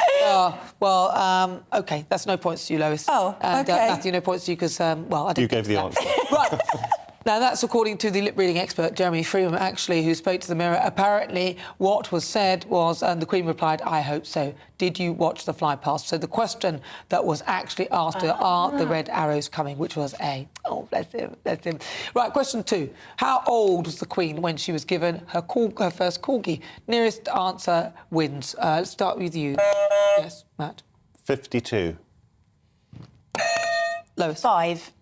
Well, OK, that's no points to you, Lois. Oh, and, OK. Matthew, no points to you because, well, I didn't. You gave the answer. Right. Now, that's according to the lip-reading expert, Jeremy Freeman, actually, who spoke to the Mirror. Apparently, what was said was, and the Queen replied, I hope so. Did you watch the fly past? So the question that was actually asked her, are the red arrows coming, which was A. Oh, bless him, bless him. Right, question 2. How old was the Queen when she was given her first corgi? Nearest answer wins. Let's start with you. Yes, Matt. 52. Lois. 5.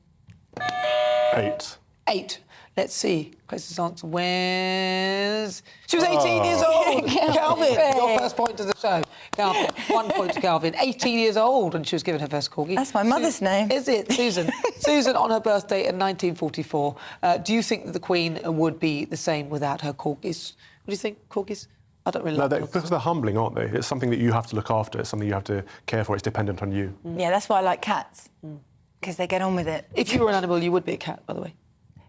8. 8. Let's see. Closest answer was... She was 18 years old! Calvin, your first point of the show. Calvin, 1 point to Calvin. 18 years old and she was given her first corgi. That's my mother's name. Is it? Susan. Susan, on her birthday in 1944. Do you think that the Queen would be the same without her corgis? What do you think, corgis? I don't really like dogs. Because they're humbling, aren't they? It's something that you have to look after. It's something you have to care for. It's dependent on you. Yeah, that's why I like cats. Because they get on with it. If you were an animal, you would be a cat, by the way.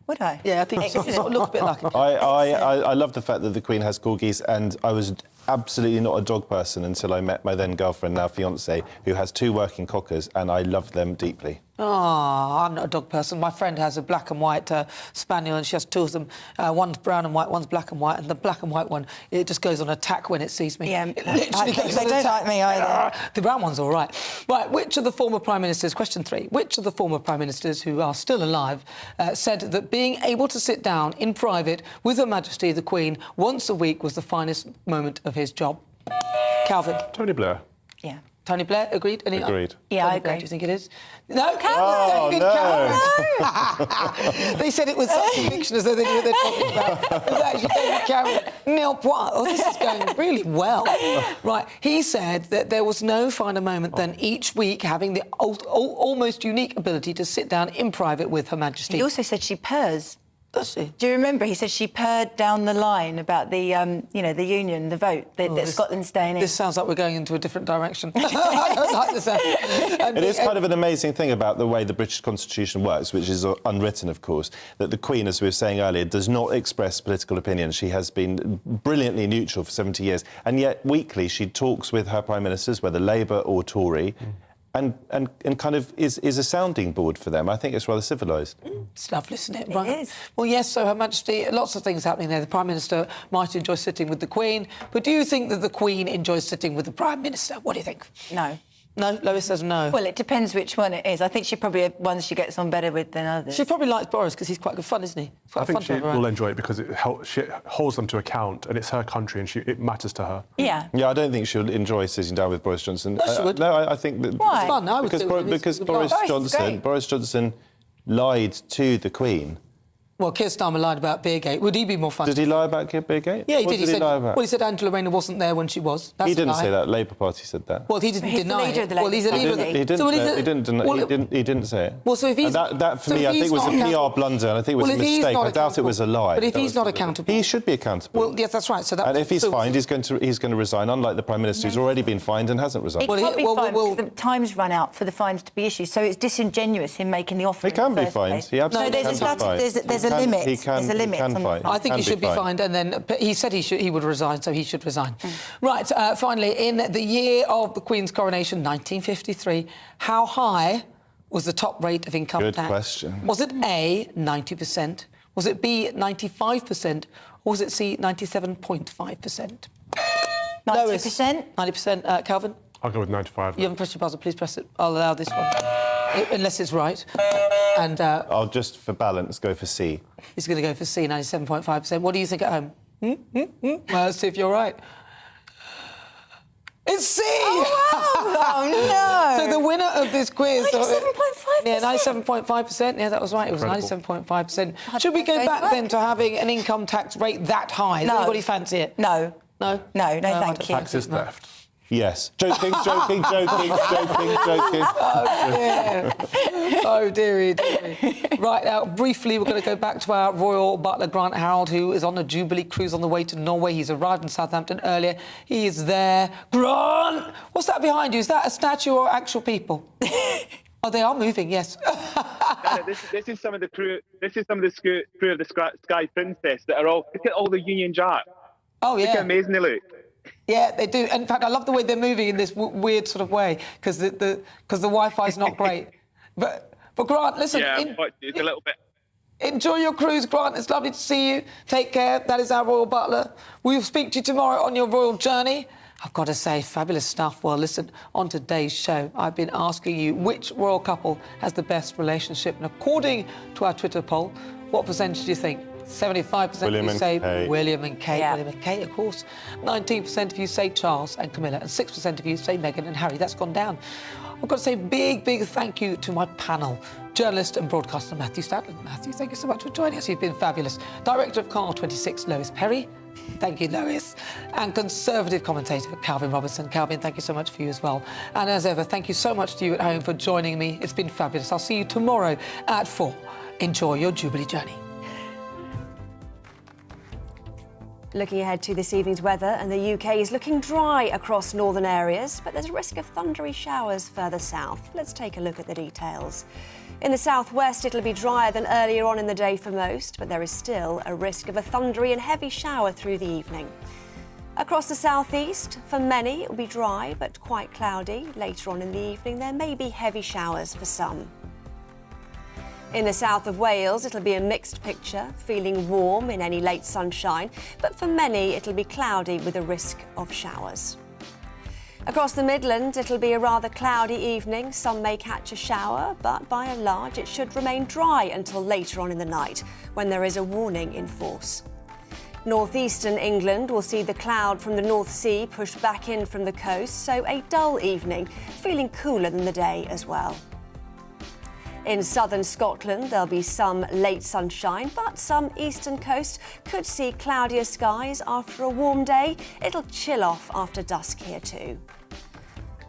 Would I? Yeah, I think you sort of look a bit like a cat. I love the fact that the Queen has corgis, and I was absolutely not a dog person until I met my then girlfriend, now fiancée, who has 2 working cockers, and I love them deeply. Oh, I'm not a dog person. My friend has a black and white spaniel, and she has 2 of them. One's brown and white, one's black and white, and the black and white one, it just goes on attack when it sees me. Yeah, it literally goes they on don't attack. like me either. The brown one's all right. Right, which of the former Prime Ministers, question 3, which of the former Prime Ministers who are still alive said that being able to sit down in private with Her Majesty the Queen once a week was the finest moment of his job? Calvin. Tony Blair. Yeah. Tony Blair, agreed? Agreed. Yeah, Tony I agree. Blair, do you think it is? No, Oh, David no. Cameron. They said it was such conviction as though they knew what they're talking about. It was actually David Cameron. Nil point. Oh, this is going really well. Right, he said that there was no finer moment than each week having the almost unique ability to sit down in private with Her Majesty. He also said she purrs. Does she? Do you remember? He said she purred down the line about the, you know, the union, the vote, that Scotland's staying in. This sounds like we're going into a different direction. I don't like this. It is kind of an amazing thing about the way the British Constitution works, which is unwritten, of course, that the Queen, as we were saying earlier, does not express political opinion. She has been brilliantly neutral for 70 years, and yet weekly she talks with her Prime Ministers, whether Labour or Tory, and kind of is a sounding board for them. I think it's rather civilised. It's lovely, isn't it? It is. Well, yes, so Her Majesty, lots of things happening there. The Prime Minister might enjoy sitting with the Queen, but do you think that the Queen enjoys sitting with the Prime Minister? What do you think? No. No, Lois says no. Well, it depends which one it is. I think she probably have ones she gets on better with than others. She probably likes Boris because he's quite good fun, isn't he? I think she will enjoy it because she holds them to account, and it's her country, and it matters to her. Yeah. Yeah, I don't think she'll enjoy sitting down with Boris Johnson. No, she would. No, I think that... Why? It's fun. I would do it. Because Boris Johnson lied to the Queen. Well, Keir Starmer lied about Beergate. Would he be more fun? Did he lie about Beergate? Yeah, he what did. Did he lie about? Well, he said Angela Rayner wasn't there when she was. That's he didn't a lie. say that. Labour Party said that. Well, he didn't He's deny the leader it. of the Well, he's a Labour leader. Party. He didn't say it. Well, so if he's... And that for so me, if I think he's was a not PR blunder, and I think it was a mistake. I doubt it was a lie. But if he's not accountable... He should be accountable. Well, yes, that's right. So that... And if he's fined, he's going to resign, unlike the Prime Minister, who's already been fined and hasn't resigned. It can't be fined because the time's run out for the fines to be issued, so it's disingenuous him making the offer. He can be fined. He absolutely can be fined. There's a limit. There's a limit. I think he should be fined, and then he said he would resign, so he should resign. Right, finally, in the year of the Queen's coronation, 1953, how high was the top rate of income tax? Good question. Was it A, 90%? Was it B, 95%? Or was it C, 97.5%? 90%? 90%. Calvin? I'll go with 95. You haven't pressed your buzzer. Please press it. I'll allow this one. Unless it's right. And I'll just, for balance, go for C. He's going to go for C, 97.5%. What do you think at home? Well, let's see if you're right. It's C! Oh, no! So the winner of this quiz... 97.5%? Yeah, 97.5%. Yeah, that was right. It was 97.5%. Should we go back then to having an income tax rate that high? Does anybody fancy it? No. No? No, thank you. Tax is theft. Yes. Joking. Oh, dearie. Right, now, briefly, we're going to go back to our royal butler, Grant Harold, who is on a Jubilee cruise on the way to Norway. He's arrived in Southampton earlier. He is there. Grant! What's that behind you? Is that a statue or actual people? Oh, they are moving, yes. This is some of the crew. This is some of the crew of the Sky Princess that are all... Look at all the Union Jack. Oh, yeah. Look how amazing they look. Yeah, they do. In fact, I love the way they're moving in this weird sort of way because the Wi-Fi's not great. But Grant, listen. Yeah, it's a little bit. Enjoy your cruise, Grant. It's lovely to see you. Take care. That is our royal butler. We'll speak to you tomorrow on your royal journey. I've got to say, fabulous stuff. Well, listen, on today's show, I've been asking you which royal couple has the best relationship, and according to our Twitter poll, what percentage do you think? 75% of you say William and Kate. Yeah. William and Kate, of course. 19% of you say Charles and Camilla, and 6% of you say Meghan and Harry. That's gone down. I've got to say big thank you to my panel. Journalist and broadcaster Matthew Statland. Matthew, thank you so much for joining us. You've been fabulous. Director of Car 26, Lois Perry. Thank you, Lois. And Conservative commentator Calvin Robertson. Calvin, thank you so much for you as well. And as ever, thank you so much to you at home for joining me. It's been fabulous. I'll see you tomorrow at 4. Enjoy your Jubilee journey. Looking ahead to this evening's weather, and the UK is looking dry across northern areas, but there's a risk of thundery showers further south. Let's take a look at the details. In the southwest, it'll be drier than earlier on in the day for most, but there is still a risk of a thundery and heavy shower through the evening. Across the southeast, for many, it will be dry but quite cloudy. Later on in the evening, there may be heavy showers for some. In the south of Wales, it'll be a mixed picture, feeling warm in any late sunshine, but for many, it'll be cloudy with a risk of showers. Across the Midlands, it'll be a rather cloudy evening. Some may catch a shower, but by and large, it should remain dry until later on in the night, when there is a warning in force. Northeastern England will see the cloud from the North Sea push back in from the coast, so a dull evening, feeling cooler than the day as well. In southern Scotland, there'll be some late sunshine, but some eastern coast could see cloudier skies after a warm day. It'll chill off after dusk here too.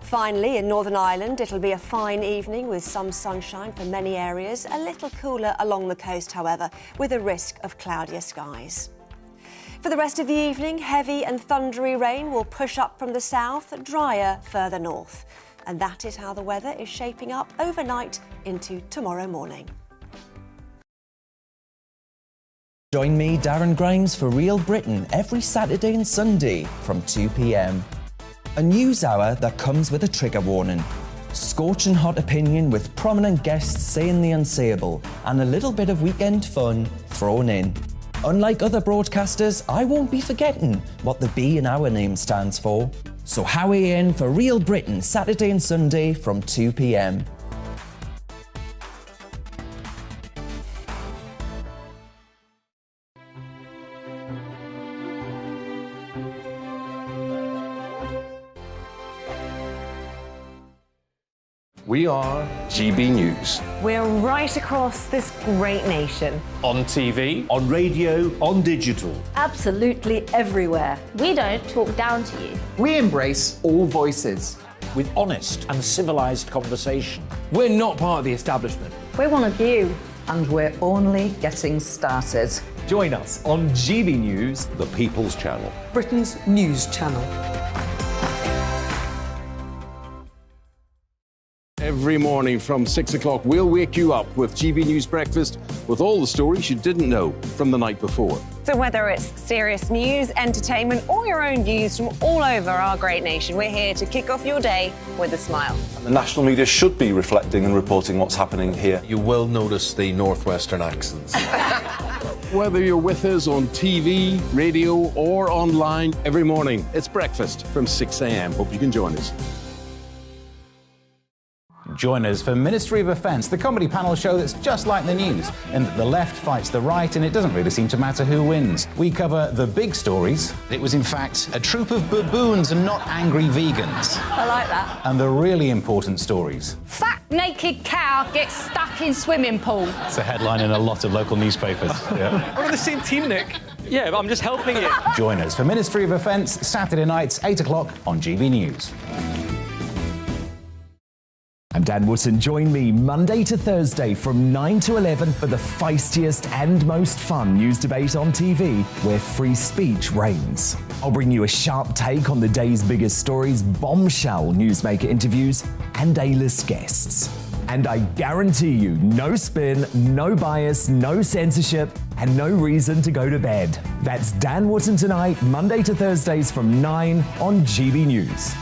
Finally, in Northern Ireland, it'll be a fine evening with some sunshine for many areas, a little cooler along the coast, however, with a risk of cloudier skies. For the rest of the evening, heavy and thundery rain will push up from the south, drier further north. And that is how the weather is shaping up overnight into tomorrow morning. Join me, Darren Grimes, for Real Britain every Saturday and Sunday from 2 p.m. A news hour that comes with a trigger warning. Scorching hot opinion with prominent guests saying the unsayable and a little bit of weekend fun thrown in. Unlike other broadcasters, I won't be forgetting what the B in our name stands for. So hurry in for Real Britain, Saturday and Sunday from 2 p.m. We are GB News. We're right across this great nation. On TV, on radio, on digital. Absolutely everywhere. We don't talk down to you. We embrace all voices. With honest and civilised conversation. We're not part of the establishment. We're one of you. And we're only getting started. Join us on GB News, The People's Channel. Britain's news channel. Every morning from 6 o'clock, we'll wake you up with GB News Breakfast with all the stories you didn't know from the night before. So whether it's serious news, entertainment, or your own views from all over our great nation, we're here to kick off your day with a smile. The national media should be reflecting and reporting what's happening here. You will notice the northwestern accents. Whether you're with us on TV, radio, or online, every morning, it's breakfast from 6 a.m. Hope you can join us. Join us for Ministry of Offence, the comedy panel show that's just like the news, in that the left fights the right and it doesn't really seem to matter who wins. We cover the big stories. It was in fact a troop of baboons and not angry vegans. I like that. And the really important stories. Fat naked cow gets stuck in swimming pool. It's a headline in a lot of local newspapers. Yeah. We're on the same team, Nick. Yeah, but I'm just helping you. Join us for Ministry of Offence, Saturday nights, 8 o'clock on GB News. I'm Dan Wootton. Join me Monday to Thursday from 9 to 11 for the feistiest and most fun news debate on TV, where free speech reigns. I'll bring you a sharp take on the day's biggest stories, bombshell newsmaker interviews, and A-list guests. And I guarantee you, no spin, no bias, no censorship, and no reason to go to bed. That's Dan Wootton tonight, Monday to Thursdays from 9 on GB News.